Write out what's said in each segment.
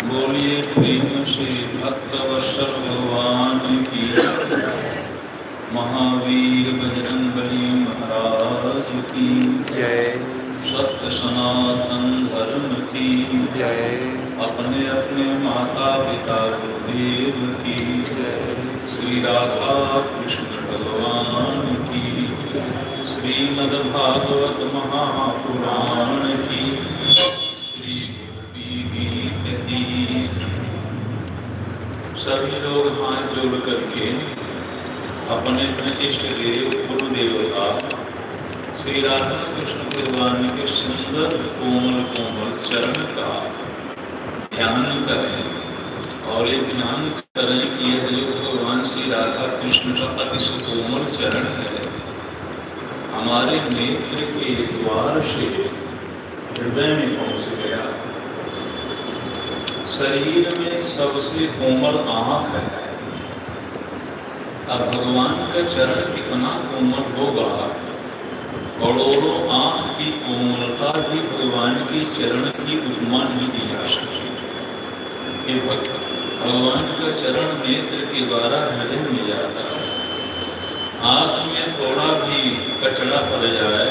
बोलिए प्रेम श्री भक्तवत्सल भगवान की। महावीर बजरंगबली महाराज की जय। सत्य सनातन धर्म की जय। अपने अपने माता पिता गुरुदेव की जय। श्री राधा कृष्ण भगवान की श्रीमद्भागवत महापुराण की श्री गोपी गीत की। सभी लोग हाथ जोड़ करके अपने अपने इष्ट देव गुरु देवता श्री राधा कृष्ण भगवान के सुंदर कोमल कोमल चरण का ध्यान करें। और ये ध्यान करें कि यह जो भगवान श्री राधा कृष्ण का अति सुकोमल चरण है, हमारे नेत्र के द्वार से हृदय में पहुंच गया। शरीर में सबसे कोमल आंख है। अब भगवान का चरण कितना कोमल होगा, करोड़ों आंख की कोमलता भी भगवान के चरण की उपमा नहीं दी जा सकती। भगवान का चरण नेत्र के द्वारा हृदय में जाता है। आंख में थोड़ा भी कचरा पड़ जाए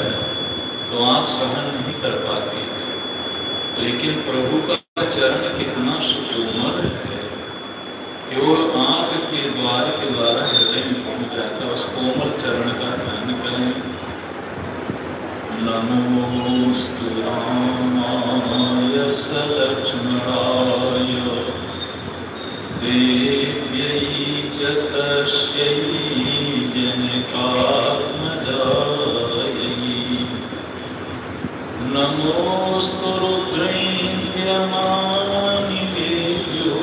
तो आंख सहन नहीं कर पाती, लेकिन प्रभु का चरण कितना सुकोमल है, केवल आंख के द्वार के द्वारा हृदय में पहुंच जाता है। उस कोमल चरण का ध्यान करें। नमोस्तु रामाय सलक्ष्मणाय देव्यै च तस्यै जनकात्मजायै नमोस्तु रुद्रेन्द्रमानिलेभ्यो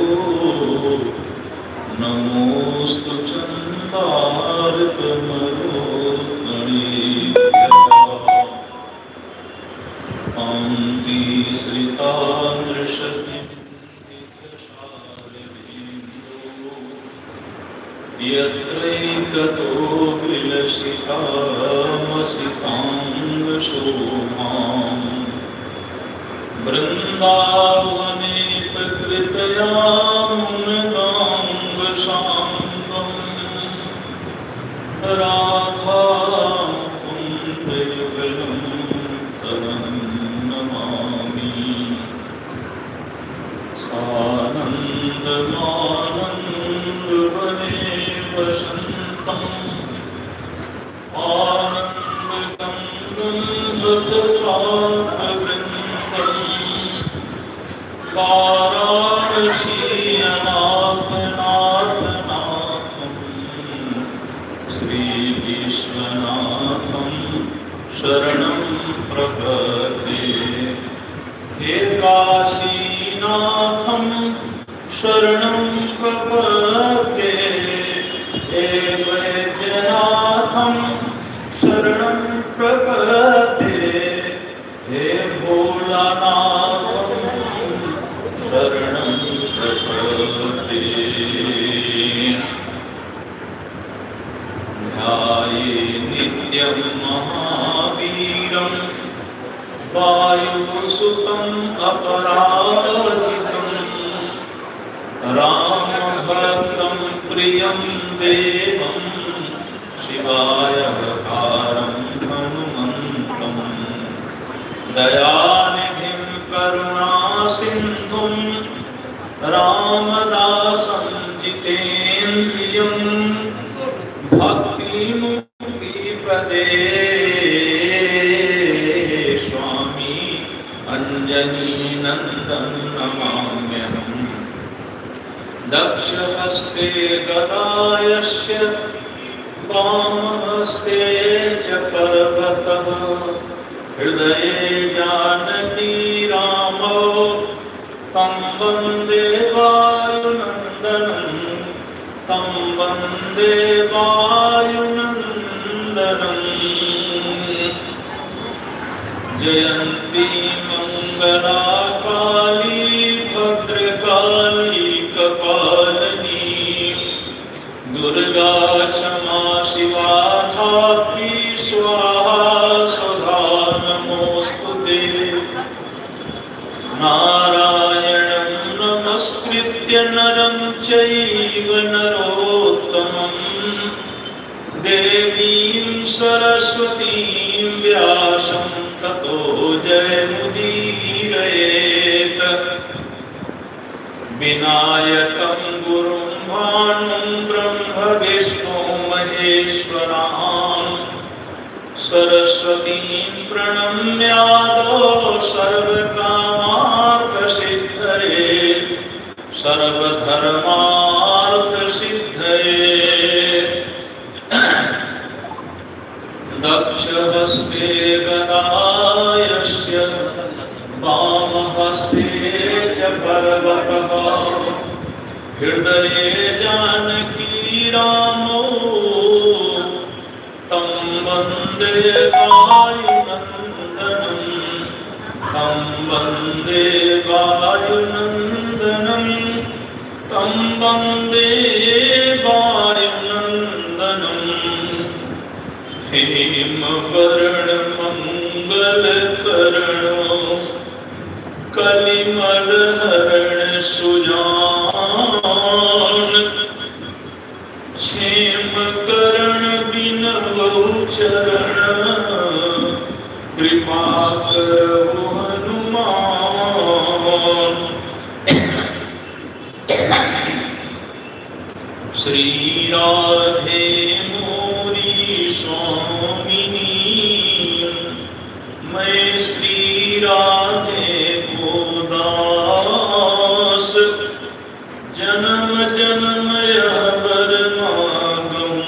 नमोस्तु चंडार्कमरुद्गणेभ्यः अन्ति श्रिता नृषतिशारदेन्दो यत्रैकतो विलसितामसिताङ्गशोभाम् वृन्दावने प्रकृतयामुनगाङ्गशान्तम् राधाकुन्दयुगलं तदं नमामि। सानन्दमानन्दवने वसन्तम् आनन्दगङ्गन्दवृन्दम् वाराणसीनाथनाथनाथं श्रीविश्वनाथं शरणं प्रपद्ये। हे काशीनाथं शरणं प्रपद्ये। हे वैद्यनाथं शरणं प्रपद्ये। हे भोलानाथं शरणं प्रपद्ये। ध्याये नित्यं महावीरं वायुसुतं अपराजितं रामभक्तं प्रियं देवं शिवाय वकारं हनुमन्तं दयानिधिं करुणासिन्धुं रामदासं जितेन्द्रियं भक्तिमुक्तिप्रदे स्वामी अञ्जनीनन्दं नमाम्यहम्। दक्षहस्ते गदायस्य वामहस्ते च पर्वतः हृदये जानकी रामो तं वन्दे वायुनन्दनं तं वन्दे वायुनन्दनम्। जयन्ती मंगला काली भद्रकाली कपालिनी दुर्गा क्षमा शिवा धात्री स्वाहा स्वधा नमोस्तुते। नारायणं नमस्कृत्य नरं चैव नरोत्तमं देवीं सरस्वतीं व्यासं ततो जयमुदीरयेत्। विनायकं गुरुं भानुं ब्रह्म विष्णु महेश्वरान् सरस्वतीं प्रणम्यादो सर्वकामार्थसिद्धये सर्वधर्मार्थसिद्धये। दक्षहस्ते गदायस्य वामहस्ते च पर्वतः हृदये जानकी रामो तं वन्दे वायुनन्दनं तं वन्दे वायुनन्दनं तं वन्दे वायुनन्दनं। हेमवर्णमङ्गलकर्णो कलिमलहरण सुजान क्षेमकरण बिनवौ चरण कृपा करहु हनुमान। श्री राधे मोरी स्वामिनी मैं श्री राधे को दास जन्म जन्म यह वर मांगूं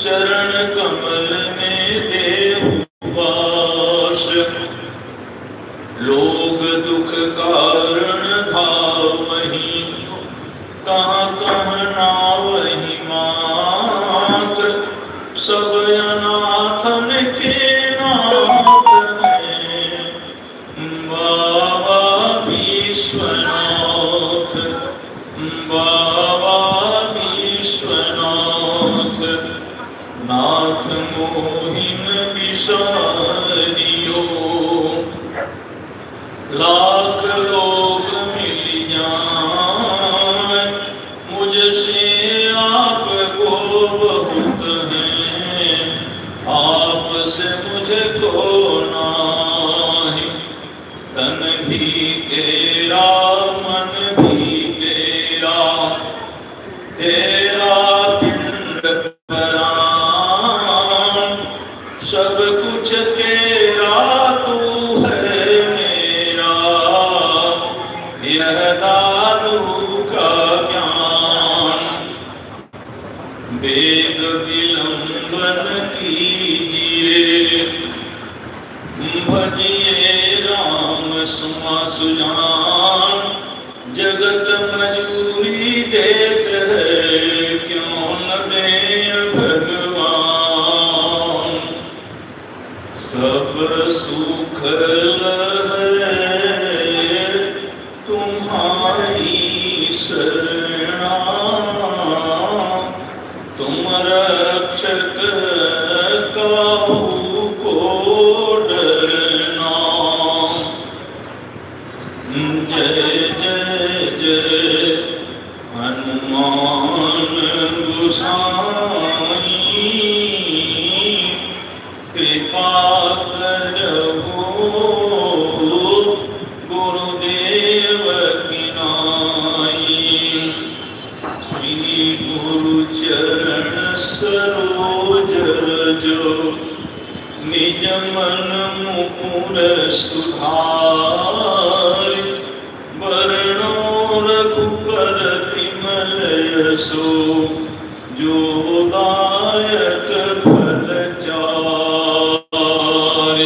चरण कमल में देहु वास। लोग दुख कारण धावहि कहाँ कहाँ नावहि मात्र सब अनाथन के नाथ हैं बाबा विश्वनाथ बाबा विश्वनाथ। नाथ मोहिन विसारियो लाख लोग मिल जाएं मुझसे आपको बहुत हैं आपसे मुझको नाही। तन भी तेरा मन भी तेरा तेरा पिंड परान सब कुछ तेरा तू है मेरा यह दादू का ज्ञान। वेद विलंबन कीजिए भजिए राम सुजान जगत मजूरी देते हैं क्यों न दे भगवान। सब सुख है तुम्हारी शरणा तुम रक्षक काहू को डरना। जय जय जय हनुमान गोसाई कृपा करहु गुरुदेव की नाई। श्री गुरु चरण सरोज जो निज मन मुकुर सुधार वरणो रघुबर विमल यशो जो दायक फल चार।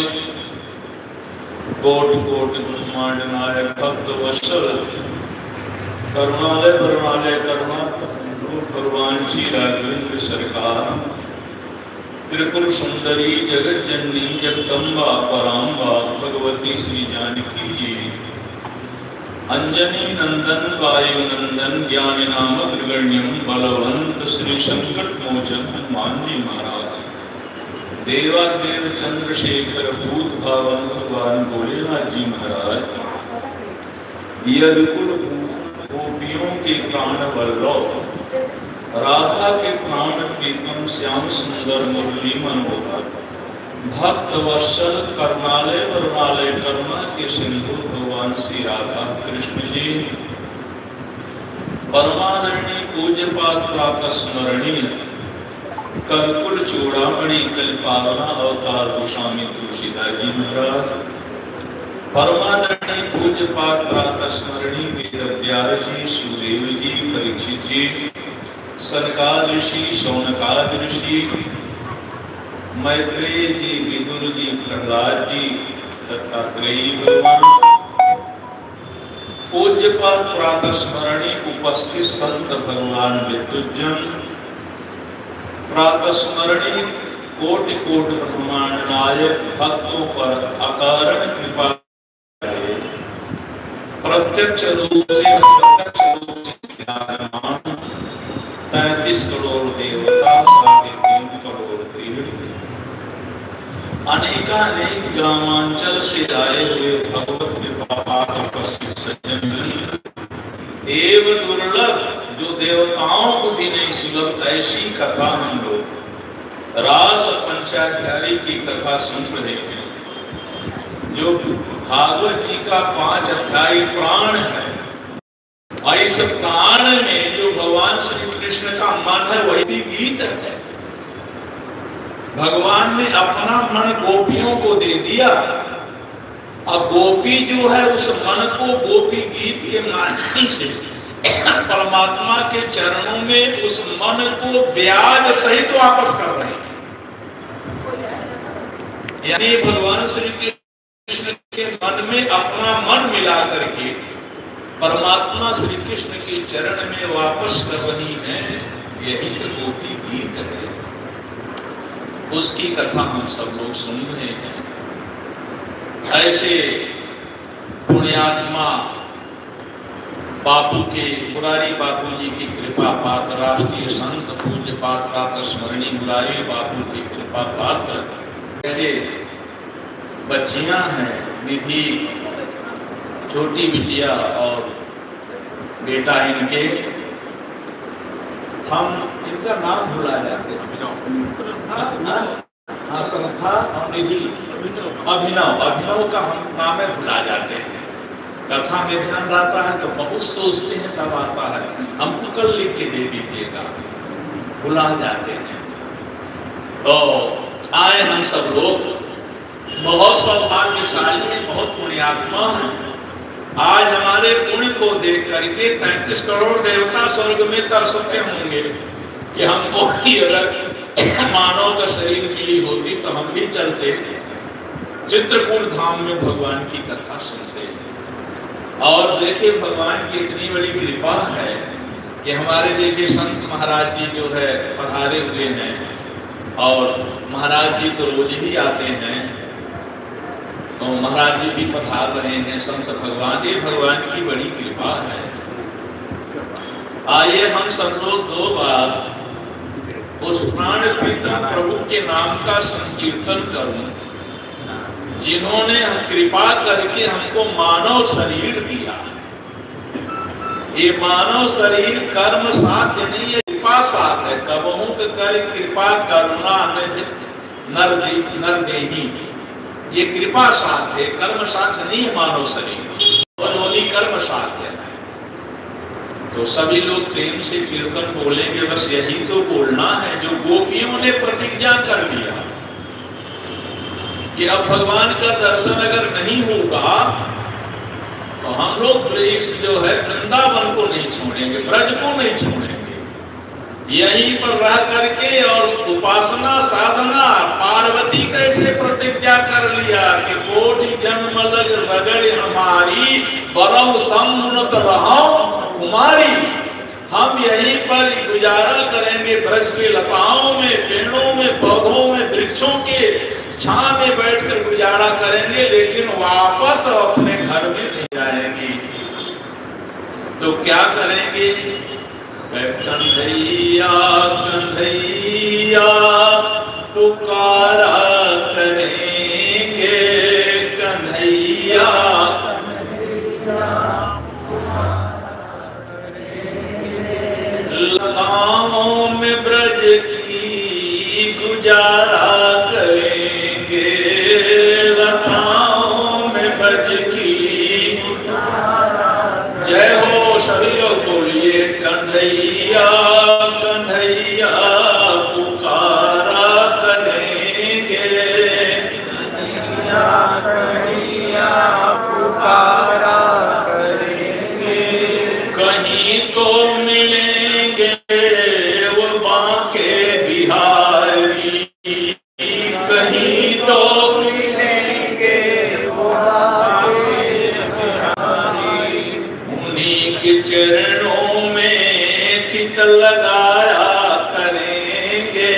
कोटि कोटि ब्रह्मांड नायक भक्त वत्सल करुणालय करुणालय करुणा भगवान श्री राघवेंद्र सरकार त्रिपुर सुंदरी जगत जननी जगदम्बा पराम्बा भगवती श्री जानकी जी अंजनी नंदन वायु नंदन ज्ञानी नाम अग्रगण्यम बलवंत श्री संकट मोचन हनुमान जी महाराज देवादेव चंद्रशेखर भूत भावन भगवान भोलेनाथ जी महाराज यदुकुल गोपियों के प्राण वल्लभ, राधा के प्राण प्रीतम श्याम सुंदर मुरली मनोहर, भक्त वत्सल करुणालय वरुणालय करुणा के सिंधु भगवान श्री राधा कृष्ण जी, परमानंदी पूज्य पाद प्रातः स्मरणीय कलकुल चूड़ामणि कलिपावना अवतार गोस्वामी तुलसीदास जी महाराज, परमानंदी पूज्य पाद प्रातः स्मरणीय वेदव्यास जी, सुदेव जी, परीक्षित जी, सनकाद ऋषि, शौनकाद ऋषि, मैत्रेय जी, विदुर जी, प्रहलाद जी, दत्तात्रेयी भगवान, पूज्यपाद प्रातः स्मरणीय उपस्थित संत भगवान विद्युजन, प्रातः स्मरणीय कोटि कोटि ब्रह्मांड नायक भक्तों पर अकारण कृपा करे, प्रत्यक्ष रूप से विराजमान 33 करोड़ देवता, 3.5 करोड़ तीर्थ, अनेकानेक ग्रामांचल से आए हुए भगवत कृपा उपस्थित सज्जन देव दुर्लभ, जो देवताओं को भी नहीं सुलभ, ऐसी कथा हम लोग रास पंचाध्यायी की कथा सुन रहे हैं, जो भागवत जी का 5 अध्याय प्राण है। और इस प्राण में जो भगवान श्री कृष्ण का मन है वही भी गीत है। भगवान ने अपना मन गोपियों को दे दिया। अब गोपी जो है उस मन को गोपी गीत के माध्यम से परमात्मा के चरणों में उस मन को ब्याज सहित वापस कर रहे हैं। यानी भगवान श्री कृष्ण के मन में अपना मन मिला करके परमात्मा श्री कृष्ण के चरण में वापस कर रही हैं। यही तो गोपी गीत है। उसकी कथा हम सब लोग सुन रहे हैं। ऐसे पुण्यात्मा बापू के, मुरारी बापू जी की कृपा पात्र, राष्ट्रीय संत पूज्य पात्र प्रातः स्मरणीय मुरारी बापू की कृपा पात्र, ऐसे बच्चियां हैं, निधि, छोटी बिटिया और बेटा इनके, हम इनका नाम भुला जाते हैं। हाँ, श्रद्धा और निधि, अभिनव का हम नाम में भुला जाते हैं। कथा में ध्यान रहता है तो बहुत सोचते हैं, तब आता है। हमको कल लिख के दे दीजिएगा, भुला जाते हैं। तो आए हम सब लोग बहुत सौभाग्यशाली हैं, बहुत पुण्यात्मा हैं। आज हमारे पुण्य को देख करके 33 करोड़ देवता स्वर्ग में तरसते होंगे कि हमको भी अगर मानव का शरीर मिली होती तो हम भी चलते चित्रकूट धाम में भगवान की कथा सुनते हैं। और देखिए भगवान की इतनी बड़ी कृपा है कि हमारे देखिए संत महाराज जी जो है पधारे हुए हैं, और महाराज जी तो रोज ही आते हैं, तो महाराज जी भी पधार रहे हैं। संत भगवान, ये भगवान की बड़ी कृपा है। आइए हम सब लोग 2 बार उस प्राण प्रीतम प्रभु के नाम का संकीर्तन करूं, जिन्होंने कृपा करके हमको मानव शरीर दिया। ये मानव शरीर कर्म साध्य नहीं है, कृपा साध्य है। कबहू कर कृपा करुणा नर देही, ये कृपा साध्य है, कर्म साध्य नहीं है मानव शरीर, और कर्म साध्य है। तो सभी लोग प्रेम से कीर्तन बोलेंगे, बस यही तो बोलना है जो गोपियों ने प्रतिज्ञा कर लिया कि अब भगवान का दर्शन अगर नहीं होगा तो हम लोग इस जो है वृंदावन को नहीं छोड़ेंगे, ब्रज को नहीं छोड़ेंगे। यहीं पर रह करके और उपासना साधना, पार्वती कैसे प्रतिज्ञा कर लिया कि कोटि जन्म लग रगड़ हमारी, बरौ समुन्नत रहो कुमारी। हम यहीं पर गुजारा करेंगे, ब्रज के लताओं में, पेड़ों में, पौधों में, वृक्षों के छां में बैठकर गुजारा करेंगे, लेकिन वापस अपने घर में नहीं जाएंगे। तो क्या करेंगे? कन्हैया कन्हैया पुकारा करेंगे, कन्हैया कन्हैया कन्हैया पुकारा करेंगे, कन्हैया कन्हैया पुकारा करेंगे। कहीं तो मिलेंगे वो बांके बिहारी, कहीं तो मिलेंगे वो बांके बिहारी। उन्हीं के चरणों में चित लगाया करेंगे,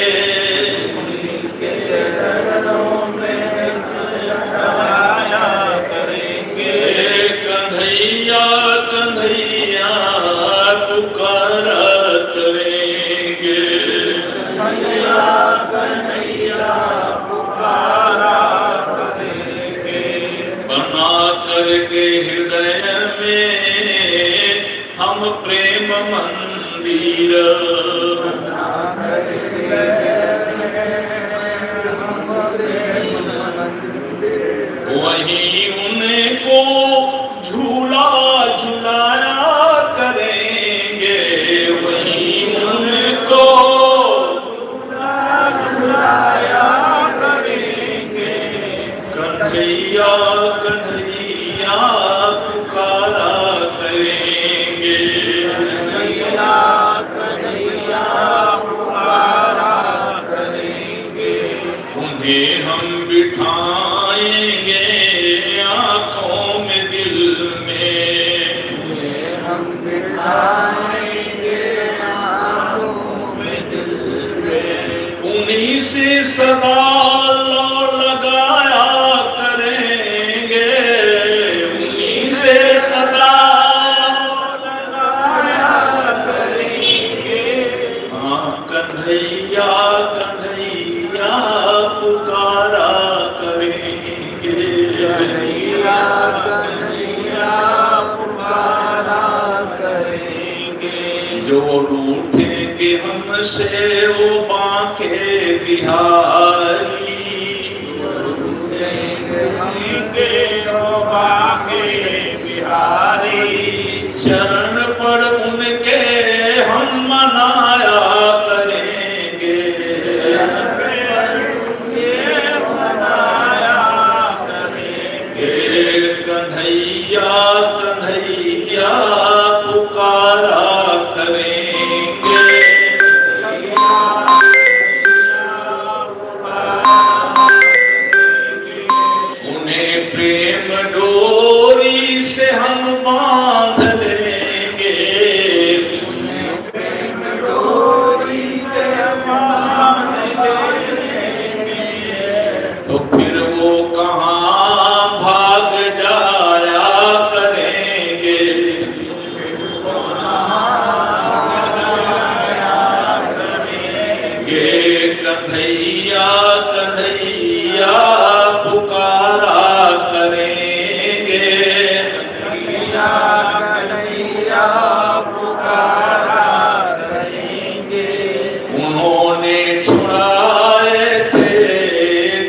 उन्हीं के चरणों में लगाया करेंगे। कन्हैया कन्हैया पुकारा करेंगे, कन्हैया कन्हैया पुकारा करेंगे। बना करके हृदय में हम प्रेम मंदिर, बना करके हम प्रेम मंदिर। वहीं उनको झूला झुलाया करेंगे, वहीं उनको झुलाया करेंगे। कन्हैया कन्हैया पुकारा करेंगे, कन्हैया कन्हैया पुकारा करेंगे। उन्हें हम बिठाएंगे आंखों में दिल में, हम बिठाएंगे आँखों में दिल में। उन्हीं से सदा लौ लगाया करेंगे, उन्हीं से सदा लगाया करेंगे। हाँ कन्हैया कन्हैया पुकारा करेंगे, कन्हैया कन्हैया पुकारा करेंगे। जो रूठेंगे हमसे वो बांके बिहारी, हमसे ओ बांके बिहारी। चरण पर उनके हम मनाया करेंगे, ये मनाया करेंगे। कन्हैया कन्हैया पुकारा करेंगे, उन्हें प्रेम डोरी से हम बांध लेंगे, प्रेम डोरी से बांध लेंगे। तो फिर वो कहाँ भाग जाया करेंगे, ये कन्हैया कन्हैया पुकारा करेंगे, कन्हैया कन्हैया पुकारा करेंगे। उन्होंने छुड़ाए थे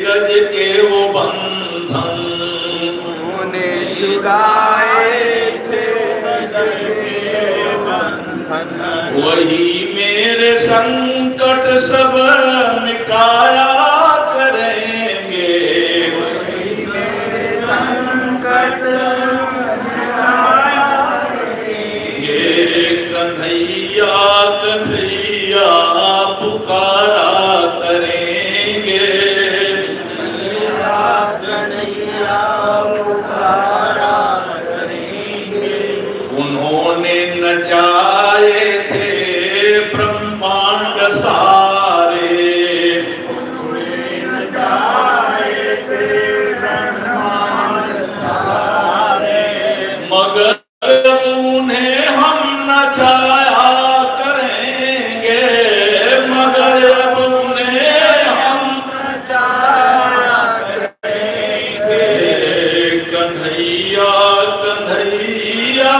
गज के वो बंधन, उन्हें छुड़ाए थे के बंधन। वही मेरे संकट सब मिटाया करेंगे, वही मेरे संकट मिटाया करेंगे। ये कन्हैया कन्हैया पुकारा करेंगे, कन्हैया कन्हैया पुकारा करेंगे। उन्होंने नचाए थे ब्रह्मांड सारे, नचाए थे ब्रह्मांड सारे। मगर उन्हें हम नचाया करेंगे, मगर अब उन्हें हम नचाया करेंगे। कन्हैया कन्हैया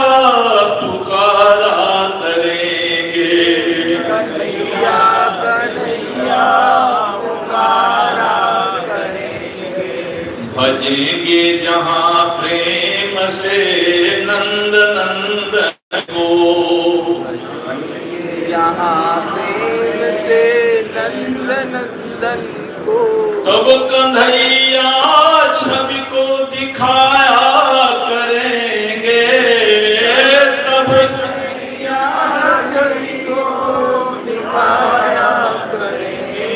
पुकारा करेंगे, कन्हैया कन्हैया पुकारा करेंगे। भजेंगे जहाँ प्रेम से नंद नंदन को, नंदन को। तब कन्हैया छवि को दिखाया करेंगे, तब कन्हैया छवि को दिखाया करेंगे।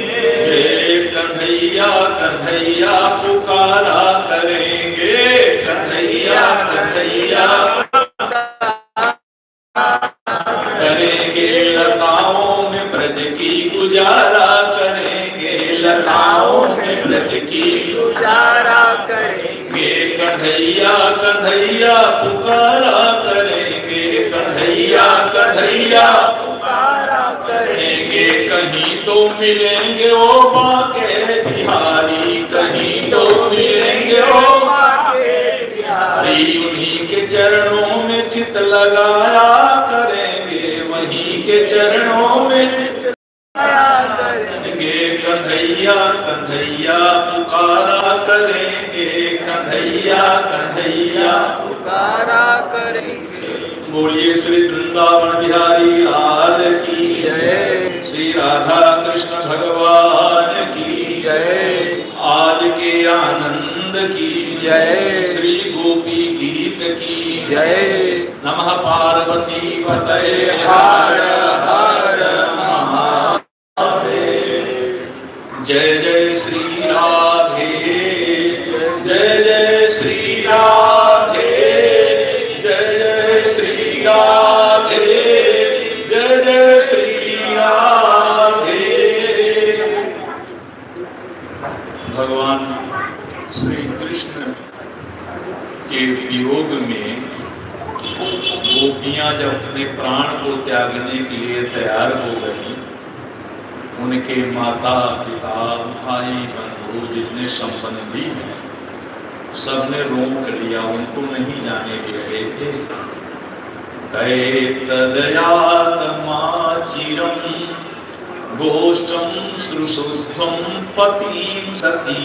कन्हैया कन्हैया पुकारा करेंगे, कन्हैया कन्हैया करेंगे। लताओं में ब्रज की गुजारा करेंगे, लताओं में ब्रज की गुजारा करेंगे। कन्हैया कन्हैया पुकारा करेंगे, कन्हैया कन्हैया पुकारा करेंगे। कहीं तो मिलेंगे वो बाके बिहारी, कहीं तो मिलेंगे वो बाके बिहारी। उन्हीं के चरणों में चित लगाया करेंगे, वहीं के चरणों में चित लगाया करेंगे। कन्हैया कन्हैया पुकारा करेंगे, कन्हैया कन्हैया पुकारा करेंगे। बोलिए श्री वृंदावन बिहारी लाल की जय, श्री राधा कृष्ण भगवान की जय, आज के आनंद की जय, श्री गोपी गीत की जय। नमः पार्वती पतये हर हर महादेव। जय जय श्री राधे, जय जय श्री राधे, जय जय श्री राधे, जय जय श्री राधे। भगवान श्री कृष्ण के वियोग में गोपियां जब अपने प्राण को त्यागने के लिए तैयार हो गई, उनके माता पिता भाई बंधु जितने संबंधी हैं सबने रोक लिया, उनको नहीं जाने दे रहे थे। कहे तदयात्मा चिरम गोष्ठम श्रुशुद्धम पतिं सती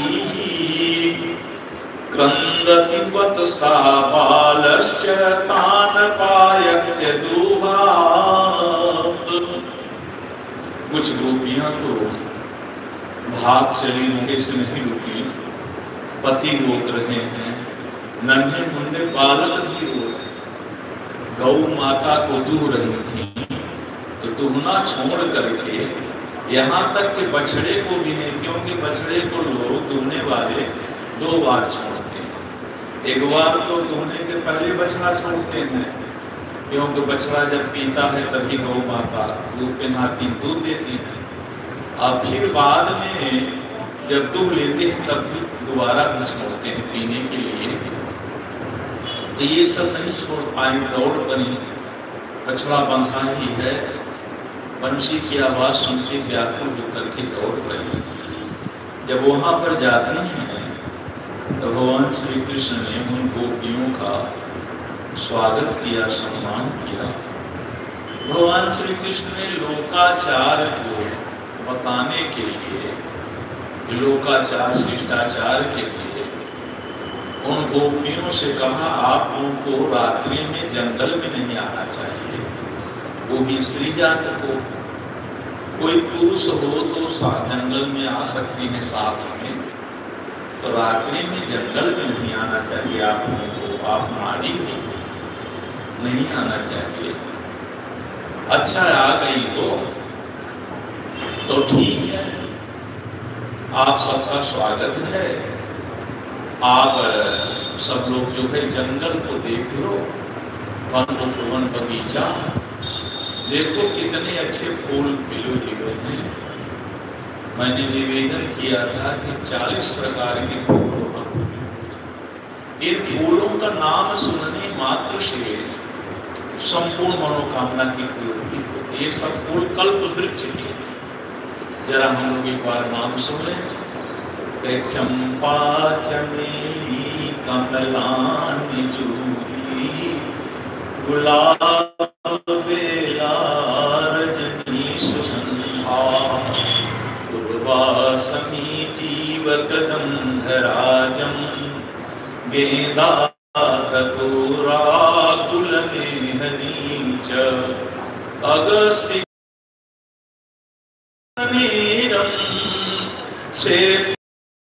क्रंदति वत्सा बालश्च तान पायत्य दुहात। कुछ गोपियां तो भाग चली, मुझे से नहीं रुकी, पति रोक रहे हैं, नन्हे मुन्ने बालक भी रोक रहे। गौ माता को दूह रही थी तो दुहना छोड़ करके यहाँ तक कि बछड़े को भी नहीं, क्योंकि बछड़े को लोग दुहने वाले 2 बार छोड़ते हैं। एक बार तो दुहने के पहले बछड़ा छोड़ते हैं, क्योंकि बछड़ा जब पीता है तभी गौ माता दूध पिलाती, दूध देती है। और फिर बाद में जब दूध लेते हैं तब भी दोबारा भी छोड़ते हैं पीने के लिए। तो ये सब नहीं छोड़ पाई, दौड़ बनी, बछड़ा बंधा ही है। बंसी की आवाज सुनते व्याकुल होकर के दौड़ पड़ी। जब वहां पर जाते हैं तो भगवान श्री कृष्ण ने उन गोपियों का स्वागत किया, सम्मान किया। भगवान श्री कृष्ण ने लोकाचार को बताने के लिए, लोकाचार शिष्टाचार के लिए उन गोपियों से कहा, आप उनको रात्रि में जंगल में नहीं आना चाहिए, वो भी स्त्री जात को। कोई पुरुष हो तो जंगल में आ सकते हैं साथ में, तो रात्रि में जंगल में नहीं आना चाहिए आप लोगों को, आप नारी में नहीं आना चाहिए। अच्छा आ गई तो ठीक है, आप सबका स्वागत है। आप सब लोग जो है जंगल को देख लो, वन बगीचा देखो, कितने अच्छे फूल खिले हुए हैं। मैंने निवेदन किया था कि 40 प्रकार के फूल हों। इन फूलों का नाम सुनने मात्र से संपूर्ण मनोकामना की पूर्ति होती है। ये सब फूल कल्प वृक्ष के, जरा हम लोग एक बार नाम सुन लें। चंपा चमेली कमलानी जूही गुलाब बेला रजनी सुगंधा दुर्वा समीची वकदंधराजम गेंदा धतूरा कुलमेहनी च अगस्त्य नीरम से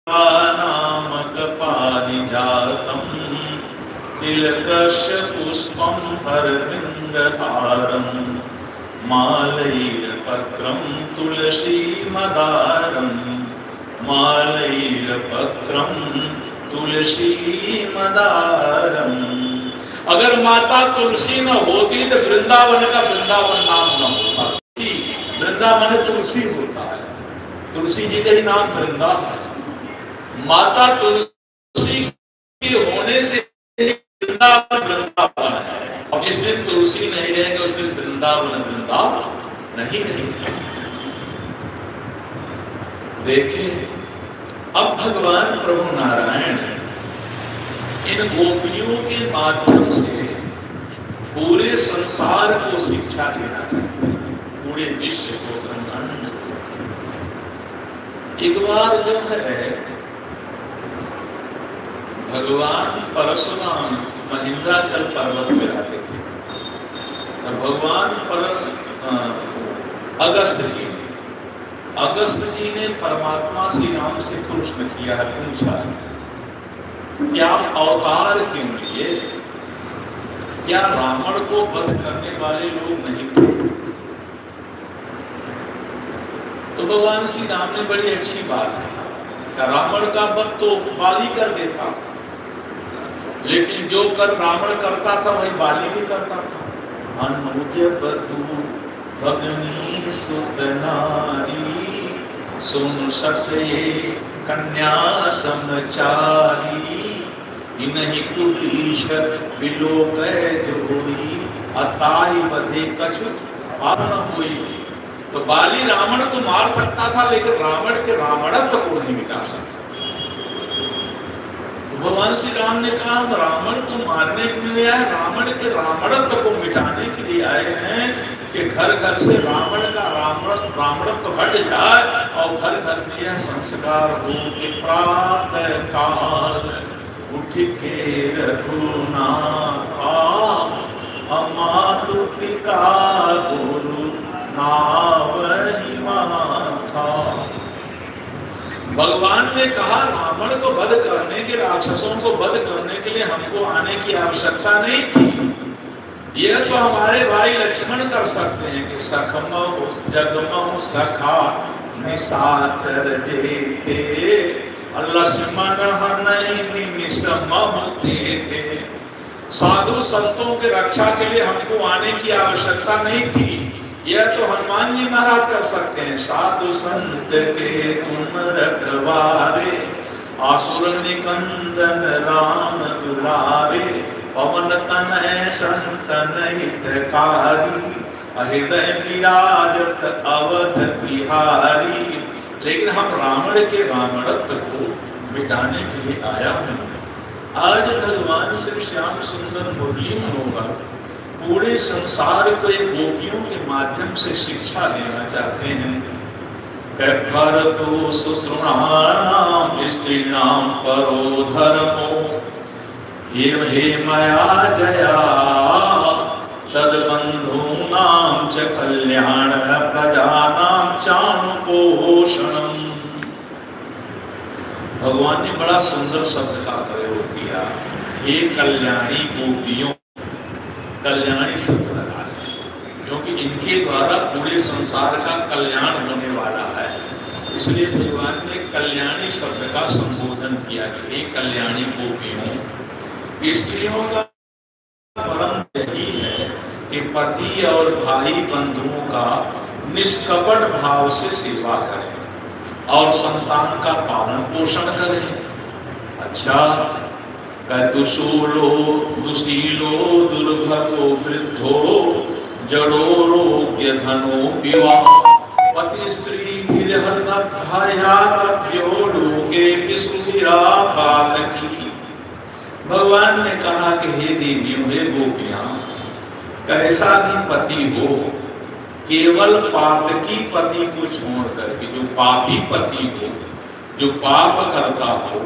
नामक पारिजातम तिलकस्य पुष्पम हरविंदहारम मालैर्पत्रम तुलसी मदारम मालैर्पत्रम तुलसी मदारम। अगर माता तुलसी न होती तो वृंदावन का वृंदावन नाम न होता। वृंदावन तुलसी होता है, तुलसी जी का ही नाम वृंदा है। माता तुलसी के होने से वृंदावन वृंदावन है, और जिस दिन तुलसी नहीं रहेंगे उस दिन वृंदावन वृंदावन नहीं रहेंगे। देखिए अब भगवान प्रभु नारायण इन गोपियों के माध्यम से पूरे संसार को शिक्षा देना चाहते हैं, पूरे विश्व को, ब्रह्मांड को। एक बार जो है भगवान परशुराम महेंद्राचल पर्वत में रहते थे, और भगवान अगस्त जी ने परमात्मा श्री राम से प्रश्न किया है, पूछा क्या अवतार क्यों लिए? क्या रावण को वध करने वाले लोग नहीं थे? तो भगवान श्री राम ने बड़ी अच्छी बात कहा, रावण का वध तो बाली कर देता, लेकिन जो कर रावण करता था वही बाली भी करता था। अनुज बधू भगनी सुत नारी सुन सके कन्या समचारी इन्हीं कुलीश्वर विलोक जोड़ी अताई बधे कछुत न हुई। तो बाली रावण को मार सकता था, लेकिन रावण के रावणत्व को नहीं मिटा सकता। भगवान श्री राम ने कहा रावण को मारने के लिए आए, रावण के रावणत्व को मिटाने के लिए आए हैं कि घर घर से रावण का रावणत्व हट जाए और घर घर में यह संस्कार हो कि प्रातः काल उठ के रघुनाथा अमातु पिता गुरु नावहि माथा। भगवान ने कहा रावण को वध करने के, राक्षसों को वध करने के लिए हमको आने की आवश्यकता नहीं थी। यह तो हमारे भाई लक्ष्मण कर सकते हैं कि सखमहु जगमहु सखा निसात रजेते लक्ष्मण हनहि निमिषमहु तेते। साधु संतों के रक्षा के लिए हमको आने की आवश्यकता नहीं थी, यह तो हनुमान जी महाराज कर सकते हैं। साधु संत के तुम रखवारे आसुर निकंदन राम दुलारे पवन तनय संतन हितकारी हृदय विराजत अवध बिहारी। लेकिन हम रावण के रावणत्व को मिटाने के लिए आया हूं। आज भगवान श्री श्याम सुंदर मुरली मनोहर पूरे संसार को एक गोपियों के माध्यम से शिक्षा देना चाहते हैं। भरतो सुश्रुणानाम स्त्रीणाम परो धर्मो हे मया जया तद्बंधूनां च कल्याण प्रजानां चानुपोषणम्। भगवान ने बड़ा सुंदर शब्द का प्रयोग किया, हे कल्याणी गोपियों। कल्याणी शब्द लगा है क्योंकि इनके द्वारा पूरे संसार का कल्याण होने वाला है, इसलिए भगवान ने कल्याणी शब्द का संबोधन किया कि हे कल्याणी गोपियों। स्त्रियों का परम यही है कि पति और भाई बंधुओं का निष्कपट भाव से सेवा करें और संतान का पालन पोषण करें। अच्छा, दुशूलो दुशीलो दुर्भगो वृद्धो जड़ो रोग्य धनो विवाह पति स्त्री की। भगवान ने कहा कि हे देवियों, हे गोपियां, कैसा भी पति हो, केवल पातकी पति को छोड़ करके, जो पापी पति हो, जो पाप करता हो,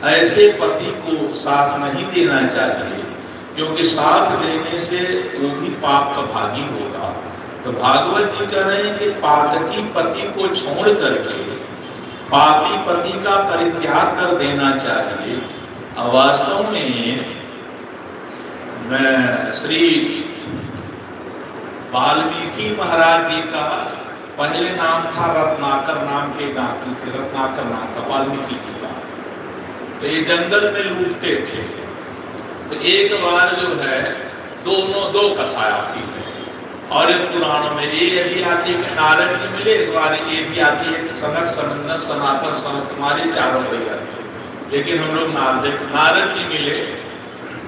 ऐसे पति को साथ नहीं देना चाहिए, क्योंकि साथ देने से वो भी पाप का भागी होगा। तो भागवत जी कह रहे हैं कि पातकी पति को छोड़ करके पापी पति का परित्याग कर देना चाहिए। वास्तव में श्री वाल्मीकि महाराज जी का पहले नाम था रत्नाकर, नाम के डाकू थे, रत्नाकर नाम था वाल्मीकि जी का। तो ये जंगल में लूटते थे। तो एक बार जो है दो कथा आती है और एक पुराणों में ये भी आती है कि नारद जी मिले, एक बार ये भी आती है कि सनक सनंदन सनातन सनत कुमारी चारों हो जाती है। लेकिन हम लोग नारद जी मिले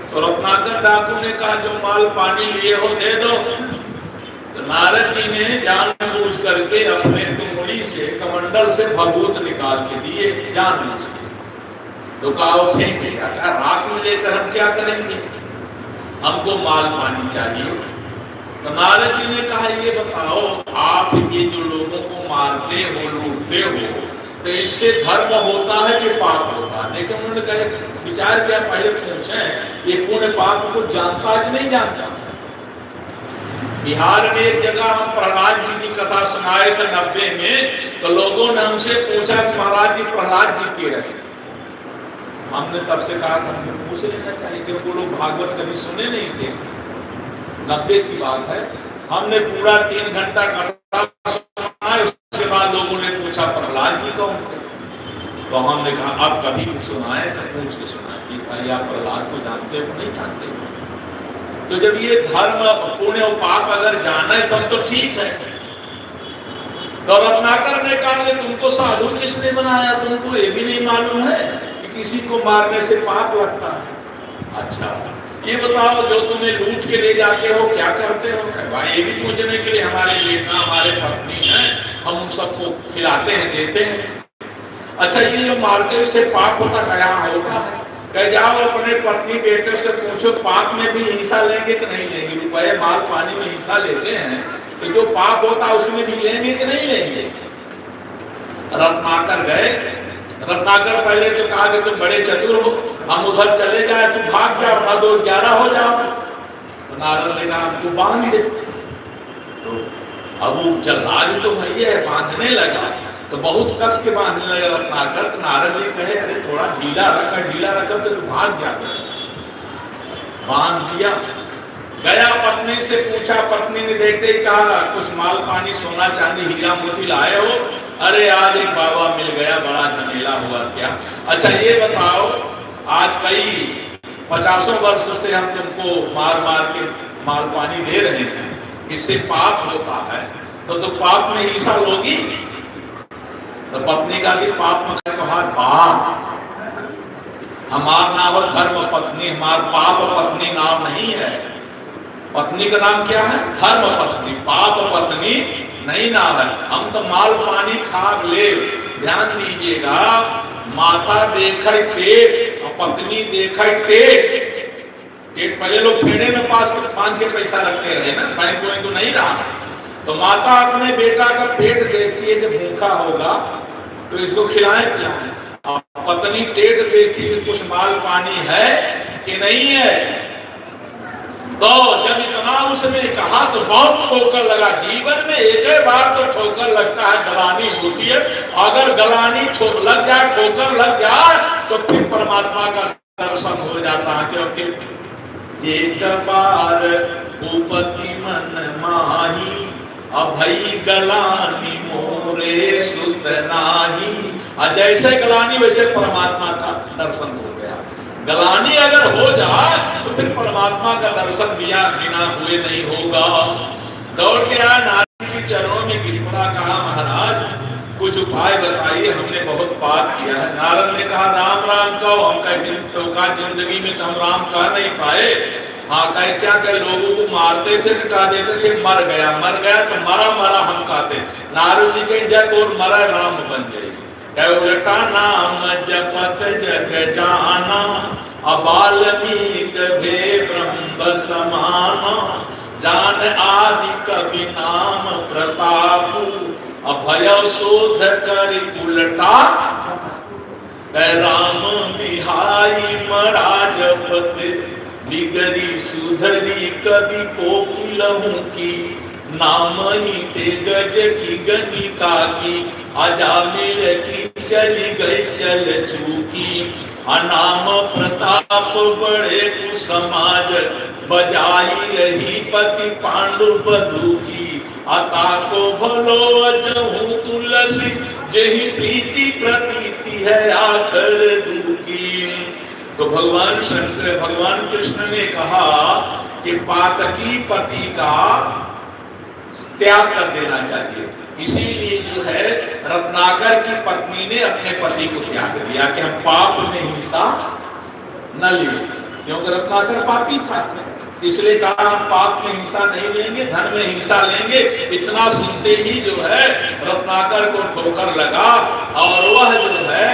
तो रत्नाकर डाकू ने कहा जो माल पानी लिए हो दे दो। तो नारद जी ने जानबूझ करके अपने तुंगड़ी से कमंडल से भभूत निकाल के दिए जानबूझ के। तो कहा वो फेंक दिया, कहा रात में लेकर हम क्या करेंगे, हमको माल पानी चाहिए। तो नारद जी ने कहा ये बताओ आप ये जो लोगों को मारते हो लूटते हो तो इससे धर्म होता है कि पाप होता है? लेकिन उन्होंने कहा विचार किया, पहले पूछे ये पुण्य पाप को जानता कि नहीं जानता। बिहार में एक जगह हम प्रहलाद जी की कथा सुनाए थे 90 में, तो लोगों ने हमसे पूछा कि महाराज जी प्रहलाद जी के रहे। हमने तब से कहा कि हमको पूछ लेना चाहिए क्योंकि वो लोग भागवत कभी सुने नहीं थे। 90 की बात है, हमने पूरा 3 घंटा कथा सुना। उसके बाद लोगों ने पूछा प्रहलाद जी कौन थे? तो हमने कहा अब कभी भी सुनाए तो पूछ के सुनाए कि भाई आप प्रहलाद को जानते हो नहीं जानते हो। तो जब ये धर्म पुण्य और पाप अगर जाने तब तो ठीक है। तो रत्नाकर ने कहा तुमको साधु किसने बनाया, तुमको ये भी नहीं मालूम है कि किसी को मारने से पाप लगता है? अच्छा ये बताओ जो तुम्हें लूट के ले जाते हो क्या करते हो? भाई ये भी पूछने के लिए हमारे बेटा हमारे पत्नी है, हम उन सबको खिलाते हैं देते हैं। अच्छा ये जो मारते उससे पाप होता क्या होता है? कह जाओ अपने पत्नी बेटे से पूछो पाप में भी हिस्सा लेंगे कि नहीं लेंगे। रुपए माल पानी में हिस्सा लेते हैं तो जो पाप होता है उसमें भी लेंगे कि नहीं लेंगे? रत्नाकर गए। रत्नाकर पहले तो कहा कि तुम बड़े चतुर हो, हम उधर चले जाए, तुम भाग जाओ, ना 2 11 हो जाओ। तो नारद ने कहा हमको बांध दे। तो अब वो जल्लाद तो भैया है, बांधने लगा तो बहुत कस के बांधने लगा रत्नाकर। तो नारद जी कहे अरे थोड़ा ढीला रखा तो भाग जाता। बांध दिया, गया पत्नी से पूछा, पत्नी ने देखते ही कहा कुछ माल पानी सोना चांदी हीरा मोती लाए हो? अरे आज एक बाबा मिल गया, बड़ा झमेला हुआ क्या। अच्छा ये बताओ आज कई 50 वर्ष से हम तुमको मार के माल पानी दे रहे हैं, इससे पाप होता है तो पाप में हिस्सा लोगी? तो पत्नी का भी पाप में कहा बाप हमार नाम हो धर्म पत्नी, हमार पाप पत्नी नाम नहीं है। पत्नी का नाम क्या है? धर्म पत्नी, पाप पत्नी नहीं नाम है। हम तो माल पानी खा ले। ध्यान दीजिएगा, माता देखे पेट और पत्नी देखे टेट। पहले लोग फेड़े में पास बांध के पैसा रखते रहे ना, बैंक को नहीं रहा। तो माता अपने बेटा का पेट देखती है कि भूखा होगा तो इसको खिलाएं पिलाएं, और पत्नी टेट देखती है कुछ माल पानी है कि नहीं है। तो जब इतना उसने कहा तो बहुत ठोकर लगा। जीवन में एक ही बार तो ठोकर लगता है, गलानी होती है। अगर गलानी लग जाए, ठोकर लग जाए तो फिर परमात्मा का दर्शन हो जाता है। क्योंकि एक बार भूपति मन माही अभई गलानी मोरे सुत नाही। जैसे गलानी वैसे परमात्मा का दर्शन हो गया। गलानी अगर हो जाए तो फिर परमात्मा का दर्शन बिना हुए नहीं होगा। दौड़ के आया नारद के चरणों में गिर पड़ा, कहा महाराज कुछ उपाय बताइए, हमने बहुत पाप किया है। नारद ने कहा राम राम कहो। हम कहा जिंदगी में तो हम राम कह नहीं पाए। हाँ कहे क्या कहे लोगों को मारते थे तो कहा देते थे मर गया तो मरा हम कहते। नारद जी कहीं जग और मरा राम बन जाएगी। उल्टा नाम जपत जग जाना अबाल्मीक भे ब्रह्म समाना। जान आदि कवि नाम प्रताप अभय शोध कर उल्टा। राम बिहाई मरा जपत बिगरी सुधरी कवि कोकिलहू की नाम ही ते गज की गणिका की, अजामिल की चली गई चल चूकी। अनाम प्रताप बड़े कुसमाज, बजाई रही पति पांडु बधू की। अता को भलो अजहू तुलसी, जही प्रीति प्रतीति है आखर दुखी। तो भगवान कृष्ण ने कहा कि पातकी पति का त्याग कर देना चाहिए। इसीलिए जो है रत्नाकर की पत्नी ने अपने पति को त्याग दिया कि हम पाप में हिस्सा न ले, क्योंकि रत्नाकर पापी था, इसलिए कहा हम पाप में हिस्सा नहीं लेंगे, धन में हिस्सा लेंगे। इतना सुनते ही जो है रत्नाकर को ठोकर लगा और वह जो है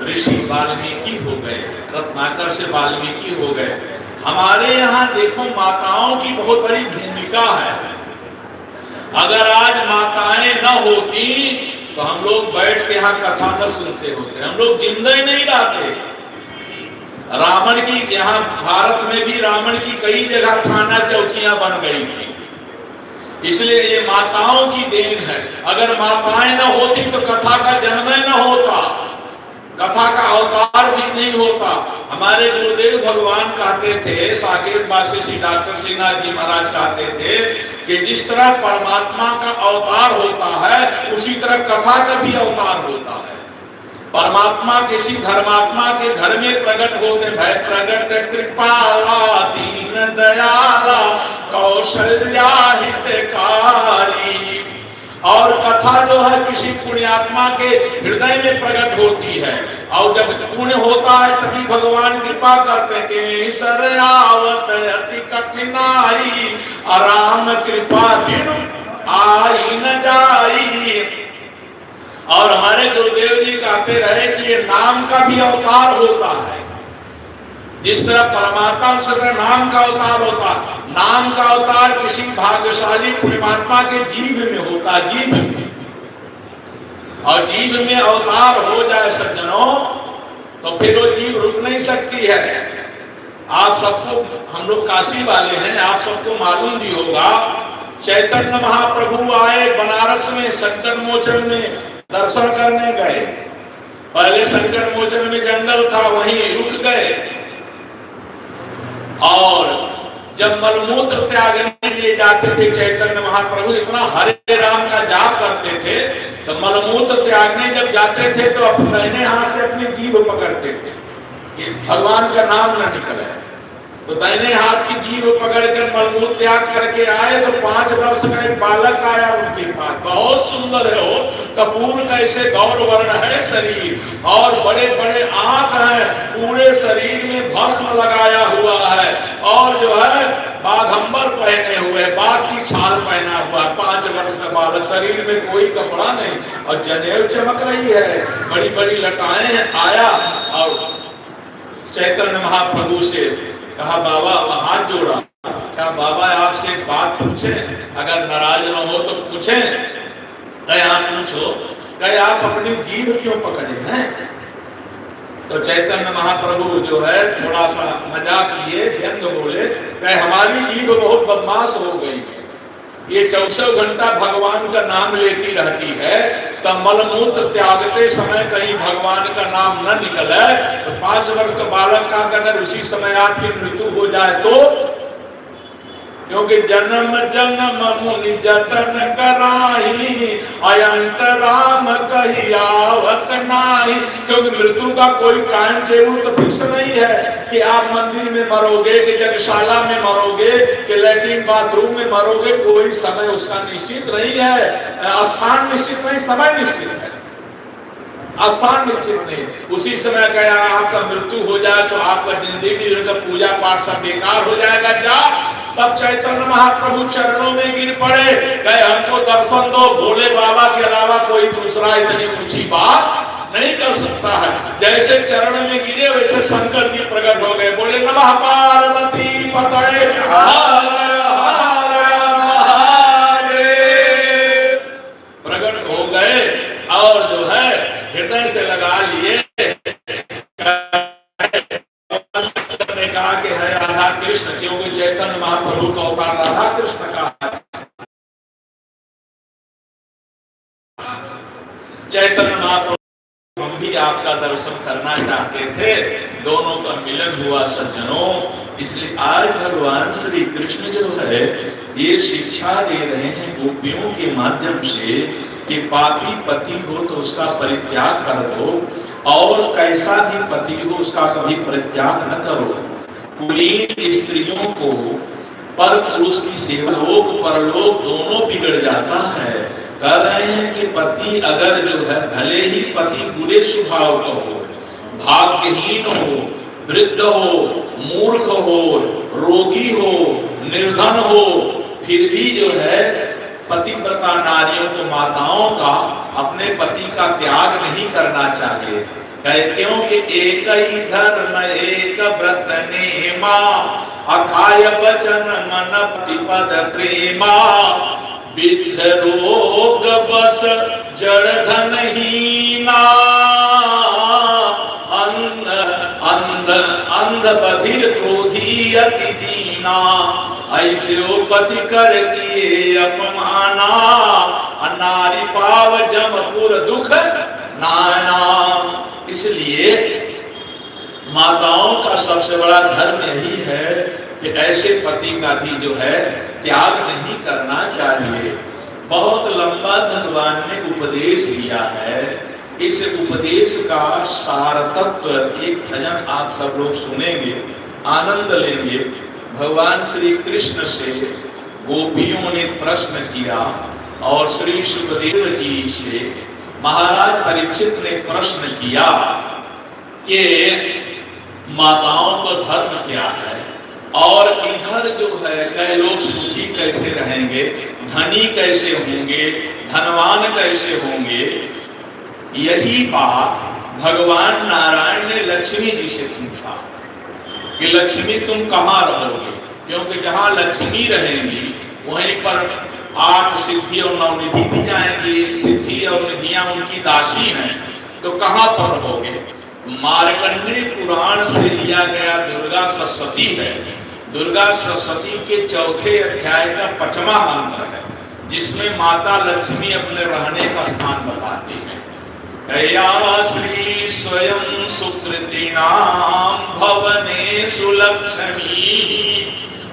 ऋषि वाल्मीकि हो गए, रत्नाकर से वाल्मीकि हो गए। हमारे यहाँ देखो माताओं की बहुत बड़ी भूमिका है। अगर आज माताएं न होती तो हम लोग बैठ के यहाँ कथा न सुनते होते, हम लोग जिंदा ही नहीं रहते। रावण की यहाँ भारत में भी रावण की कई जगह थाना चौकियां बन गई थी, इसलिए ये माताओं की देन है। अगर माताएं न होती तो कथा का जन्म न होता, कथा का अवतार भी नहीं होता। हमारे गुरुदेव भगवान कहते थे, साकेत वासी डॉक्टर श्रीनाथ जी महाराज कहते थे कि जिस तरह परमात्मा का अवतार होता है उसी तरह कथा का भी अवतार होता है। परमात्मा किसी धर्मात्मा के घर में प्रकट होते, भय प्रकट कृपाला दीन दयाला कौशल्या हितकारी। और कथा जो है किसी पुण्यात्मा के हृदय में प्रकट होती है, और जब पुण्य होता है तभी भगवान कृपा करते हैं। सर आवत अति कठिनाई, आराम कृपा बिनु आई न जाई। और हमारे गुरुदेव जी कहते रहे कि ये नाम का भी अवतार होता है। जिस तरह परमात्मा उस तरह नाम का अवतार होता, नाम का अवतार किसी भाग्यशाली पुण्यात्मा के जीव में होता, जीव में। और जीव में अवतार हो जाए सज्जनों तो फिर वो जीव रुक नहीं सकती है। आप सबको, हम लोग काशी वाले हैं, आप सबको मालूम भी होगा, चैतन्य महाप्रभु आए बनारस में संकट मोचन में दर्शन करने गए। पहले संकट मोचन में जंगल था, वहीं रुक गए, और जब मलमूत्र त्यागने के लिए जाते थे चैतन्य महाप्रभु, इतना हरे राम का जाप करते थे, तो मलमूत्र त्यागने जब जाते थे तो अपने दाहिने हाथ से अपनी जीभ पकड़ते थे कि भगवान का नाम न निकले। तो दाहिने हाथ की जीभ पकड़कर मलमूत्र त्याग करके आए तो 5 वर्ष का एक बालक आया उनके पास, बहुत सुंदर है वो, कपूर कैसे गौर वर्ण है शरीर, और बड़े बड़े आंख हैं, पूरे शरीर में भस्म लगाया हुआ है, और जो है बाघंबर पहने हुए, बाघ की छाल पहना हुआ, 5 वर्ष का बालक, शरीर में कोई कपड़ा नहीं, और जनेऊ चमक रही है, बड़ी बड़ी लटाएं हैं। आया और चैतन्य महाप्रभु से कहा, बाबा, हाथ जोड़ा, क्या बाबा आपसे एक बात पूछे, अगर नाराज न हो तो पूछे। कहे आप पूछो। कहे आप अपनी जीभ क्यों पकड़े हैं? तो चैतन्य महाप्रभु जो है थोड़ा सा मजाक किए, व्यंग बोले, कहे हमारी जीभ बहुत बदमाश हो गई है, ये 24 घंटा भगवान का नाम लेती रहती है, तो मलमूत्र त्यागते समय कहीं भगवान का नाम न निकले तो 5 वर्ष का बालक का अगर उसी समय आपकी मृत्यु हो जाए तो, क्योंकि जन्म जन्म मुनि जतन कराही, अयंत राम कही आवत नाही। क्योंकि मृत्यु का कोई टाइम टेबल तो फिक्स नहीं है कि आप मंदिर में मरोगे, कि यज्ञशाला में मरोगे, कि लैट्रिन बाथरूम में मरोगे, कोई समय उसका निश्चित नहीं है, स्थान निश्चित नहीं, समय निश्चित है, स्थान निश्चित नहीं। उसी समय गया आपका मृत्यु हो जाए तो आपका जिंदगी का पूजा पाठ सब बेकार हो जाएगा। जा, तब चैतन्य महाप्रभु चरणों में गिर पड़े, कहे हमको दर्शन दो, भोले बाबा के अलावा कोई दूसरा इतनी ऊंची बात नहीं कर सकता है। जैसे चरण में गिरे वैसे शंकर जी प्रकट हो गए, बोले नमः पार्वती पतये प्रकट हो गए, और जो है हृदय से लगा लिए। ने कहा कि है राधा कृष्ण, क्योंकि चैतन्य महाप्रभु का अवतार राधा कृष्ण का है, चैतन्य महाप्रभु हम भी आपका दर्शन करना चाहते थे, दोनों का मिलन हुआ सज्जनों। इसलिए आज भगवान श्री कृष्ण जो है ये शिक्षा दे रहे हैं गोपियों के माध्यम से कि पापी पति हो तो उसका परित्याग कर दो, और कैसा भी पति हो उसका कभी परित्याग न करो। कुलीन स्त्रियों को पर पुरुष की सेवा लोक परलोक दोनों बिगड़ जाता है। कह रहे हैं कि पति अगर जो है भले ही पति बुरे स्वभाव का हो, भाग्यहीन हो, वृद्ध हो, मूर्ख हो, रोगी हो, निर्धन हो, फिर भी जो है पतिव्रता नारियों को माताओं का अपने पति का त्याग नहीं करना चाहिए। क्योंकि एक ही धर्म एक व्रत नेमा, अकाय वचन मन प्रतिपद प्रेमा, विद्ध रोग बस जड़ धनहीना, अंध बधिर क्रोधी अति दीना, ऐसे पति कर किए अपमाना, नारी पाव जमपुर दुख नाना। इसलिए माताओं का सबसे बड़ा धर्म यही है कि ऐसे पति का भी जो है त्याग नहीं करना चाहिए। बहुत लंबा भगवान ने उपदेश दिया है। इस उपदेश का सार तत्व एक भजन आप सब लोग सुनेंगे, आनंद लेंगे। भगवान श्री कृष्ण से गोपियों ने प्रश्न किया और श्री सुखदेव जी से महाराज परीक्षित ने प्रश्न किया कि माताओं का धर्म क्या है, और इधर जो है कई लोग सुखी कैसे रहेंगे, धनी कैसे होंगे, धनवान कैसे होंगे। यही बात भगवान नारायण ने लक्ष्मी जी से पूछा कि लक्ष्मी तुम कहाँ रहोगे, क्योंकि जहाँ लक्ष्मी रहेंगी वहीं पर 8 सिद्धि और 9 निधि भी जाएंगी। सिद्धि और निधियां उनकी दासी हैं, तो कहाँ पर रहोगे। मार्कंडेय पुराण से लिया गया दुर्गा सरस्वती है। दुर्गा सरस्वती के चौथे अध्याय का 5वां मंत्र है, जिसमें माता लक्ष्मी अपने रहने का स्थान बताती है। कया श्री स्वयं सुकृतिनाम भवने सुलक्ष्मी,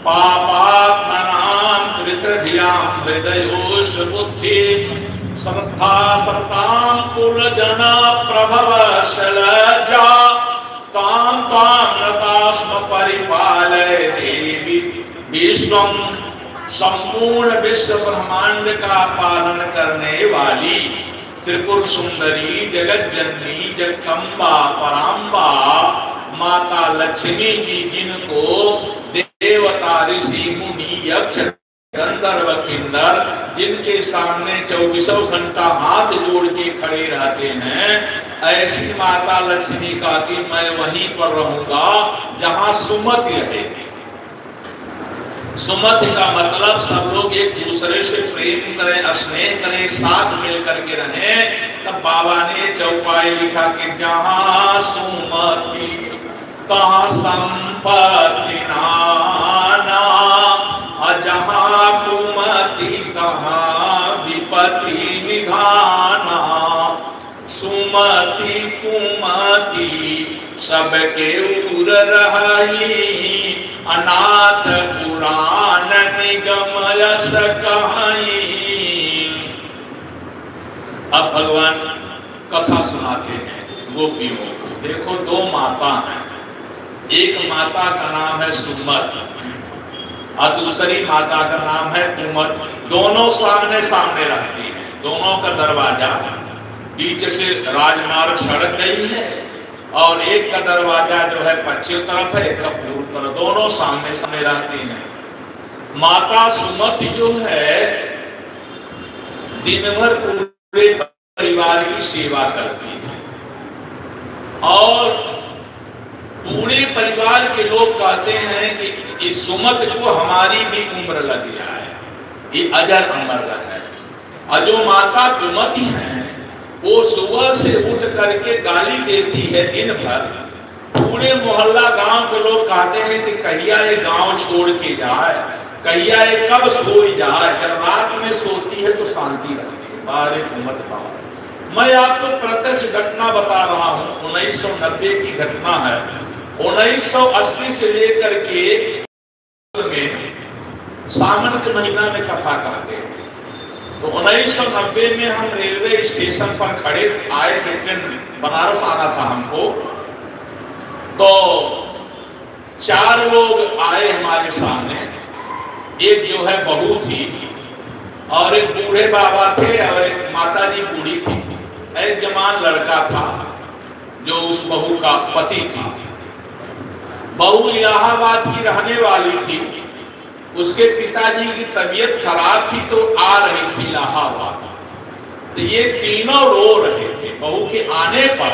पापात्मनां कृतधियां हृदयोश बुद्धि, समर्था सर्तां कुलजना प्रभवशलजा, तां तां नतास्म परिपालय देवी। विश्वं संपूर्ण विश्व ब्रह्मांड का पालन करने वाली त्रिपुर सुंदरी जगत जननी जगदम्बा पराम्बा माता लक्ष्मी जी, जिनको देवता ऋषि मुनि यक्ष गंधर्व किन्नर जिनके सामने 24 घंटा हाथ जोड़ के खड़े रहते हैं, ऐसी माता लक्ष्मी का कि मैं वहीं पर रहूंगा जहां सुमति रहेगी। सुमति का मतलब सब लोग एक दूसरे से प्रेम करें, स्नेह करें, साथ मिल करके रहें। तब बाबा ने चौपाई लिखा कि जहां सुमति तहां संपत्ति नाना, जहां कुमति तहां विपत्ति निधाना। सुमति कुमति सबके उर रही, अनाथ पुराण निगम यस कहाई। अब भगवान कथा सुनाते हैं गोपियों को। देखो, 2 माता हैं। एक माता का नाम है सुमति और दूसरी माता का नाम है कुमति। दोनों सामने सामने रहती हैं। दोनों का दरवाजा बीच से राजमार्ग सड़क गई है, और एक का दरवाजा जो है पश्चिम तरफ है, एक का पूर्व तरफ। दोनों सामने सामने रहती हैं। माता सुमति जो है दिन भर पूरे परिवार की सेवा करती है, और पूरे परिवार के लोग कहते हैं कि इस सुमति को हमारी भी उम्र लग जाए, ये अजर अमर है। और जो माता कुमति है वो सुबह से उठ करके गाली देती है दिन भर। पूरे मोहल्ला गांव के लोग कहते हैं कि कहिया ये गांव छोड़ के जाए, कहिया ये कब सोई जाए। जब रात में सोती है तो शांति रहती है। बारे कुमत बाबा मैं आपको प्रत्यक्ष घटना बता रहा हूं, 1990 की घटना है। 1980 से लेकर के में सावन के महीना में कथा कहते हैं। तो 1990 में हम रेलवे स्टेशन पर खड़े आए थे, ट्रेन बनारस आना था हमको। तो 4 लोग आए हमारे सामने, एक जो है बहू थी और एक बूढ़े बाबा थे और एक माता जी बूढ़ी थी। एक जवान लड़का था जो उस बहू का पति था। बहू इलाहाबाद की रहने वाली थी, उसके पिताजी की तबीयत खराब थी तो आ रही थी इलाहाबाद। तो ये तीनों रो रहे थे। बहू के आने पर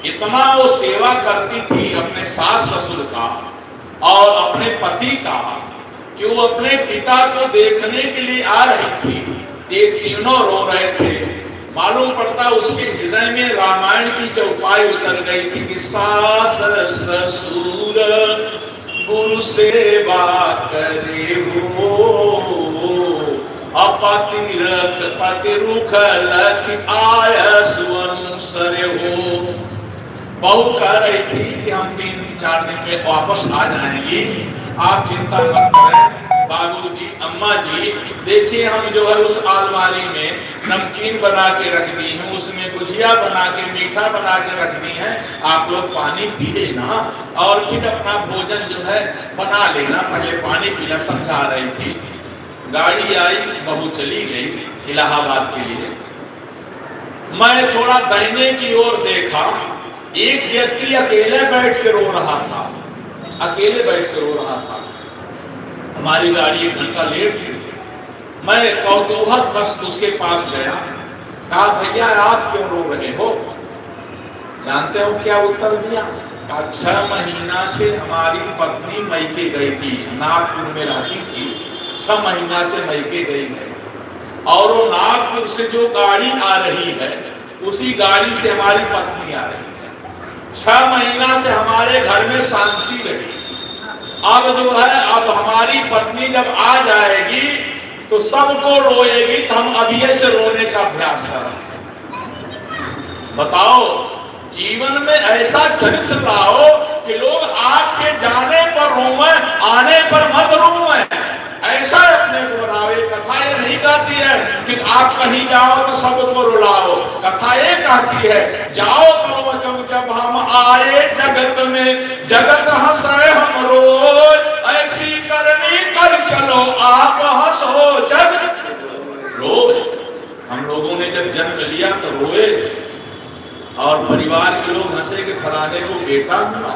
इतना वो सेवा करती थी अपने सास ससुर का और अपने पति का कि वो अपने पिता को देखने के लिए आ रही थी। ये तीनों रो रहे थे। मालूम पड़ता उसके हृदय में रामायण की चौपाई उतर गई थी कि सास ससुर गुरु सेवा करे हो, पति रुख लख आय सुअनुसर हो। बहू कह रही थी कि हम 3-4 दिन में वापस आ जाएंगी, आप चिंता मत करें। बाबूजी, अम्मा जी, देखिए हम जो है उस अलमारी में नमकीन बना के रख दी है, उसमें गुजिया बना के मीठा बना के रख दी है, आप लोग पानी पी लेना और फिर अपना भोजन जो है बना लेना, पहले पानी पीना समझा रही थी। गाड़ी आई, बहू चली गई इलाहाबाद के लिए। मैं थोड़ा दाहिने की ओर देखा, एक व्यक्ति अकेले बैठ के रो रहा था, अकेले बैठ के रो रहा था। हमारी गाड़ी 1 घंटा लेट थी। मैं कौतूहल बस उसके पास गया, कहा भैया आप क्यों रो रहे हो? जानते हो क्या उत्तर दिया? कहा 6 महीना से हमारी पत्नी मैके गई थी, नागपुर में रहती थी, 6 महीना से मैके गई है और वो नागपुर से जो गाड़ी आ रही है उसी गाड़ी से हमारी पत्नी आ रही है। 6 महीना से हमारे घर में शांति रही। अब जो है, अब हमारी पत्नी जब आ जाएगी तो सबको रोएगी, तो हम अभी से रोने का अभ्यास कर रहे हैं। बताओ, जीवन में ऐसा चरित्र लाओ कि लोग आपके जाने पर रोवे, आने पर मत रोवे। ऐसा अपने को बनाओ। कथा ये नहीं कहती है कि आप कहीं जाओ तो सबको रुलाओ। कथा ये कहती है जाओ करो जब हम आए जगत में, जगत हंसे हम रोज, ऐसी करनी कर चलो आप हंसो जग रोज। हम लोगों ने जब जन्म लिया तो रोए और परिवार के लोग हंसे कि फलाने को बेटा हुआ।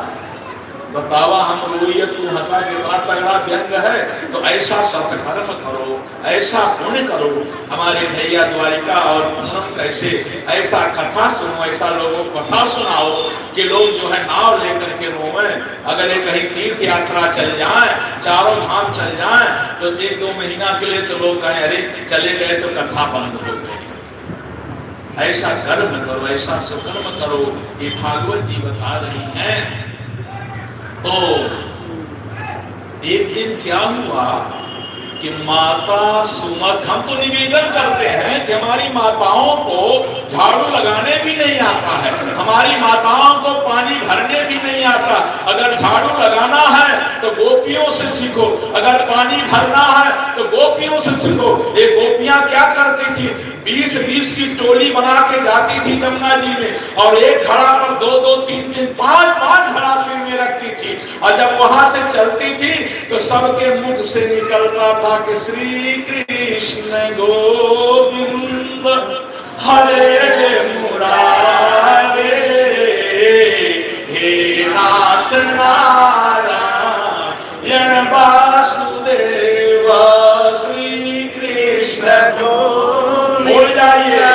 बतावा हम रोइए तू हंसा के बाद तगड़ा व्यंग है। तो ऐसा सत्कर्म करो, ऐसा पुण्य करो। हमारे भैया द्वारिका और पूनम कैसे ऐसा कथा सुनो, ऐसा लोगों को कथा सुनाओ कि लोग जो है नाव लेकर के रोवे। अगर ये कहीं तीर्थ यात्रा चल जाए, चारों धाम चल जाए तो 1-2 महीना के लिए तो लोग कहें अरे चले गए तो कथा बंद हो गई। ऐसा कर्म करो, ऐसा सुकर्म करो, ये भागवत जी बता रही हैं। तो एक दिन क्या हुआ कि माता सुमत, हम तो निवेदन करते हैं कि हमारी माताओं को झाड़ू लगाने भी नहीं आता है, हमारी माताओं को पानी भरने भी नहीं आता। अगर झाड़ू लगाना है तो गोपियों से सीखो, अगर पानी भरना है तो गोपियों से सीखो। ये गोपियां क्या करती थी? 20-20 की टोली बना के जाती थी जमुना जी में और एक घड़ा पर 2-2, 3-3, 5-5 घड़ा सिर में रखती थी। और जब वहां से चलती थी तो सबके मुख से निकलता था कि श्री कृष्ण गोविंद हरे मुरारे, हे नाथ नारायण वासुदेव श्री कृष्ण गोविंद। बोल जाइए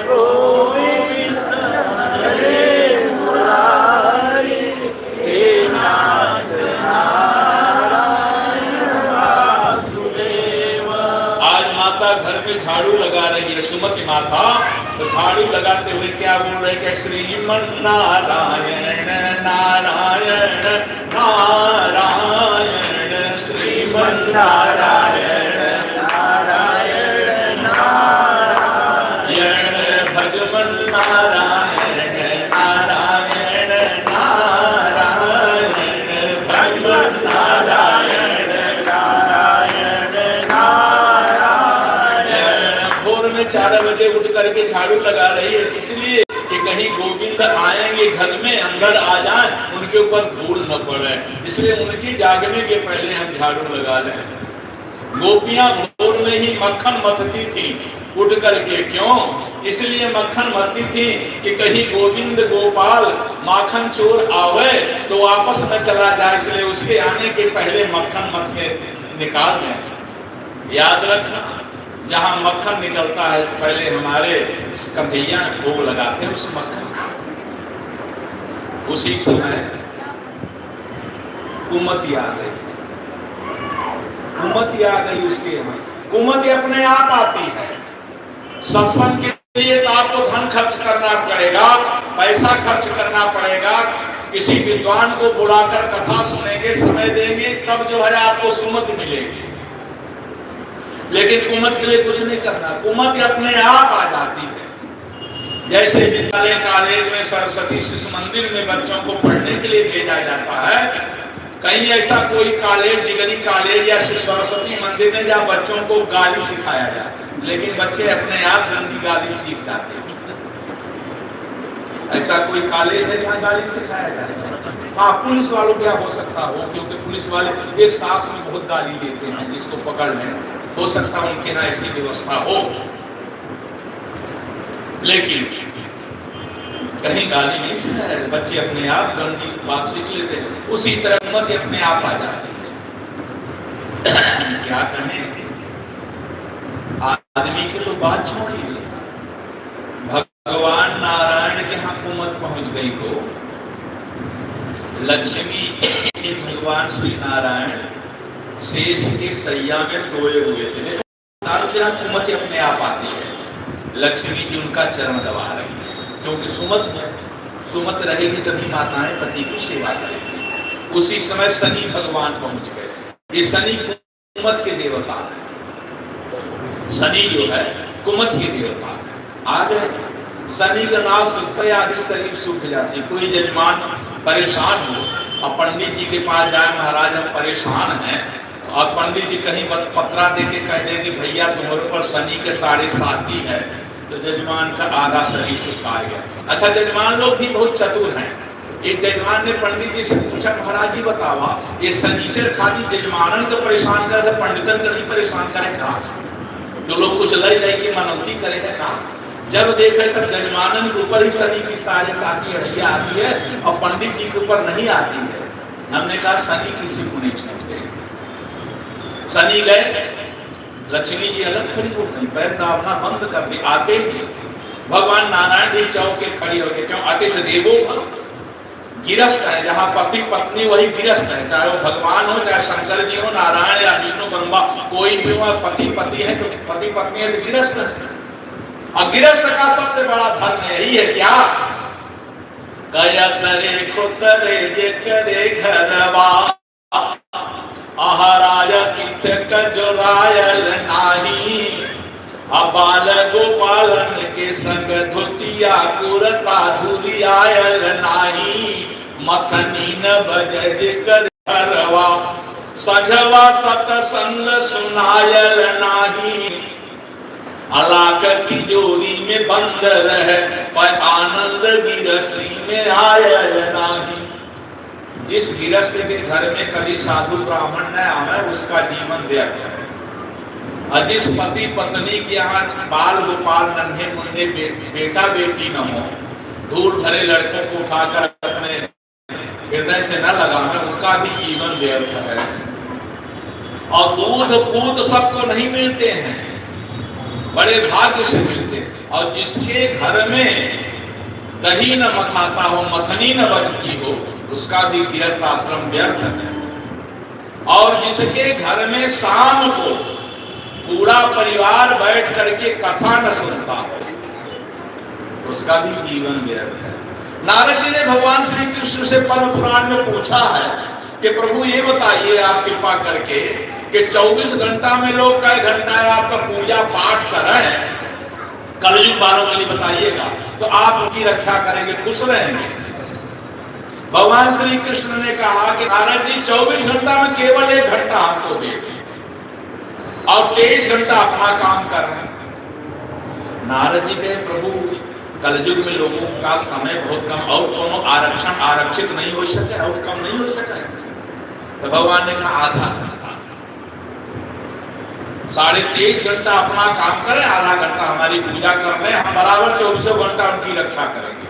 गोविंद हरे मुरारी, हे नाथ नारायण वासुदेव। आज माता घर में झाड़ू लगा रही है, सुमति माता, तो झाड़ू लगाते हुए क्या बोल रहे कि श्रीमन नारायण नारायण नारायण, श्रीमन नारायण नारायण नारायण, भजमन नारायण नारायण नारायण, भजमन नारायण नारायण नारायण। भोर में 4 बजे उठ करके झाड़ू लगा रही है, इसलिए कि कहीं गोविंद आएंगे घर में, अंदर आ जाए, उनके ऊपर धूल न पड़े, इसलिए उनकी जागने के पहले हम झाड़ू लगा लें। गोपियां भोर में ही मक्खन मथती थी उठ करके, क्यों? इसलिए मक्खन मथती थी कि कहीं गोविंद गोपाल माखन चोर आवे तो वापस न चला जाए, इसलिए उसके आने के पहले मक्खन मथ के निकाल दें। याद रखना, जहां मक्खन निकलता है पहले हमारे कन्हैया भोग लगाते हैं उस मक्खन का। उसी समय कुमति आ गई, कुमति आ गई उसके यहाँ। कुमति अपने आप आती है। सत्संग के लिए तो आपको धन खर्च करना पड़ेगा, पैसा खर्च करना पड़ेगा, किसी विद्वान को बुलाकर कथा सुनेंगे, समय देंगे, तब जो है आपको सुमति मिलेगी। लेकिन कुमति के लिए कुछ नहीं करना, कुमति अपने आप आ जाती है। जैसे विद्यालय कॉलेज में सरस्वती शिशु मंदिर में बच्चों को पढ़ने के लिए भेजा जाता है, कहीं ऐसा कोई कॉलेज, डिग्री कॉलेज या सरस्वती मंदिर में जहाँ बच्चों को गाली सिखाया जाए, लेकिन बच्चे अपने आप गंदी गाली सीख जाते हैं। ऐसा कोई कॉलेज है जहाँ गाली सिखाया जाए? हाँ, पुलिस वालों क्या हो सकता हो, क्योंकि पुलिस वाले एक सांस में बहुत गाली देते हैं, जिसको पकड़ लें, हो सकता है उनके यहाँ ऐसी व्यवस्था हो, लेकिन कहीं गाली नहीं सुना है, बच्चे अपने आप गंदी बात सीख लेते हैं। उसी तरह कुमति अपने आप आ जाती है। क्या कहें, आदमी की तो बात छोड़िए, भगवान नारायण के यहाँ कुमति पहुंच गई तो लक्ष्मी के भगवान श्री नारायण शेष के सैया में सोए हुए थे। कुमति अपने आप आती है, लक्ष्मी जी उनका चरण दबा रही है, क्योंकि सुमत है, सुमत रहेगी तभी माताएं पति की सेवा करेंगी। उसी समय शनि भगवान पहुंच गए। ये शनि कुमत के देवता है, शनि जो है कुमत के देवता है। आ गए, शनि का नाम सुखते आदि शरीर सूख जाती। कोई यजमान परेशान हो और पंडित जी के पास जाए, महाराज हम परेशान हैं, और पंडित जी कहीं पत्रा दे के कह देंगे भैया तुम्हारे पर शनि के 7.5 है, तो जजमान का आधा शरीर सुखा गया। अच्छा, जजमान लोग भी बहुत चतुर हैं। एक जजमान ने पंडित जी से पूछा, महाराज जी बतावा, ये शनिचर खाली जजमानन को परेशान करे, पंडितन को नहीं परेशान करेगा? तो लोग कुछ लय लय की मनौती करेगा का? जब देखे तब जजमानन के ऊपर ही शनि की 7.5 अड़ैया आती है और पंडित जी के ऊपर नहीं आती है। हमने कहा शनि किसी को नहीं छोड़ते। शनि गए, लक्ष्मी जी अलग खड़ी हो गई, पैर दाबना बंद कर दी। आते ही भगवान नारायण भी चौक के खड़ी हो गए, क्यों? आते थे देवो गिरस्त है, जहाँ पति पत्नी वही गिरस्त है, चाहे वो भगवान हो, चाहे शंकर जी हो, नारायण या विष्णु ब्रह्मा, कोई भी हो, पति पति है तो पति पत्नी है तो गिरस्त है। और गिरस्त का सबसे बड़ा धर्म यही है, क्या? कया करे खुतरे जे करे घरवा, आहाराय तीर्थ कजरायल नाही, अबाल गोपालन के संग धोतिया कुरता धुरियायल नाही, मथनी न बजज कर घरवा, सजवा सतसंग सुनायल नाही, अलाक की जोड़ी में बंद रहे, पर आनंद गिरस्ती में आयल नाही। जिस गिरस्त के घर में कभी साधु ब्राह्मण न आवे, उसका जीवन व्यर्थ है। और जिस पति पत्नी के यहाँ बाल गोपाल नन्हे मुन्ने बेटा बेटी न हो, धूल भरे लड़कों को उठाकर अपने हृदय से न लगावे, उनका भी जीवन व्यर्थ है। और दूध पूत सबको नहीं मिलते हैं, बड़े भाग्य से मिलते हैं। और जिसके घर में दही न मथाता हो, मथनी न बचती हो, उसका भी गृहस्थ आश्रम व्यर्थ है। और जिसके घर में शाम को पूरा परिवार बैठ करके कथा न सुनता हो, उसका भी जीवन व्यर्थ है। नारद जी ने भगवान श्री कृष्ण से पद्म पुराण में पूछा है कि प्रभु ये बताइए आप कृपा करके कि 24 घंटा में लोग कई घंटा है आपका पूजा पाठ कर रहे हैं, कलयुग वालों के लिए बताइएगा, तो आप उनकी रक्षा करेंगे, खुश रहेंगे। भगवान श्री कृष्ण ने कहा कि नारद जी 24 घंटा में केवल 1 घंटा हमको दे दें और 23 घंटा अपना काम कर रहे हैं। नारद जी कहे प्रभु कलयुग में लोगों का समय बहुत कम, और कोनो आरक्षण आरक्षित नहीं हो सके, और कम नहीं हो सके। तो भगवान ने कहा आधा घंटा, 23.5 घंटा अपना काम करें, आधा घंटा हमारी पूजा कर ले, हम बराबर 24 घंटा उनकी रक्षा करेंगे।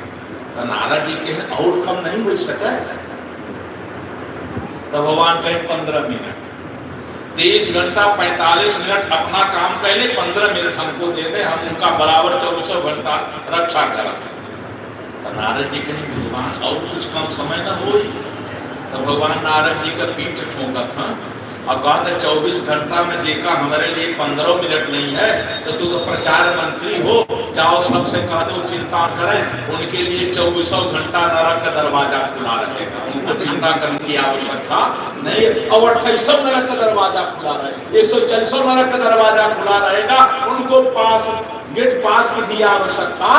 तो नारद जी के और कम नहीं हो सके। तो भगवान कहे 15 मिनट, 23 घंटा 45 मिनट अपना काम कर ले, 15 मिनट हमको दे दे, हम उनका बराबर 24 घंटा रक्षा करें। तो नारद जी कहे भगवान और कुछ कम समय न हो। तो भगवान नारद जी का पीठ ठोका था और कहा था 24 घंटा में देखा हमारे लिए 15 मिनट नहीं है, तो तू तो प्रचार मंत्री हो, जाओ सबसे कह दो चिंता करें, उनके लिए 24 घंटा नरक का दरवाजा खुला रहेगा, उनको चिंता करने की आवश्यकता नहीं। और 28 नरक का दरवाजा खुला रहेगा, 140 नरक का दरवाजा खुला रहेगा, उनको पास गेट पास की आवश्यकता।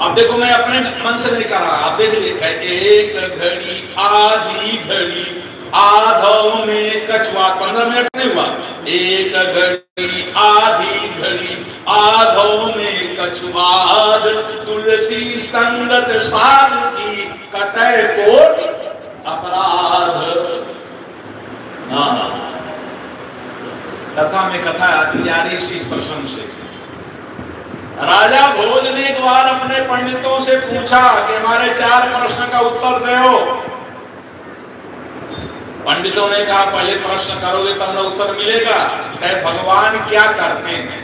अब देखो मैं अपने मन से नहीं कर रहा, आप देख लीजिए, एक घड़ी आधी घड़ी आधों में कछुआ, 15 मिनट नहीं हुआ, एक घड़ी आधी घड़ी आधों में कछुआद, तुलसी संगत साधु की कटे कोट अपराध। कथा में कथा आती जा रही इसी प्रसंग से। राजा भोज ने एक बार अपने पंडितों से पूछा कि हमारे 4 प्रश्न का उत्तर दो। पंडितों ने कहा पहले प्रश्न करोगे तब ना उत्तर मिलेगा। भगवान क्या करते हैं,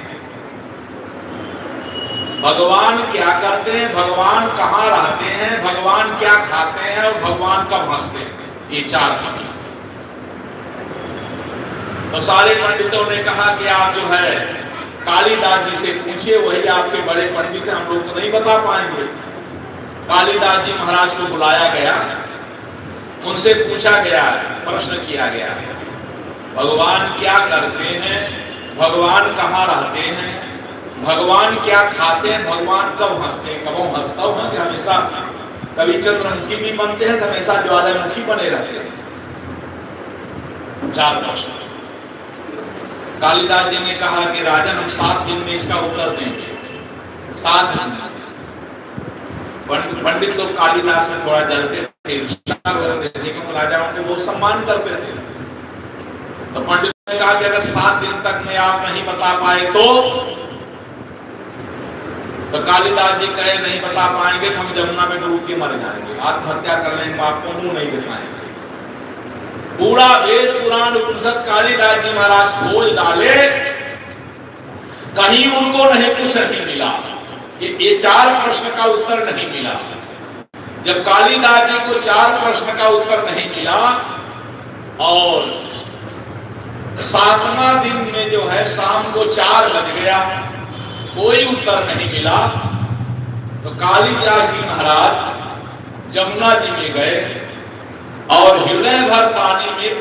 भगवान क्या करते हैं, भगवान कहाँ रहते हैं, भगवान क्या खाते हैं और भगवान कब हंसते हैं, ये 4 प्रश्न। तो सारे पंडितों ने कहा कि आप जो है कालिदास जी से पूछिए, वही आपके बड़े पंडित हैं, हम लोग तो नहीं बता पाएंगे। कालिदास जी महाराज को बुलाया गया, उनसे पूछा गया, प्रश्न किया गया, भगवान क्या करते हैं, भगवान कहाँ रहते हैं, भगवान क्या खाते हैं, भगवान कब हंसते हैं। कब हंसता हूं कि हमेशा कभी चंद्रमुखी भी बनते हैं, हमेशा ज्वालामुखी बने रहते हैं। 4 प्रश्न। कालिदास जी ने कहा कि राजन हम 7 दिन में इसका उत्तर देंगे, 7 दिन। पंडित लोग कालिदास से थोड़ा जलते थे, क्योंकि राजाओं को बहुत सम्मान करते थे। तो पंडित ने कहा कि अगर 7 दिन तक में आप नहीं बता पाए तो कालिदास जी कहे नहीं बता पाएंगे तो हम जमुना में डूब के मर जाएंगे, आत्महत्या कर लेंगे, आपको मुंह नहीं दिखाएंगे। पूरा वेद पुराण उपनिषद कालिदास जी महाराज खोज डाले, कहीं उनको नहीं कुछ नहीं मिला, ये 4 प्रश्न का उत्तर नहीं मिला। जब कालिदास जी को 4 प्रश्न का उत्तर नहीं मिला और 7वां दिन में जो है शाम को 4 बज गया, कोई उत्तर नहीं मिला, तो कालिदास जी महाराज जमुना जी में गए और हृदय भर पानी में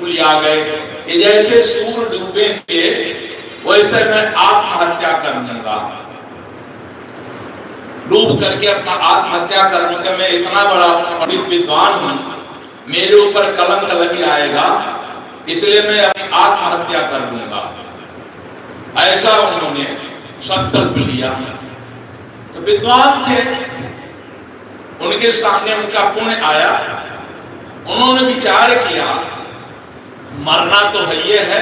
उलिया गए कि जैसे सूर्य डूबेंगे वैसे मैं आत्महत्या कर लूंगा, डूब करके अपना आत्महत्या कर लूंगा, मैं इतना बड़ा पंडित विद्वान हूं, मेरे ऊपर कलंक लग आएगा, इसलिए मैं अपनी आत्महत्या कर लूंगा। ऐसा उन्होंने संकल्प लिया। तो विद्वान थे, उनके सामने उनका पुण्य आया, उन्होंने विचार किया मरना तो है ये है,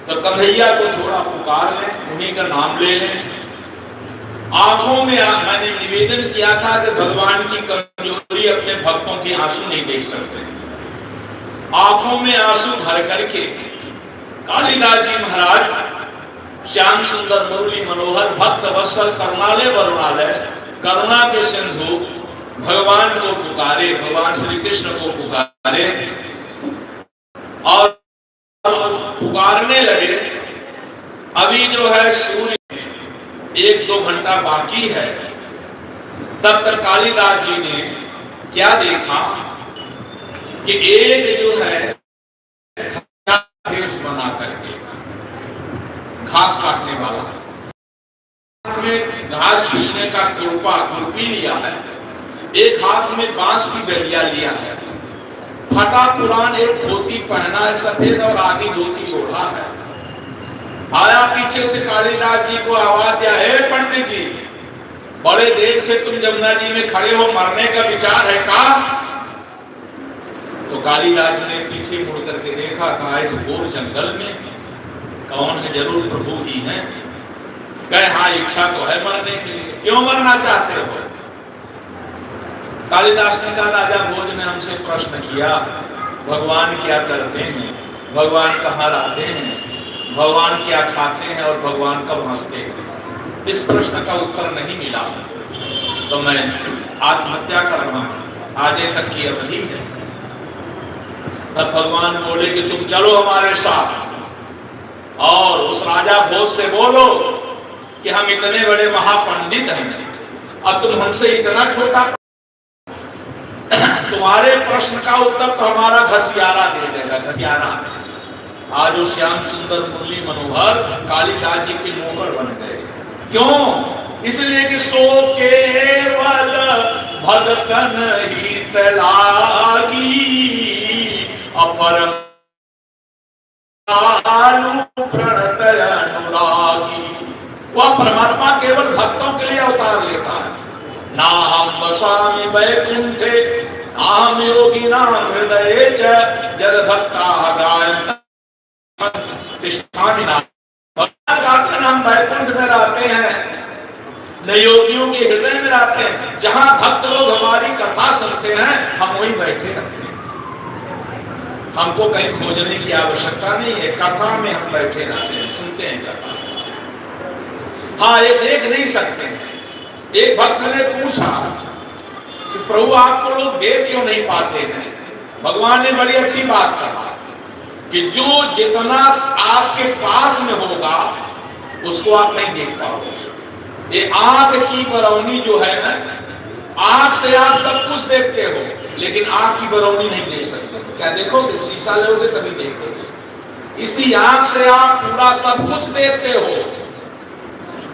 तो कन्हैया को थोड़ा पुकार लें, उन्हीं का नाम ले लें। आंखों में मैंने निवेदन किया था कि भगवान की कमजोरी अपने भक्तों के आंसू नहीं देख सकते। आंखों में आंसू भर करके कालिदास जी महाराज श्याम सुंदर मुरली मनोहर भक्त वत्सल करुणालय वरुणालय करुणा के सिंधु भगवान को पुकारे, भगवान श्री कृष्ण को पुकारे और पुकारने लगे। अभी जो है सूर्य 1-2 घंटा बाकी है। तब तक कालिदास जी ने क्या देखा कि एक जो है भेष बना करके घास काटने वाला, हाथ में घास छीलने का खुरपी लिया है, एक हाथ में बांस की डलिया लिया है, फटा पुरान एक धोती पहना है सफेद और आधी धोती ओढ़ा है। आया पीछे से कालिदास जी को आवाज दिया, हे पंडित जी, बड़े देर से तुम जमुना जी में खड़े हो, मरने का विचार है का? तो कालिदास ने पीछे मुड़ करके देखा, कहा इस घोर जंगल में कौन है? जरूर प्रभु ही है। कहे हाँ, इच्छा तो है मरने के लिए, क्यों मरना चाहते हो? कालिदास ने कहा, राजा भोज ने हमसे प्रश्न किया, भगवान क्या करते हैं, भगवान कहाँ रहते हैं, भगवान क्या खाते हैं और भगवान कब हंसते हैं? इस प्रश्न का उत्तर नहीं मिला तो मैं आत्महत्या कर रहा हूं, आगे तक की अवधि है। तब भगवान बोले कि तुम चलो हमारे साथ और उस राजा भोज से बोलो कि हम इतने बड़े महापंडित हैं और तुम हमसे इतना छोटा, तुम्हारे प्रश्न का उत्तर तो हमारा घसियारा दे देगा। घसियारा आज वो श्याम सुंदर मुरली मनोहर कालिदास जी के मोहर बन गए। क्यों? इसलिए कि सो केवल भगतन हित लागी अपर प्रणत अनुरागी। वह परमात्मा केवल भक्तों के लिए अवतार लेता है। ना हम वसामि वैकुंठे नाम योगी नाम हृदय च जल भक्ता गायन्ति हम वैकुंठ में रहते हैं, न योगियों के हृदय में रहते हैं। जहां भक्त लोग हमारी कथा सुनते हैं हम वहीं बैठे रहते हैं, हमको कहीं खोजने की आवश्यकता नहीं है। कथा में हम बैठे रहते हैं, सुनते हैं कथा। हाँ, ये देख नहीं सकते हैं। एक भक्त ने पूछा कि प्रभु आपको लोग देख क्यों नहीं पाते हैं? भगवान ने बड़ी अच्छी बात कहा कि जो जितना आपके पास में होगा उसको आप नहीं देख पाओगे। ये आंख की बरौनी जो है ना, आंख से आप सब कुछ देखते हो लेकिन आंख की बरौनी नहीं देख सकते। क्या देखोगे? शीशा लोगे तभी देखोगे। इसी आंख से आप पूरा सब कुछ देखते हो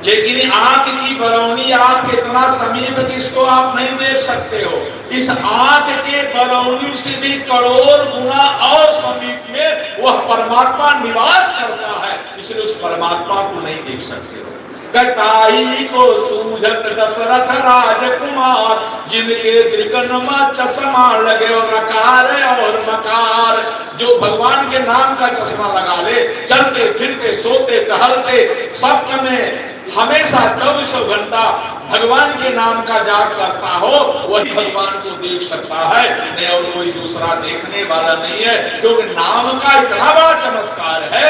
लेकिन आंख की बरौनी आपके इतना समीप कि इसको आप नहीं देख सकते हो। इस आंख के बरौनी से भी करोड़ गुना और समीप में वह परमात्मा निवास करता है, इसलिए उस परमात्मा को नहीं देख सकते हो। कटाई को सूझत दशरथ राजकुमार जिनके त्रिकर्णमा चश्मा लगे और रकार और मकार। जो भगवान के नाम का चश्मा लगा ले, चलते फिरते सोते टहलते स्वप्न में हमेशा 24 घंटा भगवान के नाम का जाप करता हो, वही भगवान को देख सकता है, नहीं और कोई दूसरा देखने वाला नहीं है। क्योंकि नाम का इतना बड़ा चमत्कार है,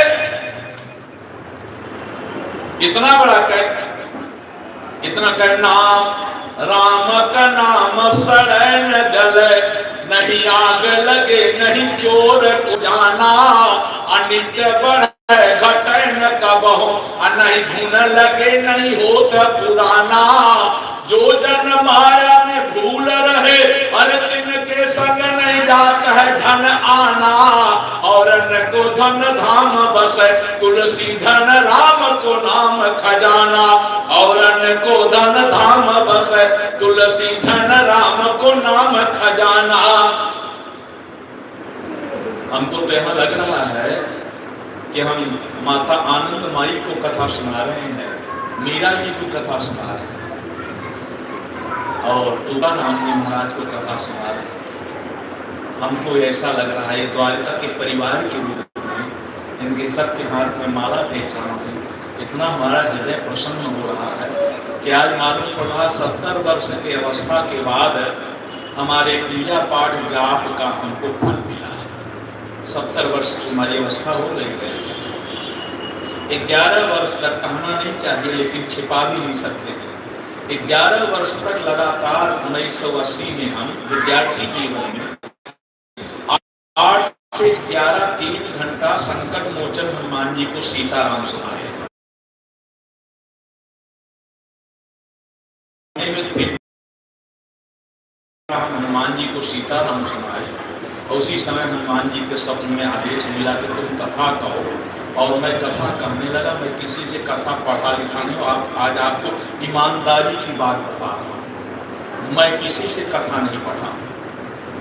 इतना बड़ा इतना नाम राम का नाम शरण गले, नहीं आग लगे नहीं चोर को जाना, अनित्य बढ़े घटे न कबहो, नहीं धुन लगे नहीं होत पुराना। जो जन माया में भूल रहे अरे तिनके संग नहीं जात है धन आना। और न को धन धाम बसे तुलसी धन राम को नाम खजाना। और न को धन धाम बसे तुलसी धन राम को नाम खजाना। हमको तो यह लग रहा है कि हम माता आनंदमाई को कथा सुना रहे हैं, मीरा जी को कथा सुना रहे हैं और तुकाराम जी महाराज को कथा सुना रहे हैं। हमको ऐसा लग रहा है द्वारका के परिवार के रूप में इनके सबके हाथ में माला देख रहा हूँ, इतना हमारा हृदय प्रसन्न हो रहा है कि आज मालूम पड़ रहा 70 वर्ष की अवस्था के बाद हमारे पूजा पाठ जाप का हमको फल मिला है। 70 वर्ष की हमारी अवस्था हो गई है। 11 वर्ष तक कहना नहीं चाहिए लेकिन छिपा भी नहीं सकते थे। 11 वर्ष तक लगातार 1980 में हम विद्यार्थी जीवन में 8 से 11 3 घंटा संकट मोचन हनुमान जी को सीताराम सुनाए। हनुमान जी को सीताराम सुनाए और उसी समय हनुमान जी के स्वप्न में आदेश मिला कि तुम कथा कहो, और मैं कथा कहने लगा। मैं किसी से कथा पढ़ा लिखा नहीं, आज आपको ईमानदारी की बात बता रहा हूँ, मैं किसी से कथा नहीं पढ़ा।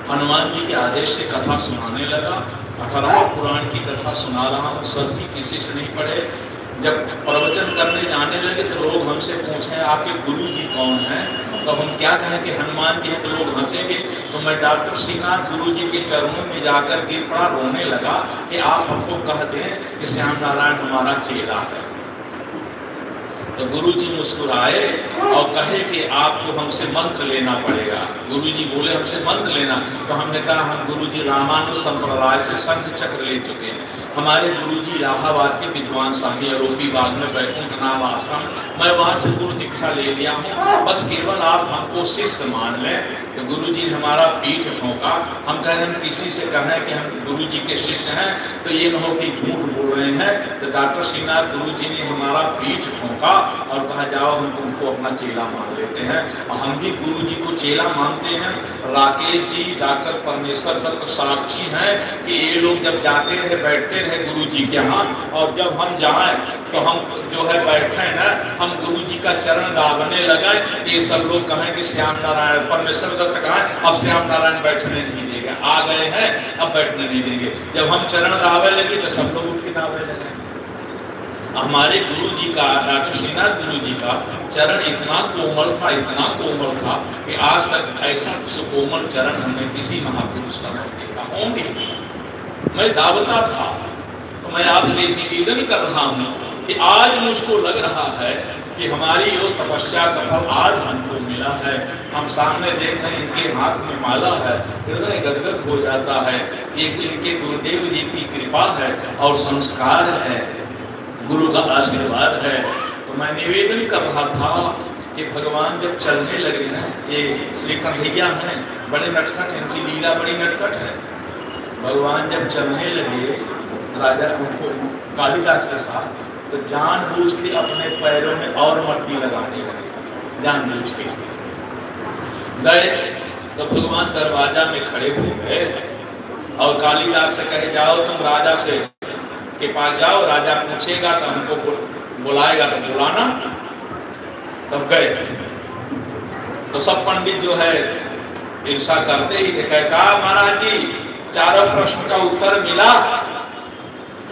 हनुमान जी के आदेश से कथा सुनाने लगा। 18 पुराण की कथा सुना रहा हूँ, सभी किसी से नहीं पढ़े। जब प्रवचन करने जाने लगे तो लोग हमसे पूछे आपके गुरु जी कौन हैं, तो हम क्या कहें कि हनुमान जी हैं, तो लोग हंसेंगे। तो मैं डॉक्टर श्रीनाथ गुरु जी के चरणों में जाकर गिर पड़ा, रोने लगा कि आप हमको कह दें कि श्याम नारायण हमारा चेला है। तो गुरु जी मुस्कुराए और कहे कि आपको हमसे मंत्र लेना पड़ेगा। गुरु जी बोले हमसे मंत्र लेना, तो हमने कहा हम गुरु जी रामानुज संप्रदाय से शंख चक्र ले चुके हैं। हमारे गुरुजी इलाहाबाद के विद्वान स्वामी आरोपी बाग में बैकुंठ नाम आश्रम, मैं वहाँ से गुरु दीक्षा ले लिया हूँ, बस केवल आप हमको शिष्य मान लें। तो गुरुजी ने हमारा पीठ ठोका। हम कह रहे हैं किसी से कहें कि हम गुरुजी के शिष्य हैं तो ये न हो कि झूठ बोल रहे हैं। तो डॉक्टर श्रीनाथ गुरुजी ने हमारा पीठ ठोका और कहा जाओ हम तुमको अपना चेला मान लेते हैं। और हम भी गुरुजी को चेला मानते हैं। राकेश जी डॉक्टर परमेश्वर दत्त साक्षी हैं कि ये लोग जब जाते रहे बैठते रहे गुरु जी के यहाँ, और जब हम जाएं तो हम जो है बैठे ना, हम गुरु जी का चरण दाबने लगे कि ये सब लोग कहें कि श्याम नारायण परमेश्वर दत्त कहें अब श्याम नारायण बैठने नहीं देगा, आ गए हैं अब बैठने नहीं देंगे। जब हम चरण दाबे लगे तो सब लोग उठ के दाबने लगे। हमारे गुरु जी का, डॉक्टर श्रीनाथ गुरु जी का चरण इतना कोमल था, इतना कोमल था कि आज तक ऐसा सुकोमल चरण हमने किसी महापुरुष का नहीं देखा। होंगे मैं दावता था, तो मैं आपसे निवेदन कर रहा हूँ कि आज मुझको लग रहा है कि हमारी जो तपस्या का फल आज हमको मिला है। हम सामने देख रहे हैं इनके हाथ में माला है, हृदय गदगद हो जाता है। ये इनके गुरुदेव जी की कृपा है और संस्कार है, गुरु का आशीर्वाद है। तो मैं निवेदन कर रहा था कि भगवान जब चलने लगे ना, ये श्री कन्हैया हैं, बड़े नटखट हैं, इनकी लीला बड़ी नटखट है। भगवान जब चलने लगे राजा उनको कालिदास के साथ, तो जानबूझ के अपने पैरों में और मट्टी लगाने लगे, जानबूझ के गए। तो भगवान दरवाजा में खड़े हो गए और कालिदास से कहे जाओ तुम राजा से के पास जाओ, राजा पूछेगा तो हमको बुलाएगा तो बुलाना। तब गए तो सब पंडित जो है ईर्षा करते ही थे, कहा महाराज जी चारों प्रश्न का उत्तर मिला।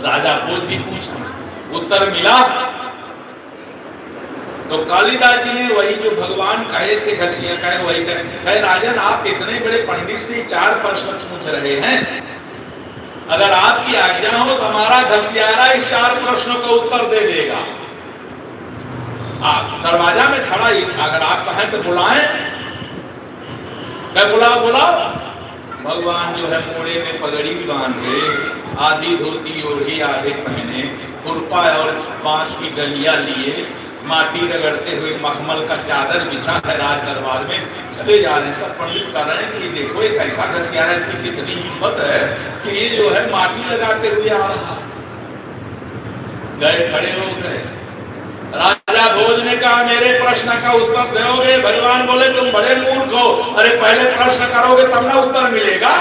राजा बोध भी पूछा उत्तर मिला। तो कालिदास जी ने वही जो भगवान कहे थे घसिया कहे वही कहे, राजन आप इतने बड़े पंडित से 4 प्रश्न पूछ रहे हैं, अगर आपकी आज्ञा हो तो हमारा घसियारा इस 4 प्रश्नों का उत्तर दे देगा। दरवाजा में खड़ा ही, अगर आप कहें तो बुलाएं। क्या बुलाओ बुलाओ। भगवान जो है मोड़े में पगड़ी बांधे, आधी धोती ओढ़ी आधे पहने, खुरपा और बांस की डंडिया लिए, माटी रगड़ते हुए मखमल का चादर बिछा है राज दरबार में चले जा रहे हैं। सब पंडित कर रहे हैं कि देखो एक ऐसा घसियारा, इसकी कितनी हिम्मत है कि ये जो है माटी लगाते हुए आ रहा। गए खड़े हो गए। राजा भोज ने कहा मेरे प्रश्न का उत्तर दोगे? भगवान बोले तुम बड़े मूर्ख हो, अरे पहले प्रश्न करोगे तब ना उत्तर मिलेगा।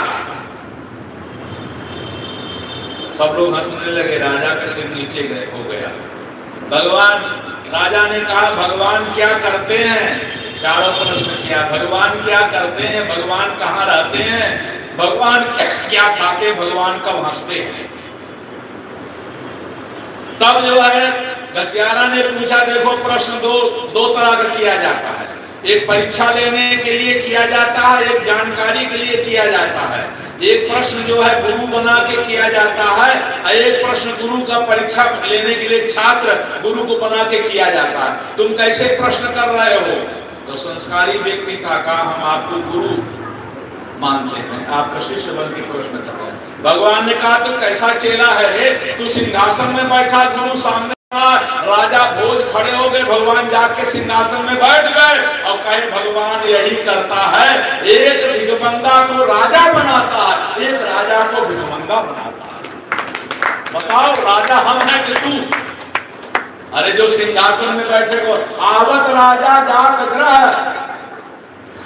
सब लोग हंसने लगे, राजा के सिर नीचे गए हो गया। भगवान राजा ने कहा भगवान क्या करते हैं? चारों प्रश्न किया, भगवान क्या करते हैं, भगवान कहाँ रहते हैं, भगवान क्या खाते हैं, भगवान कब हंसते हैं। तब जो है घसियारा ने पूछा देखो प्रश्न दो तरह का किया जाता है, एक परीक्षा लेने के लिए किया जाता है, एक जानकारी के लिए किया जाता है। एक प्रश्न जो है गुरु बना के किया जाता है, एक प्रश्न गुरु का परीक्षा लेने के लिए छात्र गुरु को बना के किया जाता है। तुम कैसे प्रश्न कर रहे हो? तो संस्कारी व्यक्ति का कहा हम आपको गुरु मानते हैं, आपका शिष्य बन के प्रश्न कर रहे हैं। भगवान ने कहा तू कैसा चेला है रे, तू सिंहासन में बैठा गुरु सामने राजा भोज खड़े हो गए, भगवान जाके सिंहासन में बैठ गए और कहे भगवान यही करता है, एक भिखमंगा को राजा बनाता है, एक राजा को भिखमंगा बनाता है। बताओ राजा हम हैं कि तू? अरे जो सिंहासन में बैठे को आवत राजा जात ग्रह,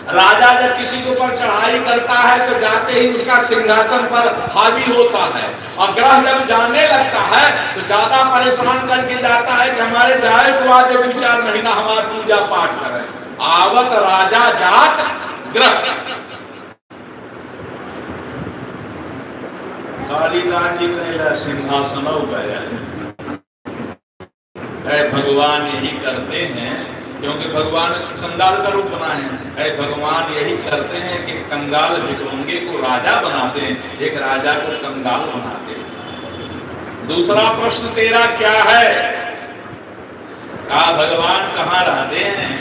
राजा जब किसी के ऊपर चढ़ाई करता है तो जाते ही उसका सिंहासन पर हावी होता है, और ग्रह जब जाने लगता है तो ज्यादा परेशान करके जाता है कि हमारे जाए के बाद 2-4 महीना हमारा पूजा पाठ करें। आवत राजा जात ग्रह। कालिदास जी कहेला सिंहासन गया, भगवान यही करते हैं, क्योंकि भगवान कंगाल का रूप बनाए हैं। भगवान यही करते हैं कि कंगाल भिखमंगे को राजा बनाते हैं, एक राजा को कंगाल बनाते हैं। दूसरा प्रश्न तेरा क्या है? कहा भगवान कहाँ रहते हैं?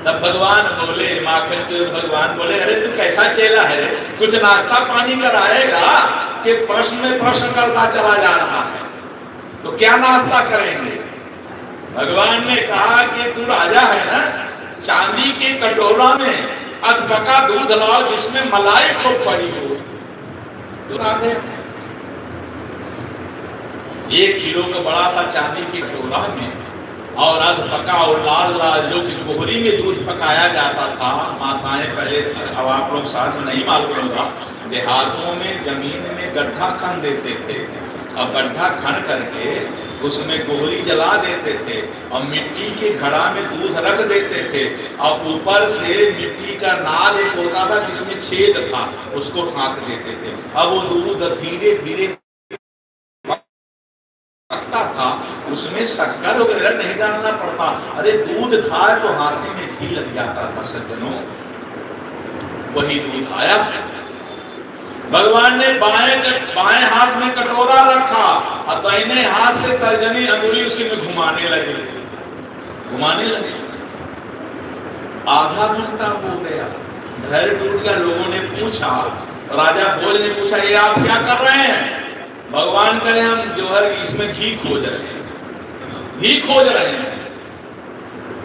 तब भगवान बोले, माखन चोर भगवान बोले, अरे तू कैसा चेला है, कुछ नाश्ता पानी कराएगा कि प्रश्न में प्रश्न करता चला जा रहा है? तो क्या नाश्ता करेंगे? भगवान ने कहा कि तू राजा है ना, चांदी के कटोरा में अधपका दूध लाओ जिसमें मलाई खूब पड़ी हो, तो 1 किलो का बड़ा सा चांदी के कटोरा में और अधपका और लाल लाल जो कि कोहरी में दूध पकाया जाता था। माताएं पहले, अब आप लोग साथ में नहीं मालूम होगा, देहातों में जमीन में गड्ढा खन देते थे और गड्ढा खन करके उसमें कोहरी जला देते थे और मिट्टी के घड़ा में दूध रख देते थे और ऊपर से मिट्टी का नाल एक होता था जिसमें छेद था, उसको ढांक देते थे। अब वो दूध धीरे धीरे पकता था, उसमें शक्कर वगैरह नहीं डालना पड़ता। अरे दूध खाए तो हाथी में घी लग जाता था सज्जनों। वही दूध आया, भगवान ने बाएं हाथ में कटोरा रखा और दाहिने हाथ से तर्जनी अंगुली उसी में घुमाने लगे। आधा घंटा हो गया, धैर्य टूट गया। लोगों ने पूछा, राजा भोज ने पूछा, ये आप क्या कर रहे हैं? भगवान कहे हम जो है इसमें घी खोज रहे हैं।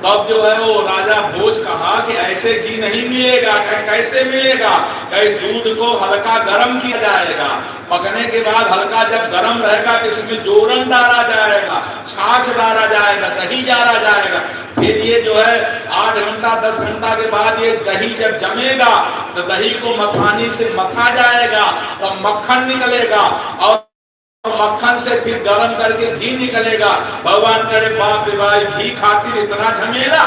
तब जो है वो राजा भोज कहा कि ऐसे घी नहीं मिलेगा। कैसे मिलेगा? इस दूध को हल्का गर्म किया जाएगा, पकने के बाद हल्का जब गर्म रहेगा तो इसमें जोरन डाला जाएगा, छाछ डाला जाएगा, दही डाला जाएगा। फिर ये जो है 8 घंटा 10 घंटा के बाद ये दही जब जमेगा तो दही को मखानी से मथा जाएगा, तो मक्खन निकलेगा और मक्खन से फिर गरम करके घी निकलेगा। भगवान करे बाप रे भाई, घी खातिर इतना झमेला।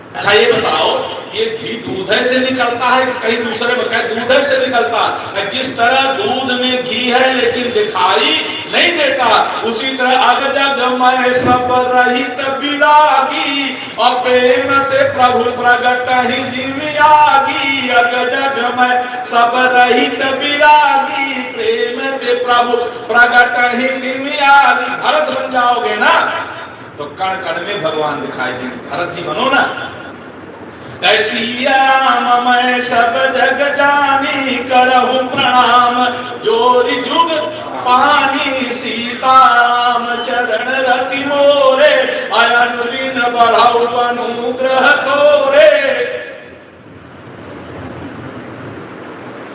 अच्छा ये बताओ, ये घी दूध से निकलता है कि कहीं दूसरे दूध से निकलता है? जिस तरह दूध में घी है लेकिन दिखाई नहीं देता, उसी तरह अग जग मैं सब रहित विरागी और प्रेम से प्रभु प्रगट ही जीवियागी। अग जग मैं सब रहित विरागी, प्रेम से प्रभु प्रगट ही जीवियागी। भरत बन जाओगे ना तो कण कण में भगवान दिखाई देंगे। भरत जी बनो ना। कैसी राम मैं सब जग जानी, करहु प्रणाम जोरी जुग पानी। सीताराम चरण रति मोरे, अनुदिन बढ़ाऊ अनुग्रह तोरे।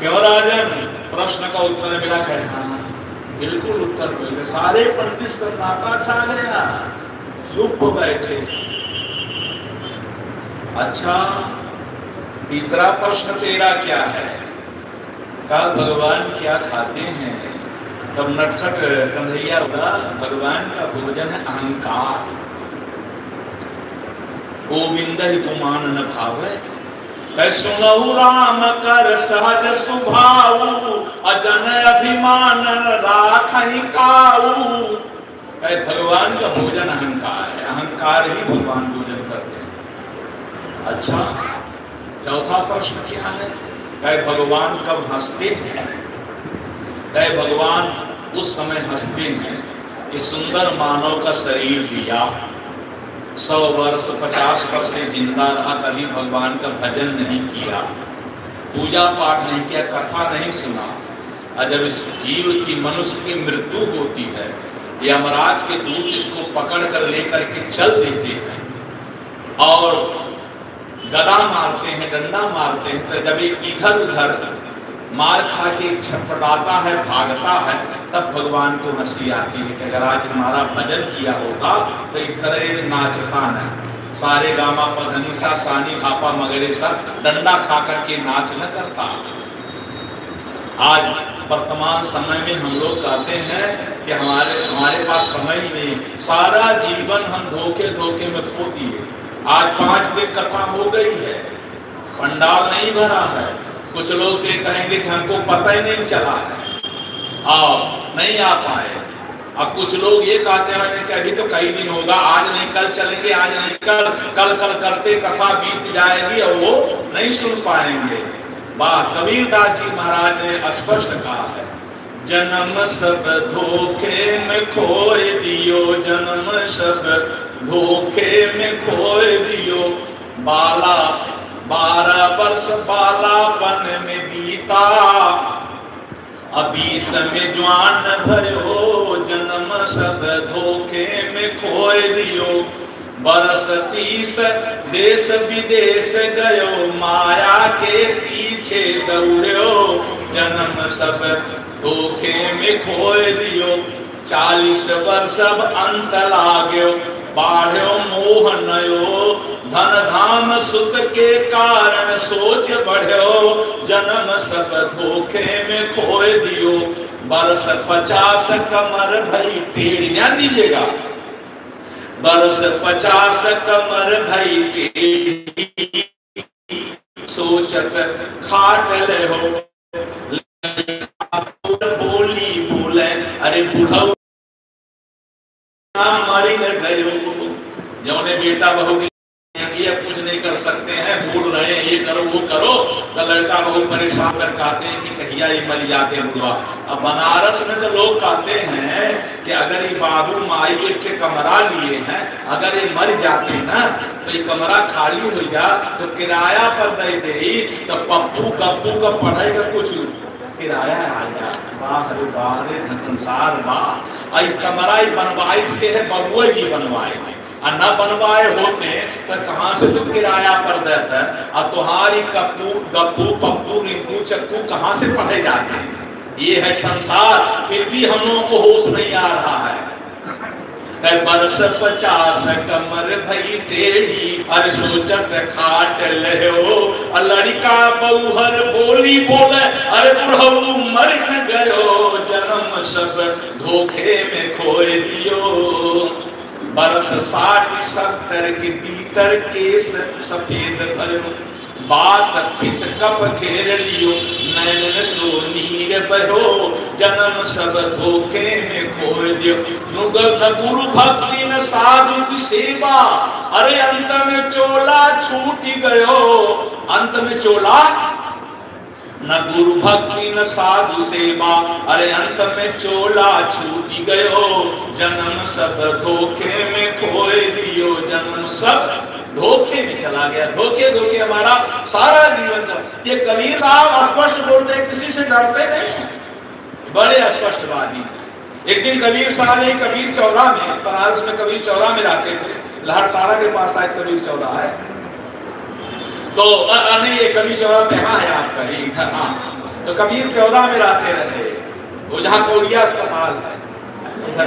क्यों राजन? प्रश्न का उत्तर मिला है? हाँ बिल्कुल उत्तर मिल गया। सारे पंडित सन्नाटा छा गया, चुप बैठे। अच्छा तीसरा प्रश्न तेरा क्या है? कहा भगवान क्या खाते हैं? तब नटखट कन्हैया बोला, भगवान का भोजन है अहंकार। गोविंद ही गुमान न भावे, सुनहु राम कर सहज सुभाऊ। अजन अभिमान राखहि काऊ। भगवान का भोजन अहंकार है, अहंकार ही भगवान भोजन करते हैं। अच्छा चौथा प्रश्न क्या है? भगवान कब हंसते हैं? भगवान उस समय हंसते हैं कि सुंदर मानव का शरीर दिया, 100 वर्ष 50 वर्ष से जिंदा रहा, कभी भगवान का भजन नहीं किया, पूजा पाठ नहीं किया, कथा नहीं सुना। और जब इस जीव की, मनुष्य की मृत्यु होती है यमराज के दूत इसको पकड़ कर लेकर के चल देते हैं और गदा मारते हैं, डंडा मारते हैं। तो जब इधर उधर मार खा के छटपटाता है, भागता है, तब भगवान को हंसी आती है कि अगर आज हमारा भजन किया होगा तो इस तरह नाचता नहीं, सारे गामा पधनीसा सानी भापा मगरेसा डंडा खा करके नाच न करता। आज वर्तमान समय में हम लोग कहते हैं कि हमारे पास समय नहीं, सारा जीवन हम धोखे धोखे में खो दिए। आज 5 बजे कथा हो गई है, पंडाल नहीं भरा है, कुछ लोग ये कहेंगे कि हमको पता ही नहीं चला है और नहीं आ पाए। अब कुछ लोग ये कहते हैं कि अभी तो कई दिन होगा, आज नहीं कल चलेंगे, आज नहीं कल, कल कल करते कथा बीत जाएगी और वो नहीं सुन पाएंगे। कबीरदास जी महाराज ने स्पष्ट कहा है, जन्म सब धोखे में खोए दियो, जन्म सब धोखे में खोए दियो, 12 वर्ष बालापन में बीता, अभी समय जवान भयो, जन्म सब धोखे में खोए दियो, बरस 30 देश विदेश गयो, माया के पीछे दौड़ो, जन्म सब धोखे में खोए दियो, 40 वर्ष अब अंत लाग्यो, बाढ़ो मोह नयो, धन धाम सुख के कारण सोच बढ़ो, जन्म सब धोखे में खोए दियो, बरस 50 कमर भई टेढ़ी, ध्यान दीजिएगा, बरस 50 कमर भई टेढ़ी, सोचत खाट ले हो, बोली बोले अरे बुढ़ऊ मरी न गयो, जौने बेटा बहू ये कुछ नहीं कर सकते हैं, बोल रहे हैं ये करो वो करो, तो लड़का बहुत परेशान कर कहते हैं कि कहिया ये मर जाते हैं बुढ़वा। अब बनारस में तो लोग कहते हैं कि अगर ये बाबू माई एक कमरा लिए हैं, अगर ये मर जाते ना तो ये कमरा खाली हो जा तो किराया पर दे दे, तो पप्पू गप्पू का पढ़ेगा कुछ किराया आ जा। वाह रे संसार वाह, आई कमरा बनवाई के है बबुआ जी बनवाए और न बनवाए होते तो कहाँ से तुम किराया पर देता है, और तुम्हारी कप्पू गप्पू पप्पू रिंकू चक्कू कहाँ से पढ़े जाते हैं। ये है संसार, फिर भी हम लोगों को होश नहीं आ रहा है। बरस 50 कमर भई टेढ़ी, अरे सोचत खाट ले हो, लड़का बहुहर बोली बोले अरे बुढ़ऊ मर न गयो, जन्म सब धोखे में खोए दियो, बरस 60-70 के भीतर केस सफेद करो, बात पित कप घेर लियो, नैन सो नीर बहो, जन्म सब धोखे में खोए दियो, न गुरु भक्ति न साधु की सेवा, अरे अंत में चोला छूट गयो, अंत में चोला न गुरु भक्ति न साधु सेवा, अरे अंत में चोला छूट गयो, जन्म सब धोखे में खोए दियो, जन्म सब धोखे में चला गया। धोखे धोखे हमारा सारा जीवन चला। ये कबीर साहब स्पष्ट बोलते हैं, किसी से डरते नहीं, बड़े स्पष्टवादी। एक दिन कबीर साहब ने कबीर चौरा में, बनारस में कबीर चौरा में रहते थे, लहरतारा के पास आए कबीर चौरा है, तो नहीं ये कबीर चौरा कहाँ है आपका, इधर। हाँ, तो कबीर चौरा में रहते रहे, वो जहाँ कोरिया अस्पताल है उधर।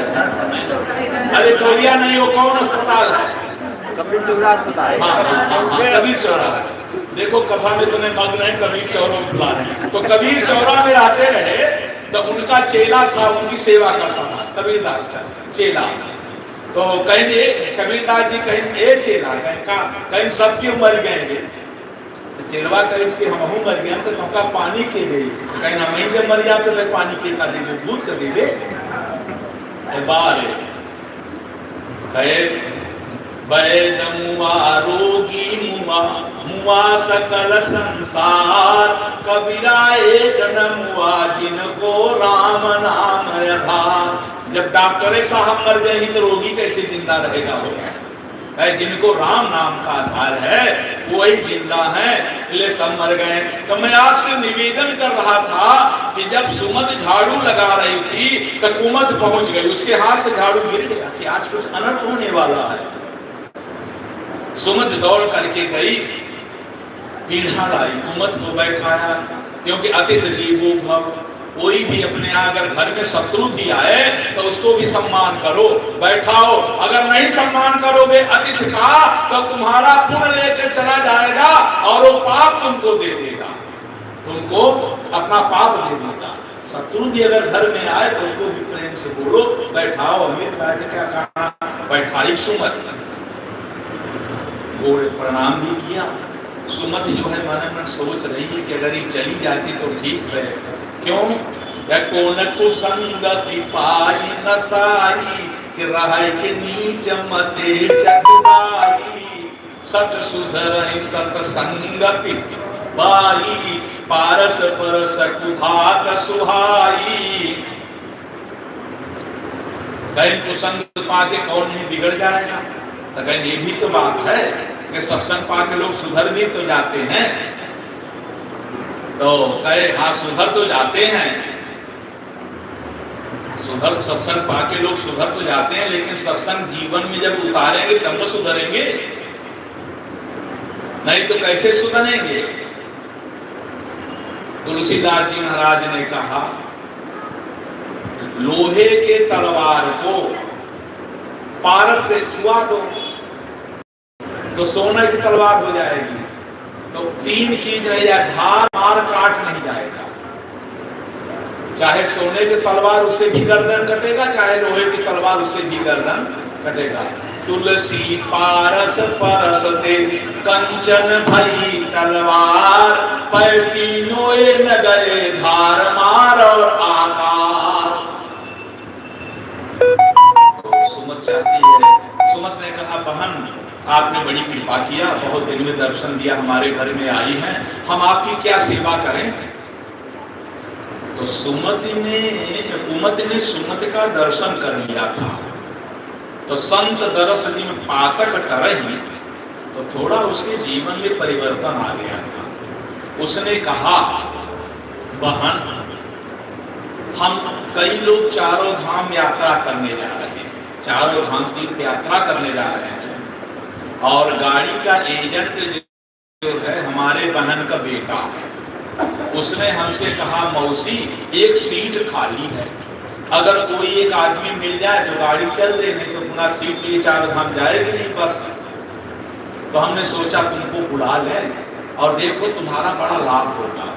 अरे कोरिया नहीं, वो कौन अस्पताल है, कबीर चौरा अस्पताल। हाँ, कबीर चौरा। देखो कथा में तुम्हें मग्न है, कबीर चौरा खुला है। तो कबीर चौरा में रहते रहे, तो उनका चेला था, उनकी सेवा करता था, कबीरदास का चेला। तो कहेंगे कबीरदास जी कहेंगे ए चेला, कहीं सब क्यों मर गए, तो चेलवा कहे इसके हम मर गए तो नौका पानी के दे, कहीं ना महीने मर जाते तो पानी के का देवे, दूध का देवे। बार वैद मुआ रोगी मुआ, मुआ सकल संसार, कबीरा एक न मुआ जिनको राम नाम आधार। जब डॉक्टर साहब मर गए ही तो रोगी कैसे जिंदा रहेगा, हो जिनको राम नाम का आधार है वही जिंदा है, इसलिए सब मर गए। तो मैं आपसे निवेदन कर रहा था कि जब सुमति झाड़ू लगा रही थी तो कुमत पहुंच गई, उसके हाथ से झाड़ू गिर गया कि आज कुछ अनर्थ होने वाला है। सुमति दौड़ करके गई, पीढ़ा लाई, कुमत को बैठाया, क्योंकि अतिथि देवो भव, कोई भी अपने यहाँ अगर घर में शत्रु भी आए तो उसको भी सम्मान करो, बैठाओ। अगर नहीं सम्मान करोगे अतिथि का तो तुम्हारा पुण्य लेके चला जाएगा और वो पाप तुमको दे देगा, तुमको अपना पाप दे देगा। शत्रु भी अगर घर में आए तो उसको भी प्रेम से बोलो, बैठाओ। अमित राज क्या कहा, बैठाई सुमति, गोड़ प्रणाम भी किया। सुमति जो है मन मन सोच रही है कि अगर ये चली जाती तो ठीक है। क्यों? कौन को संगति पाई नसाई कि रहाई के नीच मते चतुराई, सच सुधरई सत संगति पाई, पारस परस कुभात सुहाई। कहीं को संग पाके कौन नहीं बिगड़ जाएगा? तो कहीं ये भी तो बात है कि सत्संग पाके लोग सुधर भी तो जाते हैं। तो कहे हाँ सुधर तो जाते हैं, सुधर सत्संग पाके लोग सुधर तो जाते हैं, लेकिन सत्संग जीवन में जब उतारेंगे तब तो सुधरेंगे, नहीं तो कैसे सुधरेंगे? तुलसीदास जी महाराज ने कहा, लोहे के तलवार को पारस से छुआ दो तो सोने की तलवार हो जाएगी। तो तीन चीज रह जाए, धार मार काट नहीं जाएगा। चाहे सोने की तलवार उससे भी गर्दन कटेगा, चाहे लोहे की तलवार उससे भी गर्दन कटेगा। तुलसी पारस परस ते कंचन भई तलवार, पर तीनों न गए धार मार और आकार। तो सुमत चाहती है, सुमत ने कहा बहन आपने बड़ी कृपा किया, बहुत दिन में दर्शन दिया, हमारे घर में आई हैं, हम आपकी क्या सेवा करें? तो कुमति ने सुमति का दर्शन कर लिया था। तो संत दरस जी में पातक टरही, तो थोड़ा उसके जीवन में परिवर्तन आ गया था। उसने कहा बहन हम कई लोग चारों धाम यात्रा करने जा रहे हैं, चारों धाम तीर्थ यात्रा करने जा रहे हैं, और गाड़ी का एजेंट जो है हमारे बहन का बेटा है। उसने हमसे कहा मौसी एक सीट खाली है, अगर कोई एक आदमी मिल जाए तो गाड़ी चल दे, नहीं तो पुनः सीट लिए चारों धाम जाएगी नहीं बस। तो हमने सोचा तुमको बुला लें और देखो तुम्हारा बड़ा लाभ होगा।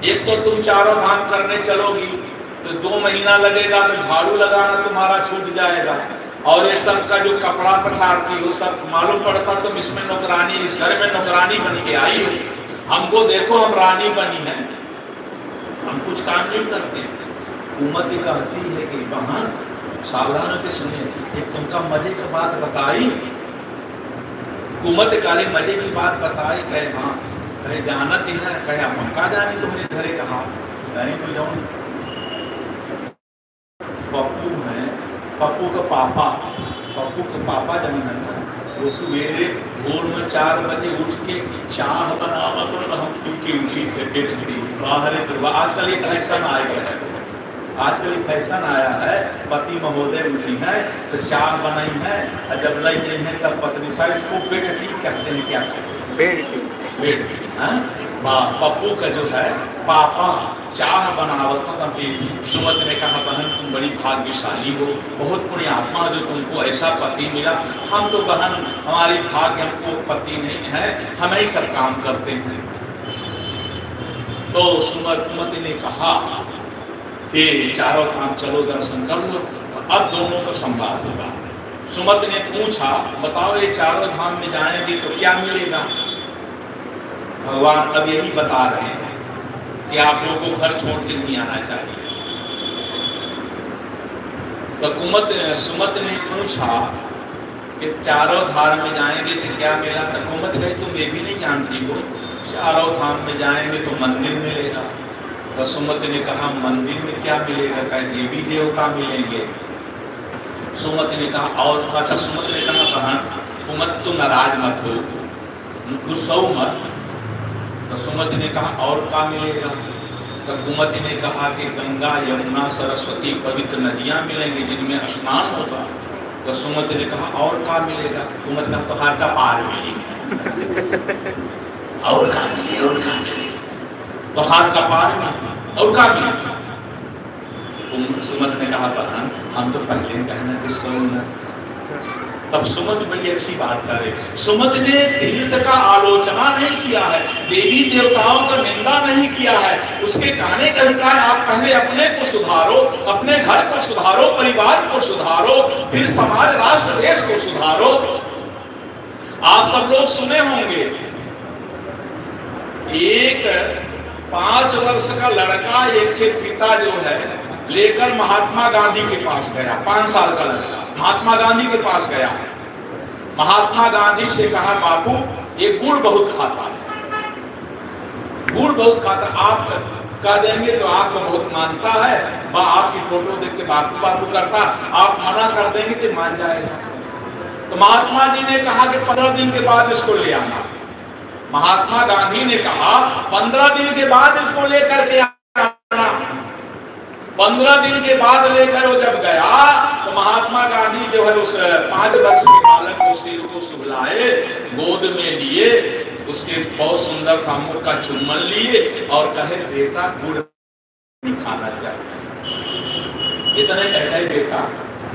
एक तो तुम चारों धाम करने चलोगी तो 2 महीना लगेगा, तो झाड़ू लगाना तुम्हारा छूट जाएगा, और ये सब का जो कपड़ा पछाड़ती हो सब मालूम पड़ता तुम इसमें नौकरानी, इस घर में नौकरानी बन के आई हो। हमको देखो हम रानी बनी है, हम कुछ काम नहीं करते। कुमति कहती है कि बहन सावधान के सुने, एक तुमका मजे की बात बताई। कुमति करे मजे की बात बताई, कहे हाँ, कहे जानत है, कहे मक्का जानी तुम्हें घरे कहा, कहीं तो जाऊँ। पप्पू है, पप्पू का पापा जब है ना, वो सवेरे भोर में 4 बजे उठ के चाह बनावत और हम पी के उठी थे पेट भरी। बाहर आजकल एक फैशन आ गया है, आजकल एक फैशन आया है, पति महोदय उठी है तो चाह बनाई है, और जब लग गई है तब पत्नी सारी को पेट टी कहते हैं, क्या कहते हैं? पेट टी। पप्पू का जो है पापा चाह बनावत तभी सुमति ने कहा बहन तुम बड़ी भाग्यशाली हो, बहुत पुण्य आत्मा जो तुमको ऐसा पति मिला। हम तो बहन हमारी भाग्य, हमको पति नहीं है, हम ही सब काम करते हैं। तो सुमति ने कहा कि चारों धाम चलो दर्शन कर लो। अब दोनों का संवाद होगा। सुमति ने पूछा बताओ ये चारों धाम में जाएंगे तो क्या मिलेगा? भगवान अब यही बता रहे हैं कि आप लोगों को घर छोड़ के नहीं आना चाहिए। तो सुमति ने पूछा कि चारों धाम में जाएंगे तो क्या मिला? तो कुमति कही तुम ये भी नहीं जानती हो, चारों धाम में जाएंगे तो मंदिर मिलेगा। तो सुमति ने कहा मंदिर में क्या मिलेगा? कहे देवी देवता मिलेंगे। सुमति ने कहा और अच्छा, सुमति ने कहा बहन कुमति तुम नाराज मत हो, गुस्सा मत। तो सुमति ने कहा और क्या मिलेगा? तो कुमति ने कहा कि गंगा यमुना सरस्वती पवित्र नदियां मिलेंगी जिनमें स्नान होगा। तो सुमति ने कहा और क्या मिलेगा? कुमति का त्योहार का पार मिलेगा। और क्या मिले? और क्या मिले? त्योहार का पार मिले और क्या मिले? सुमति ने कहा बहन हम तो पहले कहना कि सुन। तब सुमति बड़ी अच्छी बात कर रही। सुमति ने तीर्थ का आलोचना नहीं किया है, देवी देवताओं का निंदा नहीं किया है। उसके कहने का अभिप्राय आप पहले अपने को सुधारो, अपने घर को सुधारो, परिवार को सुधारो, फिर समाज राष्ट्र देश को सुधारो। आप सब लोग सुने होंगे एक 5 वर्ष का लड़का एक के पिता जो है लेकर महात्मा गांधी के पास गया। 5 साल का लड़का महात्मा गांधी के पास गया। महात्मा गांधी से कहा बापू ये गुड़ बहुत खाता है, गुड़ बहुत खाता। आप कह देंगे तो आपको बहुत मानता है, आपकी फोटो देख के बापू बापू करता, आप मना कर देंगे तो मान जाएगा। तो महात्मा जी ने कहा कि 15 दिन के बाद इसको ले आना। महात्मा गांधी ने कहा 15 दिन के बाद इसको लेकर के आना। 15 दिन के बाद लेकर वो जब गया तो महात्मा गांधी जो है उस 5 वर्ष के बालक को सिर को सुलाए, गोद में लिए, उसके बहुत सुंदर था मुख का चुम्बन लिए और कहे बेटा गुड़ नहीं खाना चाहिए। इतने कहते बेटा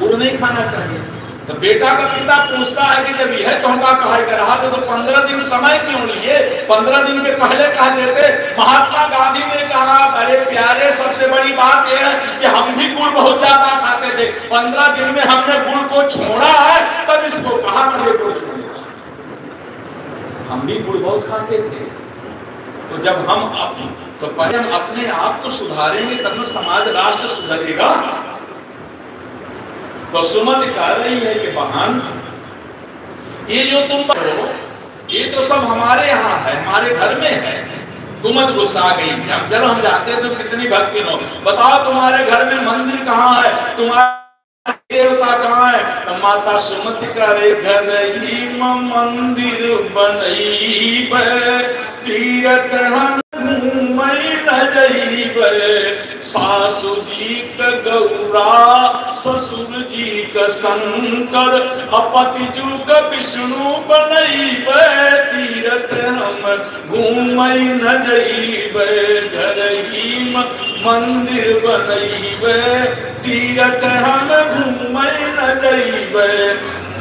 गुड़ नहीं खाना चाहिए। तो बेटा का पिता पूछता है कि जब यह तोहफा कहा कर रहा तो 15 दिन समय क्यों लिए? 15 दिन के पहले कह देते। महात्मा गांधी ने कहा अरे प्यारे सबसे बड़ी बात यह है कि हम भी गुड़ बहुत ज्यादा खाते थे। 15 दिन में हमने गुड़ को छोड़ा है तब इसको कहा मुझे गुड़ छोड़ेगा। हम भी गुड़ बहुत खाते थे। तो जब हम तो पहले हम अपने आप को सुधारेंगे तब न समाज राष्ट्र सुधरेगा। तो सुमति कह रही है कि बहन ये जो तुम करो ये तो सब हमारे यहाँ है, हमारे घर में है। कुमति गुस्सा आ गई। जब हम जाते हैं तो कितनी भक्ति हो, बताओ तुम्हारे घर में मंदिर कहाँ है, तुम्हारा देवता कहाँ है? तो माता सुमति कह रही घर ही मंदिर बनई तीरथ हम घूमई न जइबे। सासु जी का गौरा ससुर जी का शंकर अपति जू का विष्णु बनइबे। तीरथ हम घूमई न जइबे घर ही मंदिर बनइबे। तीरथ हम घूमई न जइबे।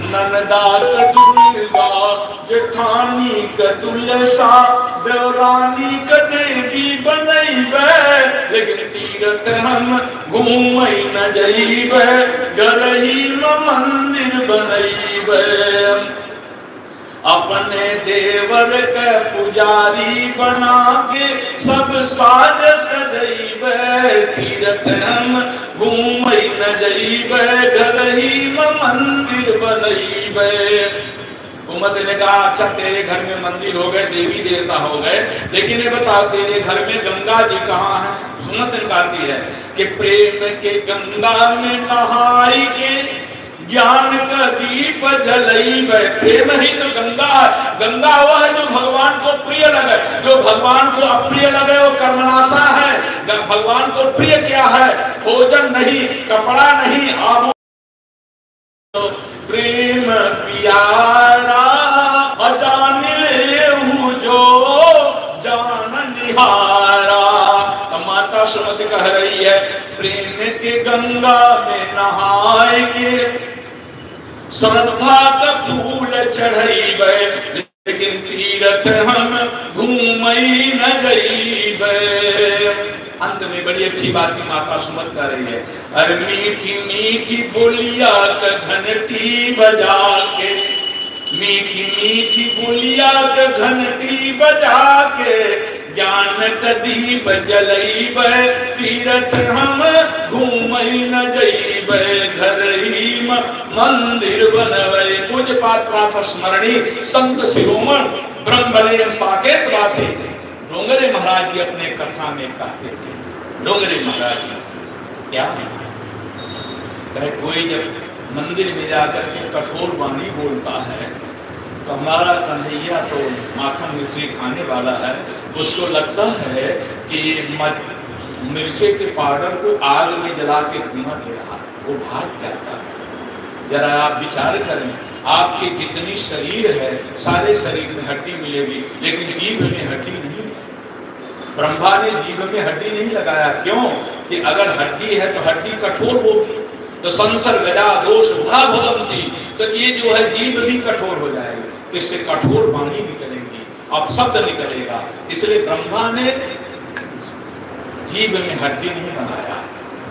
ननदा का दुर्गा जेठानी का तुलसा देवरानी का देवी बनइबे। लेकिन तीरथ हम घूमई न जइबे घर ही मंदिर बनइबे। अपने देवर के पुजारी बना के सब साज सजइबे। तीरथ हम घूमई न जइबे घर ही मंदिर बनइबे। कुमति ने कहा अच्छा तेरे घर में मंदिर हो गए, देवी देवता हो गए, लेकिन ये बता तेरे घर में गंगा जी कहाँ है? सुमति कहती है कि प्रेम के गंगा में नहाई के ज्ञान का दीप जलइबे। प्रेम ही तो गंगा है। गंगा वो है जो भगवान को प्रिय लगे, जो भगवान को अप्रिय लगे वो कर्मनाशा है। भगवान को प्रिय क्या है? भोजन नहीं, कपड़ा नहीं, आभूषण। प्रेम प्यारा अजान लेहु जो जान निहारा। माता सुमति कह रही है प्रेम के गंगा में नहाए के श्रद्धा का फूल चढ़इबे। लेकिन तीरथ हम घूमई न जइबे। अंत में बड़ी अच्छी बात की माता सुमति कर रही है। अरे मीठी मीठी बोलिया का घंटी बजा के, मीठी मीठी बोलिया का घंटी बजा के ज्ञान का दीप जलइबे। तीरथ हम घूमई न जइबे घर ही मंदिर बनवे। पूज्यपाद प्रातः स्मरणी संत शिरोमण ब्रह्मलेन साकेत वासी डोंगरे महाराज जी अपने कथा में कहते थे। डोंगरे महाराज जी क्या है? कहे कोई जब मंदिर में जाकर के कठोर वाणी बोलता है तो हमारा कन्हैया तो माखन मिश्री खाने वाला है, उसको लगता है कि मिर्चे के पाउडर को आग में जला के धुआं दे रहा है, वो भाग जाता है। जरा आप विचार करें, आपके जितनी शरीर है सारे शरीर में हड्डी मिलेगी, लेकिन जीभ में हड्डी नहीं है। ब्रह्मा ने जीभ में हड्डी नहीं लगाया, क्यों? कि अगर हड्डी है तो हड्डी कठोर होगी, तो संसर्गजा दोष भा भवंती, तो ये जो है जीभ भी कठोर हो जाएगी, तो इससे कठोर वाणी निकलेगी, अपशब्द निकलेगा। इसलिए ब्रह्मा ने जीभ में हड्डी नहीं बनाया।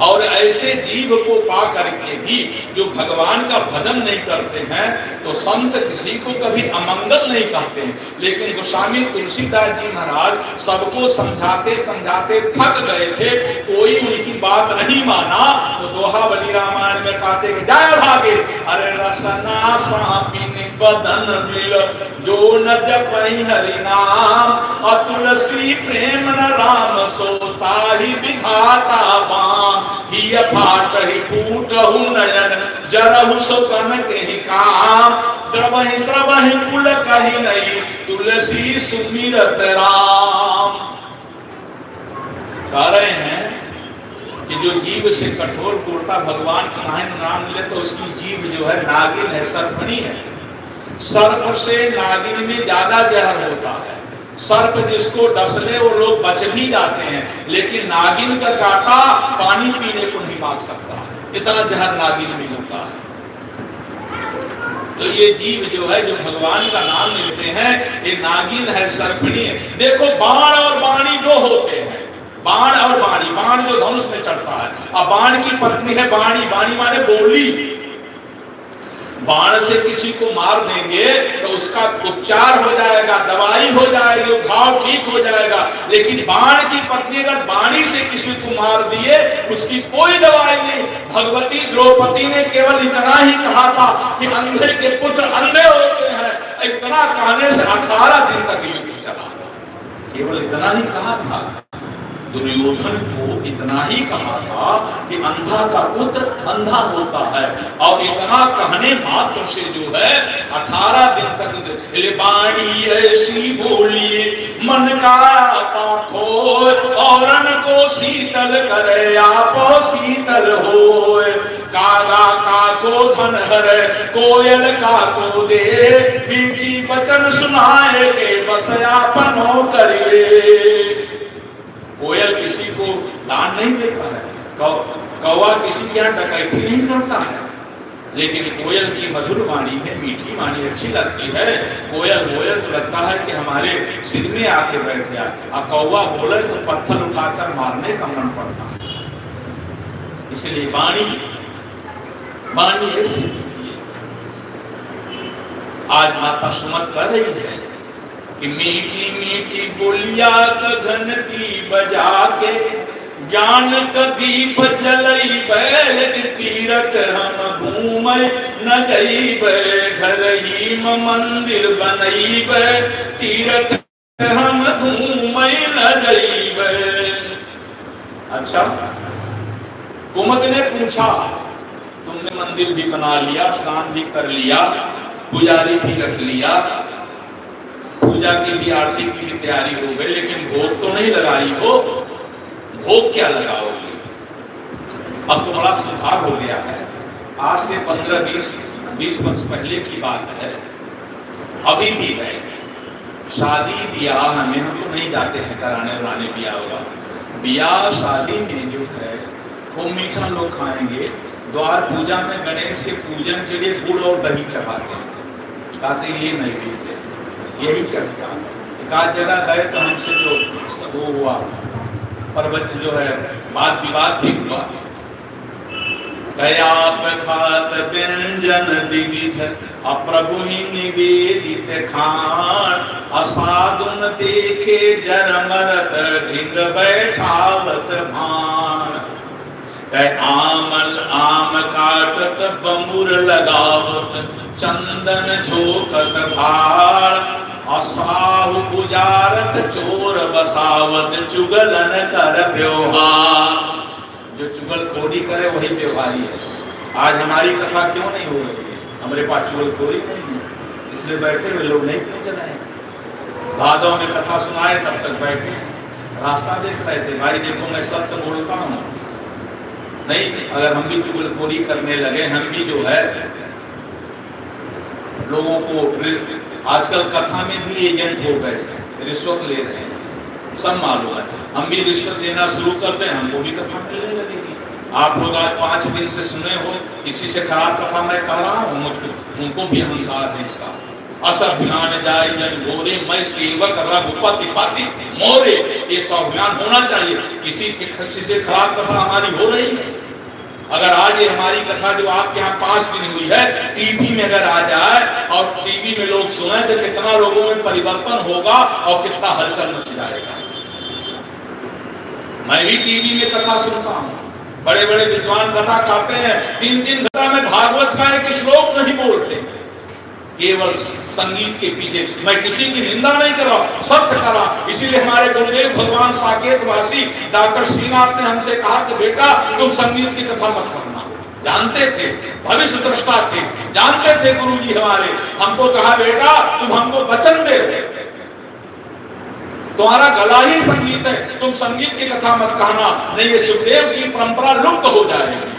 और ऐसे जीव को पा करके भी जो भगवान का भजन नहीं करते हैं, तो संत किसी को कभी अमंगल नहीं कहते हैं। लेकिन गोस्वामी तुलसीदास जी महाराज सबको समझाते समझाते थक गए थे, कोई उनकी बात नहीं माना, तो दोहा बलि रामायण में कहते कि जाए भागे, अरे रसना सापिन बदन मिल जो न जपहि हरि नाम, और तुलसी प्रेम न राम सोता ही विधाता बाम, ही फाट ही फूटहु नयन जरहु सुकन के ही काम, द्रवहि श्रवहि कुल कहि नहीं तुलसी सुमिरत राम। कह रहे हैं कि जो जीव से कठोर क्रूरता भगवान का नाम मिले तो उसकी जीव जो है नागिन है, सर्पणी है। सर्प से नागिन में ज्यादा जहर होता है। सर्प जिसको डसले वो लोग बच भी जाते हैं, लेकिन नागिन का कांटा पानी पीने को नहीं मांग सकता, इतना जहर नागिन में होता है। तो ये जीव जो है, जो भगवान का नाम लेते हैं, ये नागिन है, सर्पणी है। देखो बाण और बाणी दो होते हैं, बाण और बाणी। बाण जो धनुष में चढ़ता है, अब बाण की पत्नी है बाणी, बाणी माने बोली। बाण से किसी को मार देंगे तो उसका उपचार हो जाएगा, दवाई हो जाएगी, घाव ठीक हो जाएगा। लेकिन बाण की पत्नी अगर बाणी से किसी को मार दिए, उसकी कोई दवाई नहीं। भगवती द्रौपदी ने केवल इतना ही कहा था कि अंधे के पुत्र अंधे होते हैं, इतना कहने से 18 दिन तक युद्ध चला, केवल इतना ही कहा था। दुर्योधन को इतना ही कहा था कि अंधा का पुत्र अंधा होता है, और इतना कहने मात्र से जो है 18 दिन तक बाणी ऐसी बोली मन का पाखो, औरन को शीतल करे आप शीतल होए, कागा का को धन हरे कोयल का को दे, मीठी वचन सुनाए के बस आपनो करिए। कोयल किसी को दान नहीं देता है, कौवा किसी के यहाँ डकैती नहीं करता है, लेकिन कोयल की मधुर वाणी है, मीठी वाणी अच्छी लगती है। कोयल कोयल तो लगता है कि हमारे सिर में आके बैठ गया, और कौवा बोले तो पत्थर उठाकर मारने का मन पड़ता है। इसलिए वाणी ऐसी है। आज माता सुमत कर रही है कि मीठी मीठी बोलिया घंटी बजा के, ज्ञान का दीप जलई बैल तीरथ हम घूमे न गई, घर ही मंदिर बनई तीरथ हम घूमे न गई। अच्छा, कुमुद ने पूछा, तुमने मंदिर भी बना लिया, स्नान भी कर लिया, पुजारी भी रख लिया, पूजा की भी आरती की भी तैयारी हो गई, लेकिन भोग तो नहीं लगाई हो, भोग क्या लगाओगे? अब तो बड़ा सुधार हो गया है, आज से 15-20 वर्ष पहले की बात है। अभी भी है शादी ब्याह में, हम तो नहीं जाते हैं कराने वराने ब्याह होगा, ब्याह शादी में जो है वो मीठा लोग खाएंगे। द्वार पूजा में गणेश के पूजन के लिए गुड़ और दही चढ़ाते हैं, कहते ये नहीं पीते, यही चलता है। एक आध जगह गए तो हमसे जो वो हुआ, पर्वत जो है वाद विवाद भी हुआ। आप खात व्यंजन विविध, अप्रभु ही निवेदित खान, असाधुन देखे जर मरत ढिंग बैठावत भान। आम काटत बमुर लगावत, चंदन झोकत भाड़, असाहु गुजारत चोर बसावत, चुगलन कर व्यवहार। जो चुगलखोरी करे वही व्यवहारी है। आज हमारी कथा क्यों नहीं हो रही है? हमारे पास चुगलखोरी नहीं है, इसलिए बैठे हुए लोग नहीं पहुंच रहे हैं। भादव में कथा सुनाए तब तक बैठे रास्ता देख रहे थे। भाई देखो मैं सत्य बोलता हूँ, नहीं अगर हम भी चुगलखोरी करने लगे, हम भी जो है लोगों को, आजकल कथा में भी एजेंट हो गए, रिश्वत ले रहे हैं, सब मालूम है। हम भी रिश्वत लेना शुरू करते हैं, हमको भी कथा मिलने लगेगी। आप लोग आज 5 दिन से सुने हो, किसी से खराब कथा मैं कह रहा हूँ, मुझको उनको भी अहंकार है इसका। असभ्यान जाय जन गोरे, मैं सेवक रघुपति पति मोरे, ये स्वाभिमान होना चाहिए। किसी से खराब कथा हमारी हो रही है, अगर आज ये हमारी कथा जो आपके यहाँ 5 दिन हुई है, टीवी में अगर आ जाए और टीवी में लोग सुने तो कितना लोगों में परिवर्तन होगा और कितना हलचल मच जाएगा। मैं भी टीवी में कथा सुनता हूँ, बड़े बड़े विद्वान कथा कहते हैं, 3 दिन कथा में भागवत का एक श्लोक नहीं बोलते, केवल संगीत के पीछे। मैं किसी की निंदा नहीं कर रहा, सत्य कर रहा। इसीलिए हमारे गुरुदेव भगवान साकेत वासी डॉक्टर श्रीनाथ ने हमसे कहा कि बेटा तुम संगीत की कथा मत करना। जानते थे, भविष्य दृष्टा थे, जानते थे गुरुजी हमारे, हमको कहा बेटा तुम हमको वचन दे, तुम्हारा गला ही संगीत है, तुम संगीत की कथा मत कहना, नहीं ये सुखदेव की परंपरा लुप्त हो जाएगी।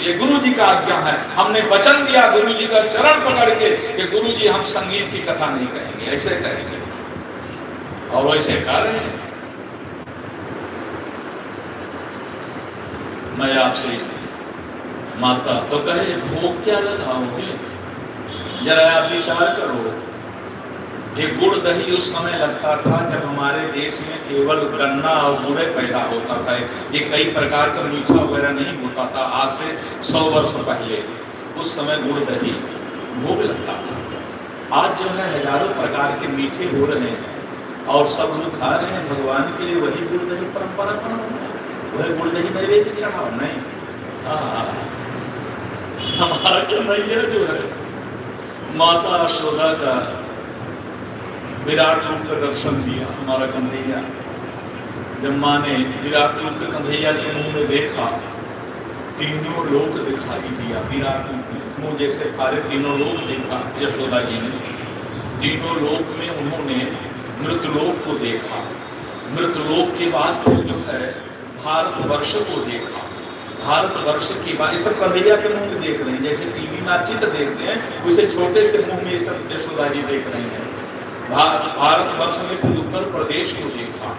ये गुरु जी का आज्ञा है, हमने वचन दिया गुरु जी का चरण पकड़ के कि गुरु जी हम संगीत की कथा नहीं कहेंगे, ऐसे कहेंगे, और वैसे कह रहे हैं। मैं आपसे माता तो कहे भोग क्या लगाओगे, जरा आप विचार करो। ये गुड़ दही उस समय लगता था जब हमारे देश में केवल गन्ना और गुड़ पैदा होता था, ये कई प्रकार का मीठा वगैरह नहीं होता था। आज से 100 वर्ष पहले उस समय गुड़ दही भोग लगता था। आज जो है हजारों प्रकार के मीठे हो रहे हैं और सब लोग खा रहे हैं भगवान के लिए। वही गुड़ दही परंपरा का वही गुड़ दही नैवेद्य चढ़ाओ, नहीं हमारा कन्हैया जो है माता यशोदा का विराट रूप का दर्शन दिया। हमारा कन्हैया जब माँ ने विराट रूप के कन्हैया के मुंह में देखा, तीनों लोक दिखाई दिया। विराट रूप में मुंह जैसे फारे तीनों लोक देखा यशोदा जी ने। तीनों लोक में उन्होंने मृतलोक को देखा, मृतलोक के बाद फिर जो है भारतवर्ष को देखा। भारतवर्ष की बात, ये सब कन्हैया के मुंह में देख रहे हैं, जैसे टीवी में आप चित्र देखते हैं वैसे छोटे से मुंह में ये सब यशोदा जी देख रहे हैं। भारतवर्ष में फिर उत्तर प्रदेश को देखा,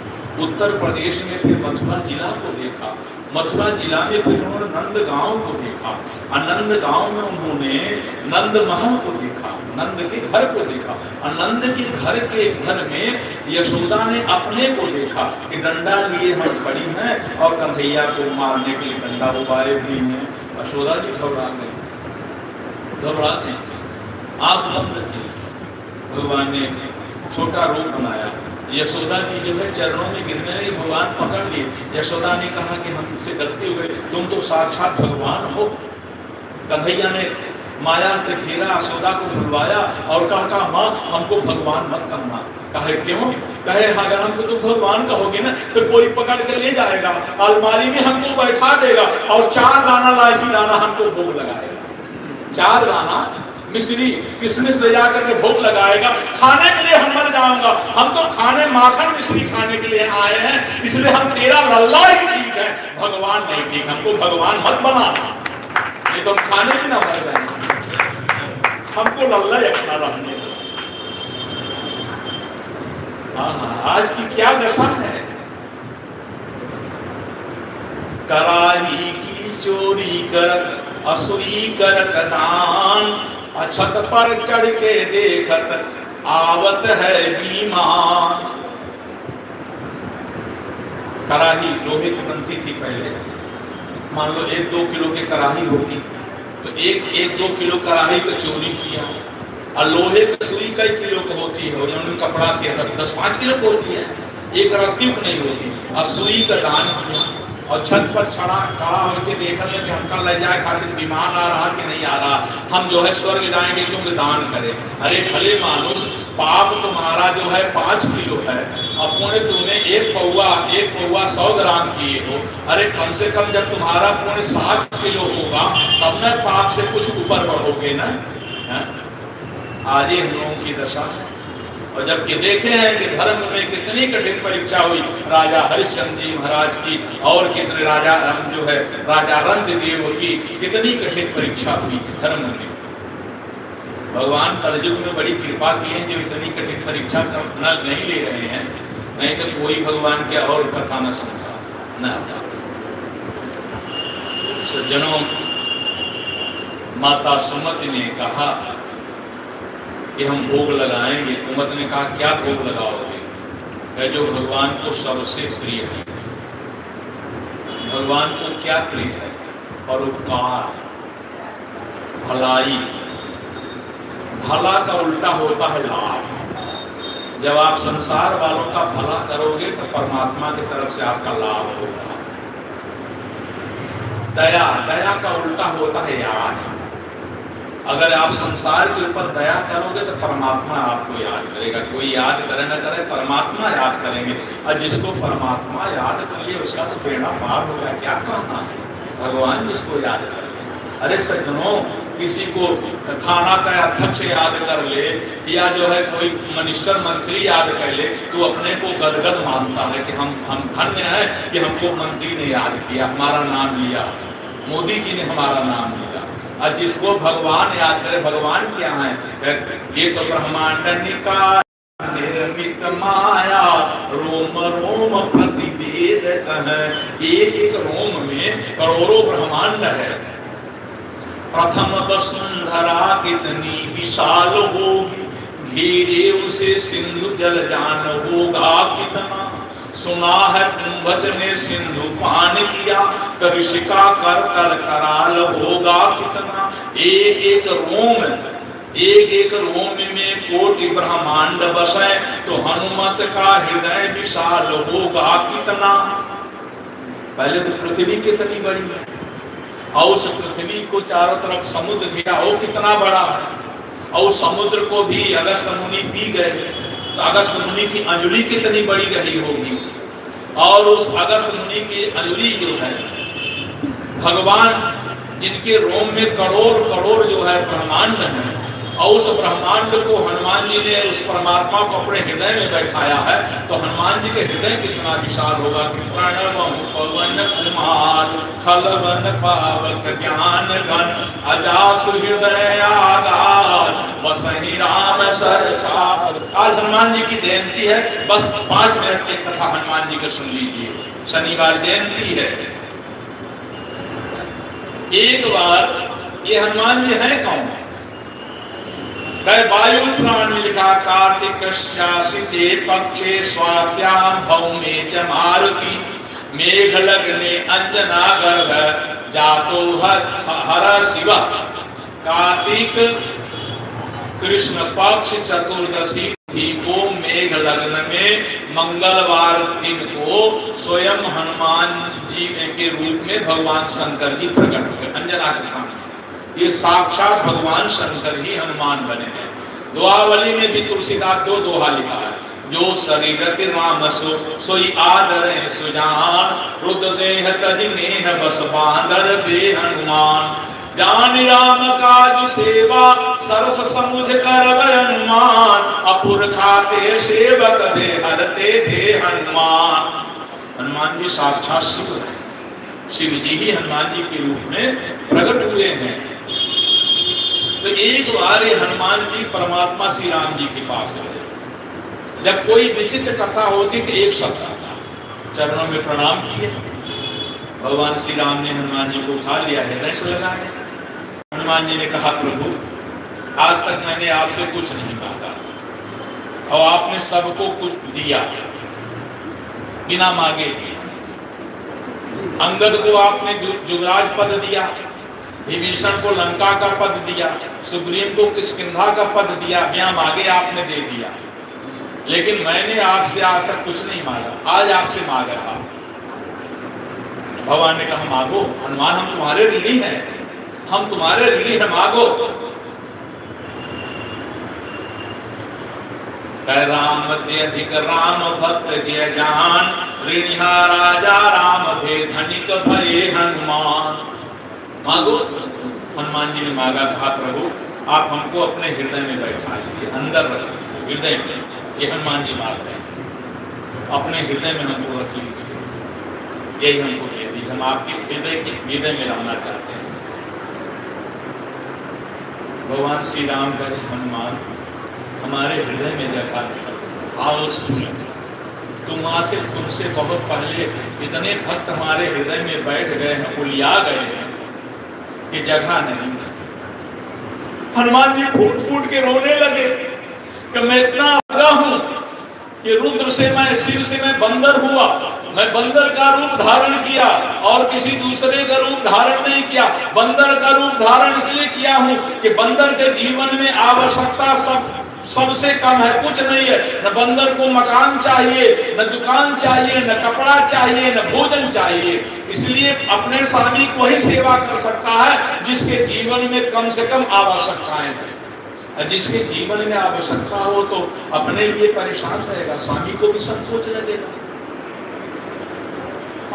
उत्तर प्रदेश में फिर मथुरा जिला को देखा, मथुरा जिला में फिर उन्होंने नंद गांव को देखा, नंद गांव में उन्होंने नंद महल को देखा, नंद के घर को देखा। नंद के घर में यशोदा ने अपने को देखा कि डंडा लिए हम खड़ी हैं और कन्हैया को मारने के लिए डंडा उबारे भी हैं। यशोदा जी घबरा गए, आप बंद रखिए। भगवान ने छोटा रूप बनाया, यशोदा जी जो है चरणों में गिरने लगी, भगवान पकड़ लिए। यशोदा ने कहा कि हमसे गलती हो गई, तुम तो साक्षात भगवान हो। कन्हैया ने माया से घेरा, यशोदा को भुलवाया और कहा माँ हमको भगवान मत करना। कहे क्यों? कहे अगर हमको तुम भगवान कहोगे ना तो कोई पकड़ के ले जाएगा, अलमारी में हमको बैठा देगा और 4 दाना इलायची दाना हमको भोग लगाएगा, 4 दाना मिश्री किशमिश ले जाकर के भोग लगाएगा। खाने के लिए हम मर जाऊंगा, हम तो खाने माखन मिश्री खाने के लिए आए हैं, इसलिए हम तेरा लल्ला ही ठीक है, भगवान नहीं ठीक। हमको भगवान मत बना, ये तो हम खाने भी ना मर जाएंगे, हमको लल्ला ही अपना रहने। हाँ, आज की क्या दशा है। कराही की चोरी करत असुई करत दान, छत पर चढ़ के देखत आवत है बीमान। कराही लोहे की बनती थी पहले, मान लो 1-2 किलो की कराही होगी तो 1-2 किलो कराही को चोरी किया, और लोहे की सुई कई किलो की होती है, उन्होंने कपड़ा से 10-5 किलो की होती है, एक रत्ती की नहीं होती, और सुई का दान किया और छत पर खड़ा होकर देखा कि हमका ले जाए खातिर विमान आ रहा कि नहीं आ रहा, हम जो है स्वर्ग जाएंगे क्योंकि दान करें। अरे भले मानुष, पाप तुम्हारा जो है 5 किलो है, अपने तुमने एक पौवा 100 ग्राम किए हो, अरे कम से कम जब तुम्हारा पुण्य 7 किलो होगा तब न पाप से कुछ ऊपर बढ़ोगे ना। आज ही हम लोगों की दशा है। और जबकि देखे हैं कि धर्म में कितनी कठिन परीक्षा हुई राजा हरिश्चंद्र जी महाराज की, और कितने राजा जो है राजा रंगदेव की कितनी कठिन परीक्षा हुई धर्म में। भगवान कलयुग में बड़ी कृपा की है जो इतनी कठिन परीक्षा न नहीं ले रहे हैं, नहीं तो कोई भगवान के और कथा न सुनता न आता। सज्जनों, माता सुमति ने कहा कि हम भोग लगाएंगे। कुमत ने कहा क्या भोग लगाओगे? जो भगवान को सबसे प्रिय है। भगवान को क्या प्रिय है? परोपकार, भलाई। भला का उल्टा होता है लाभ। जब आप संसार वालों का भला करोगे तो परमात्मा की तरफ से आपका लाभ होगा। दया, दया का उल्टा होता है याद। अगर आप संसार के ऊपर दया करोगे तो परमात्मा आपको याद करेगा। कोई याद करे न करे, परमात्मा याद करेंगे। और जिसको परमात्मा याद कर लिए उसका तो बेड़ा पार होगा। क्या कहना है? भगवान जिसको याद कर ले। अरे सज्जनों, किसी को थाना का अध्यक्ष याद कर ले या जो है कोई मिनिस्टर मंत्री याद कर ले तो अपने को गदगद मानता है कि हम धन्य हैं कि हमको मंत्री ने याद किया, हमारा नाम लिया, मोदी जी ने हमारा नाम लिया। और जिसको भगवान याद करे, भगवान क्या है? ये तो ब्रह्मांड निकाय निर्मित माया, रोम रोम प्रतिवेद है। एक एक रोम में करोड़ों ब्रह्मांड है। प्रथम वसुंधरा कितनी विशाल होगी, घेरे उसे सिंधु जल जान होगा कितना। सुना है कुंभज ने सिंधु पान किया, ऋषिका कर कर कराल होगा कितना। एक एक रोम में कोटि ब्रह्मांड बसे, तो हनुमत का हृदय विशाल होगा कितना। पहले तो पृथ्वी कितनी बड़ी है, और उस पृथ्वी को चारों तरफ समुद्र घिरा, वो कितना बड़ा है। और समुद्र को भी अगस्त मुनि पी गए तो अगस्त मुनि की अंजलि कितनी बड़ी गहरी होगी। और उस अगस्त मुनि की अंजलि जो है, भगवान जिनके रोम में करोड़ करोड़ जो है ब्रह्मांड है, और उस ब्रह्मांड को हनुमान जी ने उस परमात्मा को अपने हृदय में बैठाया है, तो हनुमान जी के हृदय कितना विशाल होगा कि प्रणवम पवन कुमार खलवन पावक ज्ञान गण अजासु हृदय आगार वसहि राम सरचा। आज हनुमान जी की जयंती है, बस 5 मिनट की कथा हनुमान जी को सुन लीजिए। शनिवार जयंती है। एक बार ये हनुमान जी हैं कौन? वायु पुराण में लिखा, कार्तिकस्यासिते पक्षे स्वात्याम भौमे च मारुति, मेघ लग्ने अंजना गर्भ जातो हर शिव। कार्तिक कृष्ण पक्ष चतुर्दशी को मेघ लग्न में मंगलवार दिन को स्वयं हनुमान जी के रूप में भगवान शंकर जी प्रकट हुए अंजना के सामने। ये साक्षात भगवान शंकर ही हनुमान बने हैं। दुआवली में भी तुलसीदास 2 दोहा लिखा है, जो शरीर राम सोई आदर सुजान, रुद्र देह तज नेह बस बांदर दे हनुमान। जान राम काज सेवा सरस समुझ करब हनुमान, अपुर खाते सेवक दे हरते दे हनुमान। हनुमान जी साक्षात शिव है। शिव जी ही हनुमान जी के रूप में प्रकट हुए हैं। तो एक बार ये हनुमान जी परमात्मा श्री राम जी के पास आए। जब कोई विचित्र कथा होती तो एक शब्द आता, चरणों में प्रणाम किए। भगवान श्री राम ने हनुमान जी को उठा लिया, हृदय से लगाया। हनुमान जी ने कहा, प्रभु आज तक मैंने आपसे कुछ नहीं मांगा और आपने सबको कुछ दिया, बिना मांगे दिया। अंगद को आपने युवराज पद दिया, विभीषण को लंका का पद दिया, सुग्रीव को किष्किंधा का पद दिया, बिना मांगे आपने दे दिया। लेकिन मैंने आपसे आज तक कुछ नहीं मांगा, आज आपसे मांग रहा। भगवान ने कहा, मांगो। हनुमान, हम तुम्हारे ऋणी हैं, हम तुम्हारे ऋणी हैं, मांगो। राम से अधिक राम भक्त जय जान, ऋणिहा राजा राम भे धनिक भये हनुमान। मांगो। हनुमान जी ने मांगा, कहा प्रभु आप हमको अपने हृदय में बैठा लीजिए, अंदर रख लीजिए, हृदय में। ये हनुमान जी मांग रहे हैं, अपने हृदय में हमको रख लीजिए, यही हमको दे दी, हम आपके हृदय में रहना चाहते हैं। भगवान श्री राम कहे हनुमान हमारे हृदय में जगह आओ सुन, तुमसे बहुत पहले इतने भक्त हमारे हृदय में बैठ गए हैं, उलिया गए हैं कि जगह नहीं। हनुमान जी फूट फूट के रोने लगे कि मैं इतना आगा हूं कि रुद्र से मैं, शिव से मैं बंदर हुआ, मैं बंदर का रूप धारण किया और किसी दूसरे का रूप धारण नहीं किया। बंदर का रूप धारण इसलिए किया हूं कि बंदर के जीवन में आवश्यकता सबसे कम है, कुछ नहीं है। न बंदर को मकान चाहिए, न दुकान चाहिए, न कपड़ा चाहिए, न भोजन चाहिए। इसलिए अपने स्वामी को ही सेवा कर सकता है जिसके जीवन में कम से कम आवश्यकताएं हैं। जिसके जीवन में आवश्यकता हो तो अपने लिए परेशान रहेगा, स्वामी को भी संकोच लगेगा।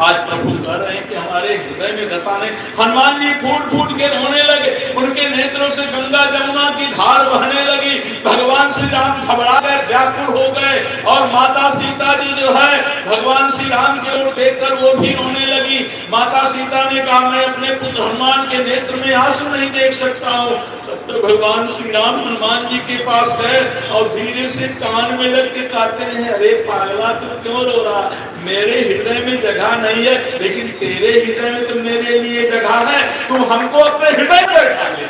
आज प्रभु कह रहे हैं कि हमारे हृदय में दशा नहीं। हनुमान जी फूट फूट के रोने लगे, उनके नेत्रों से गंगा जमुना की धार बहने लगी। भगवान श्री राम घबरा गए, व्याकुल हो गए और माता सीता जी जो है भगवान श्री राम की ओर देखकर वो भी रोने लगी। माता सीता ने कहा मैं अपने पुत्र हनुमान के नेत्र में आंसू नहीं देख सकता हूँ। तब तो भगवान श्री राम हनुमान जी के पास गए और धीरे से कान में लग के कहते हैं अरे पागला तू क्यों रो रहा, मेरे हृदय में जगह नहीं है लेकिन तेरे हृदय में तो मेरे लिए जगह है, तू हमको अपने हृदय में बैठा ले।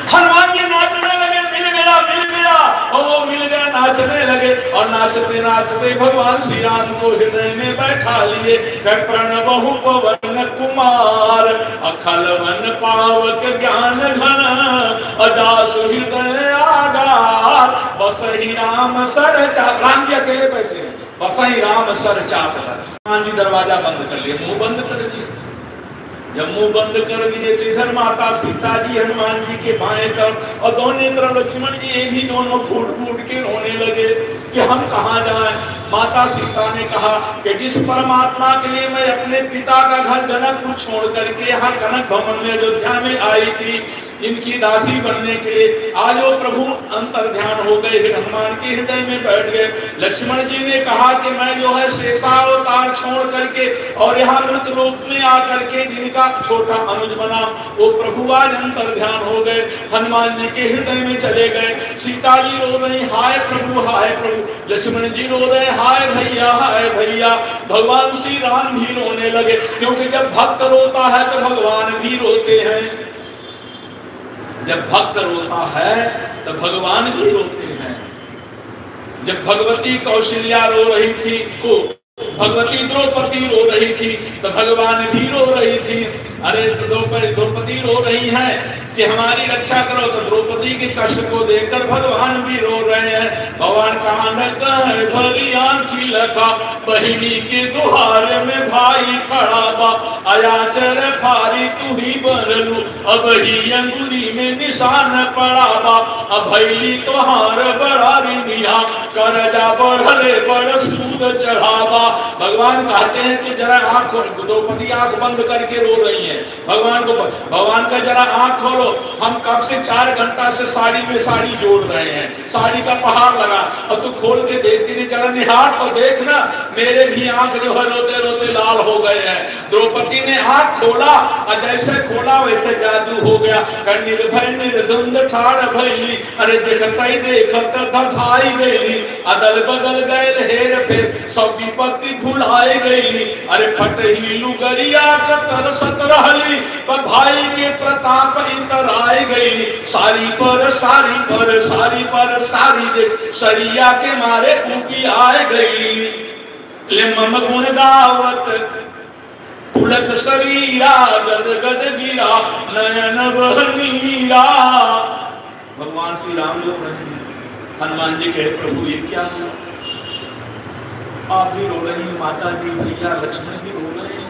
हनुमान जी नाचने लगे, मिल गया, ओ मिल गया, नाचने लगे और नाचते नाचते भगवान श्री राम को हृदय में बैठा लिए। प्रणबहु पवन कुमार अखल वन पावक ज्ञान घन अजासु हृदय आगार बसहि राम सर चाप। राम जी अकेले बैठे हैं, बसहि राम सर चाप। हनुमान जी दरवाजा बंद कर लिए, मुंह बंद कर दिए। जब मुंह बंद कर दिए तो इधर माता सीता जी हनुमान जी के बाएं तरफ और दोनों तरफ लक्ष्मण जी, ये भी दोनों फूट फूट के रोने लगे कि हम कहाँ जाएं। माता सीता ने कहा कि जिस परमात्मा के लिए मैं अपने पिता का घर जनकपुर छोड़ करके यहाँ कनक भवन में अयोध्या में आई थी, इनकी दासी बनने के लिए, आज वो प्रभु अंतर ध्यान हो गए, हनुमान के हृदय में बैठ गए। लक्ष्मण जी ने कहा कि मैं जो है शेषावतार छोड़ करके और यहाँ मृत रूप में आकर के जिनका छोटा अनुज बना, वो प्रभु आज अंतर ध्यान हो गए, हनुमान जी के हृदय में चले गए। सीता जी रो रही हाय प्रभु हाय प्रभु, लक्ष्मण जी रो रहे हाय भैया। भगवान श्री राम भी रोने लगे, क्योंकि जब भक्त रोता है तो भगवान भी रोते हैं। जब भक्त रोता है तो भगवान भी रोते हैं। जब भगवती कौशल्या रो रही थी, भगवती द्रौपदी रो रही थी तो भगवान भी रो रही थी। अरे द्रौपदी रो रही है कि हमारी रक्षा करो, तो द्रौपदी के कष्ट को देखकर भगवान भी रो रहे हैं। भगवान कांड भरी आंखी लखा, बहिनी के दुहारे में भाई खड़ा बा, अयाचर फारी तू ही बरलू, अब ही अंगुली में निशान पड़ा बा, अब भैली तोहार बड़ा रिनिया, करजा बढ़ले बड़ सूद चढ़ावा। भगवान कहते हैं कि जरा आंख, द्रौपदी आंख बंद करके रो रही है। भगवान का जरा आंख खोलो, हम कब से 4 घंटा से साड़ी में साड़ी जोड़ रहे हैं, साड़ी का पहाड़ लगा और तू खोल के देखती नहीं, जरा निहार तो देखना, मेरे भी आंख जो है रोते रोते लाल हो गए हैं। द्रौपदी ने आंख खोला और जैसे खोला वैसे जादू हो गया, निर्भय निर्द्वंद ठाड़ भैली, अरे देखता ही देखत धधाई गई, अदल बदल गए हेर फेर, सब विपत्ति भुलाई गई, अरे फटही लुगरिया कतर सतरहली, पर भाई के प्रताप इतर आई गई, सारी पर सारी पर सारी पर सारी देख सरिया के मारे ऊकी आए गई। ले मम गुण गावत पुलक शरीरा, गद गद गिरा नयन बहनीरा। भगवान श्री राम जो हनुमान जी कहे प्रभु ये क्या हुआ, आप भी रो रही हैं, माता जी भैया लक्ष्मण भी रो रहे हैं।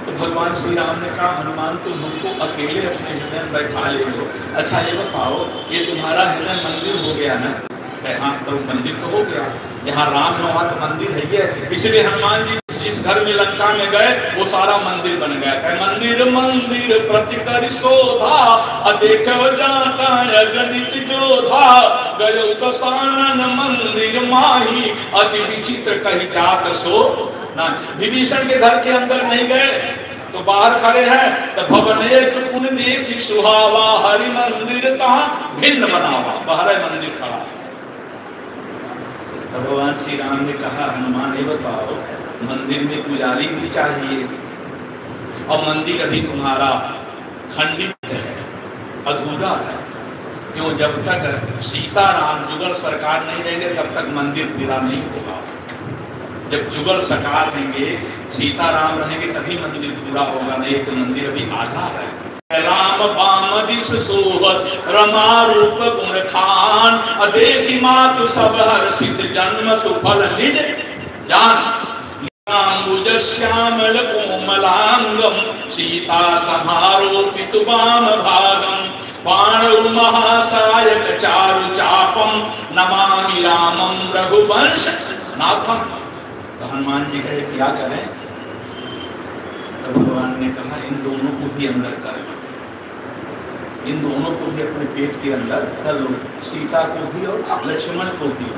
तो भगवान श्री राम ने कहा हनुमान तुम हमको अकेले अपने हृदय में बैठा ले लो। अच्छा ये बताओ, ये तुम्हारा हृदय मंदिर हो गया ना? हाँ तो मंदिर तो हो गया, जहाँ राम है वहाँ तो मंदिर है ही है। इसलिए हनुमान जी जिस घर में लंका में गए वो सारा मंदिर बन गया था। मंदिर मंदिर प्रतिकर शोधा देखो जाता अगणित जोधा गयो दशानन मंदिर माही अति विचित्र कही जात सो ना। विभीषण के घर के अंदर नहीं गए तो बाहर खड़े हैं तो भवन एक पुन देख सुहावा हरि मंदिर कहाँ भिन्न बनावा, बाहर मंदिर खड़ा। तो भगवान श्री राम ने कहा हनुमान ये बताओ मंदिर में पुजारी भी चाहिए और मंदिर अभी तुम्हारा खंडित है, अधूरा है। क्यों? जब तक सीता राम जुगल सरकार नहीं रहेंगे तब तक मंदिर पूरा नहीं होगा। जब जुगल सरकार रहेंगे, सीता राम रहेंगे तभी मंदिर पूरा होगा, नहीं तो मंदिर अभी आधा है। राम बाम दिस सोहत रमा रूप गुण खान देखी मातु सब हर्षित जन्म सुफल निज जान। अंबुज श्यामल कोमलांगम सीता समारोपित वाम भागम बाणौ महासायक चारु चापम नमामि रामम रघुवंश नाथम। तो हनुमान जी कहे क्या करें? तो भगवान ने कहा इन दोनों को भी अंदर कर लो, इन दोनों को भी अपने पेट के अंदर कर लो, सीता को भी और लक्ष्मण को भी।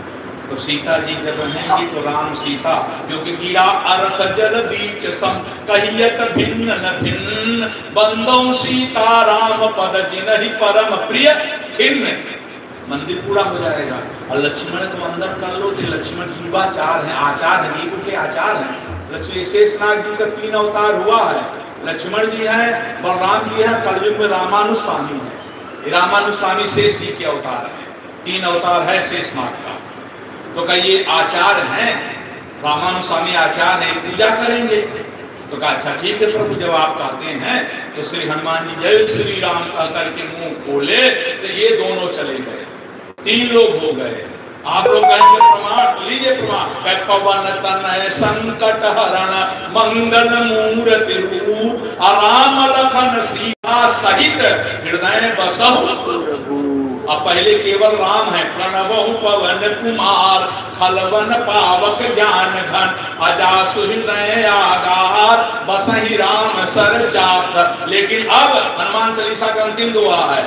तो सीता जी जब रहेंगी तो राम सीता, क्योंकि गिरा अर्थ जल बीच सम कहियत भिन्न न भिन्न बंदो सीता राम पद जिनहि परम प्रिय खिन्न। मंदिर पूरा हो जाएगा। और लक्ष्मण को अंदर कर लो तो लक्ष्मण जीवाचार है, आचार है, जीव के आचार है। शेषनाग जी का 3 अवतार हुआ है। लक्ष्मण जी हैं, बलराम जी हैं, कलयुग में रामानुस्वामी है। रामानुस्वामी शेष जी के अवतार है, 3 अवतार है शेषनाग का। तो क्या ये आचार है? रामानुस्वामी आचार है, पूजा करेंगे। तो कहा अच्छा ठीक है प्रभु, जब आप कहते हैं तो श्री हनुमान जी जय श्री राम कह करके मुंह खोले तो ये दोनों चले गए, 3 लोग हो गए। आप लोग कहेंगे प्रमाण, लीजिए प्रमाण। पवन तनय संकट हरण मंगल मूर्ति रूप राम लखन सीता सहित हृदय बसहु। अब पहले केवल राम है, प्रणवहु पवन कुमार खलवन पावक ज्ञान घन अजासु हृदय आगार बसहि राम सर चाप। लेकिन अब हनुमान चालीसा का अंतिम दुआ है,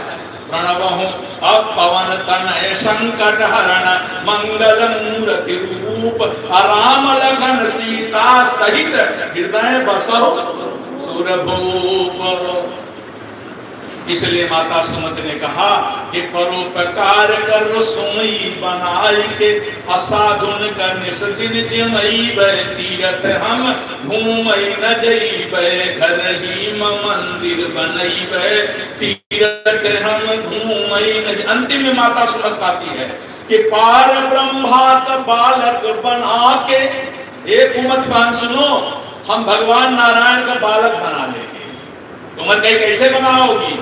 प्रणवहु अब पवन तनय संकट हरण मंगल मूर्ति रूप राम लखन सीता सहित हृदय बसहु सुरभूप। इसलिए माता सुमति ने कहा कि परोपकार कर सोई बनाई के असाधुन का निस्दिन जमईबे तीरथ हम घूमई न जईबे घर ही मंदिर बनईबे तीरथ हम घूमई न। अंतिम में माता सुमति कहती है कि पार ब्रह्मा का बालक बना के, एक उम्मत पान सुनो, हम भगवान नारायण का बालक बना लेंगे। तुम कैसे बनाओगी?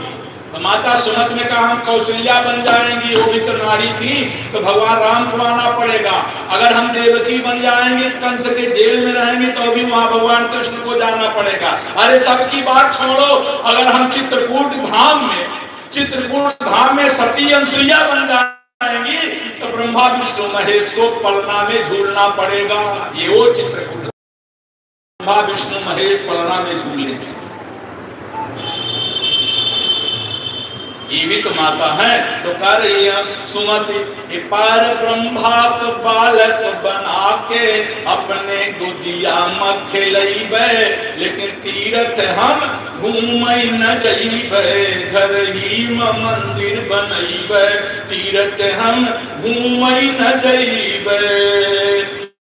तो माता सुमत ने कहा हम कौशल्या बन जाएंगी, वो भी तो नारी थी, तो भगवान राम को आना पड़ेगा। अगर हम देवकी बन जाएंगे, कंस के जेल में रहेंगे तो भी वहां भगवान कृष्ण को जाना पड़ेगा। अरे सबकी बात छोड़ो, अगर हम चित्रकूट धाम में सती अनसुईया बन जाएंगी तो ब्रह्मा विष्णु महेश को पलना में झूलना पड़ेगा। ये वो चित्रकूट, ब्रह्मा विष्णु महेश पलना में झूलेंगे। ये भी तो माता है। तो कर सुमति पार ब्रह्मा को बालक बना के अपने गोदिया में खेलैबे, लेकिन तीरथ हम घूमई न जईबे घर ही मंदिर बनैबे तीरथ हम घूमई न जईबे।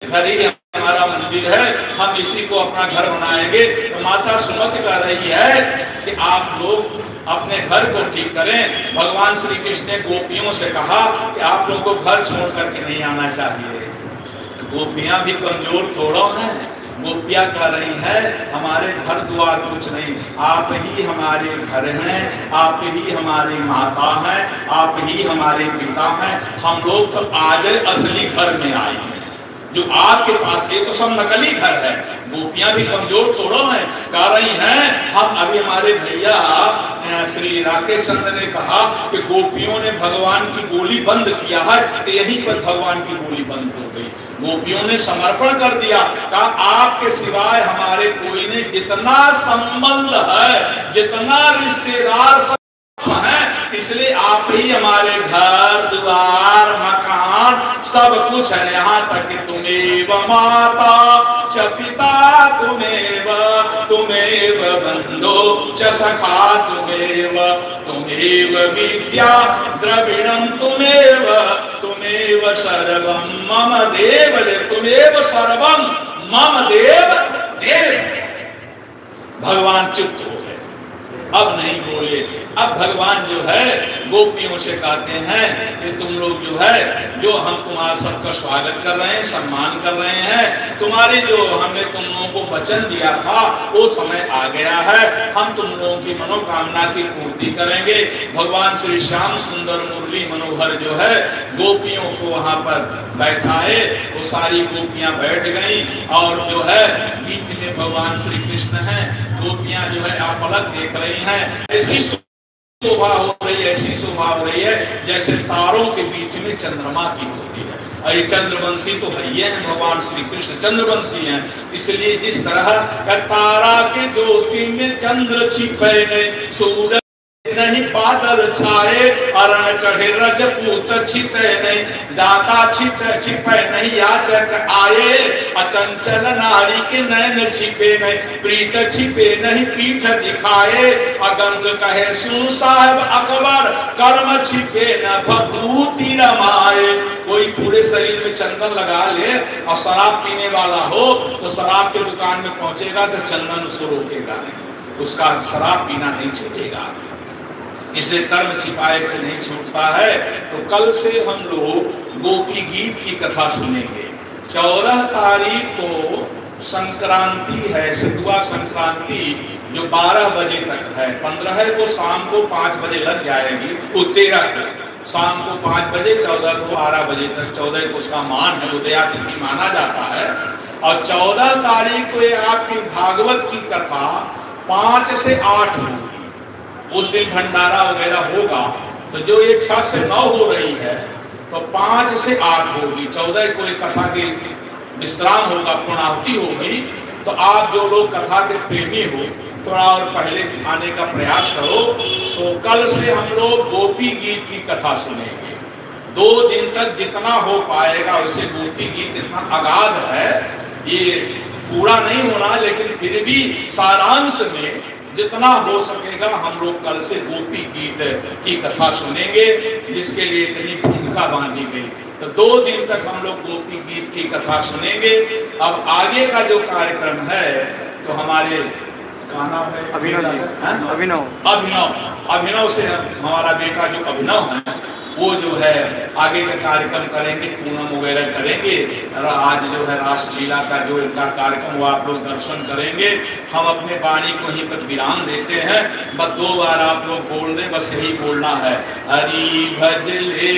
घर ही हमारा मंदिर है, हम इसी को अपना घर बनाएंगे। तो माता सुमति कह रही है कि आप लोग अपने घर को ठीक करें। भगवान श्री कृष्ण ने गोपियों से कहा कि आप लोगों को घर छोड़ करके नहीं आना चाहिए। गोपियां भी कमजोर थोड़ा हैं। गोपियां कह रही है हमारे घर द्वार कुछ नहीं, आप ही हमारे घर हैं, आप ही हमारी माता हैं, आप ही हमारे पिता हैं। हम लोग तो आज असली घर में आए हैं। जो आपके पास, ये तो सब नकली घर है, गोपियां भी कमजोर थोड़ा हैं, कह रही हैं। हम अभी हमारे भैया श्री राकेश चंद्र ने कहा कि गोपियों ने भगवान की गोली बंद किया है, तो यहीं पर भगवान की गोली बंद हो गई। गोपियों ने समर्पण कर दिया, कहा आपके सिवाय हमारे कोई नहीं, जितना संबंध है, जितना रिश्तेदार सब है, इसलिए आप ही हमारे घर द्वार मकान सब कुछ है। यहाँ तक कि तुमेव माता च पिता तुमेव बंधो च सखा तुमेव विद्या द्रविणम तुमेव सर्वम मम देव तुमेव सर्वम मम देव देव। भगवान चुप हो गए, अब नहीं बोले। अब भगवान जो है गोपियों से कहते हैं कि तुम लोग जो है, जो हम तुम्हारा सबका स्वागत कर रहे हैं, सम्मान कर रहे हैं, तुम्हारी जो हमने तुम लोगों को वचन दिया था वो समय आ गया है, हम तुम लोगों की मनोकामना की पूर्ति करेंगे। भगवान श्री श्याम सुंदर मुरली मनोहर जो है गोपियों को वहां पर बैठाए, वो सारी गोपियां बैठ गई और जो है बीच में भगवान श्री कृष्ण है, गोपियां जो है आप अलग देख रही हैं। ऐसी शोभा हो रही है, ऐसी शोभा हो रही है जैसे तारों के बीच में चंद्रमा की होती है। ये चंद्रवंशी तो है, ये है भगवान श्री कृष्ण चंद्रवंशी हैं। इसलिए जिस तरह तारा के ज्योति में चंद्र छिपे, सूरज नहीं बादल छाए, अरण चढ़े रजपूत छिपे नहीं, दाता छिपे नहीं, याचक आए, अचंचल नारी के नैन छिपे नहीं, प्रीत छिपे नहीं, पीठ दिखाए, अगंग कहे सुन साहब अकबर, कर्म छिपे न भभूति रमाए। कोई पूरे शरीर में चंदन लगा ले और शराब पीने वाला हो तो शराब के दुकान में पहुंचेगा तो चंदन उसको रोकेगा नहीं, उसका शराब पीना नहीं छूटेगा। इसलिए कर्म छिपाए से नहीं छूटता है। तो कल से हम लोग गोपी गीत की कथा सुनेंगे। 14 तारीख को संक्रांति है, सिद्धुआ संक्रांति, जो 12 बजे तक है। 15 को शाम को 5 बजे लग जाएगी, 13 को शाम को 5 बजे, 14 को 12 बजे तक। 14 को उसका मान है, उदया तिथि माना जाता है। और 14 तारीख को आपकी भागवत की कथा 5 से 8 होगी। उस दिन भंडारा वगैरह होगा। तो जो ये 6 से 9 हो रही है तो 5 से 8 होगी। 14 को एक कथा की विश्राम होगा, पूर्णाहुति होगी। तो आप जो लोग कथा के प्रेमी हो थोड़ा और पहले आने का प्रयास करो। तो कल से हम लोग गोपी गीत की कथा सुनेंगे। 2 दिन तक जितना हो पाएगा वैसे गोपी गीत इतना अगाध है, ये पूरा नहीं होना, लेकिन फिर भी सारांश में जितना हो सकेगा हम लोग कल से गोपी गीत की कथा सुनेंगे, जिसके लिए इतनी भूमिका बांधी गई। तो 2 दिन तक हम लोग गोपी गीत की कथा सुनेंगे। अब आगे का जो कार्यक्रम है तो हमारे क्या नाम है, अभिनव से हमारा बेटा जो अभिनव है वो जो है आगे का कार्यक्रम करेंगे, पूनम वगैरह करेंगे। और आज जो है रासलीला का जो इनका कार्यक्रम वो आप लोग दर्शन करेंगे। हम अपने वाणी को यहीं पर विराम देते हैं। बस 2 बार आप लोग बोल दें, बस यही बोलना है, हरि भजले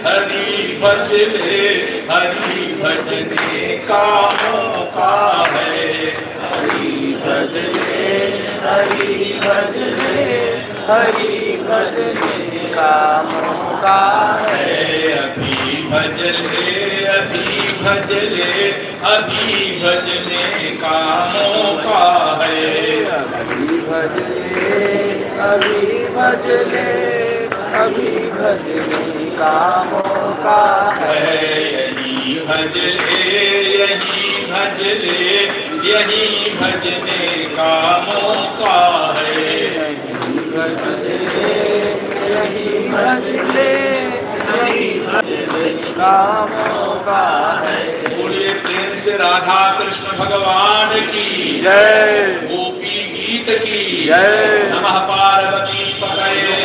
हरि भजले, हरि भजने का मौका है, हरि भजले हरि भजले, हरि भजने का मौका है। अभी भजले अभी भजले, अभी भजने का मौका है, अभी भजले अभी भजले, अभी भजने का मौका है। यही भजले यही भजले, यही भजने का मौका है, यही भजले यही भजले, यही भजने का मौका है। बोलिए प्रेम से राधा कृष्ण भगवान की जय, गोपी गीत की जय। नमः पार्वती पतये।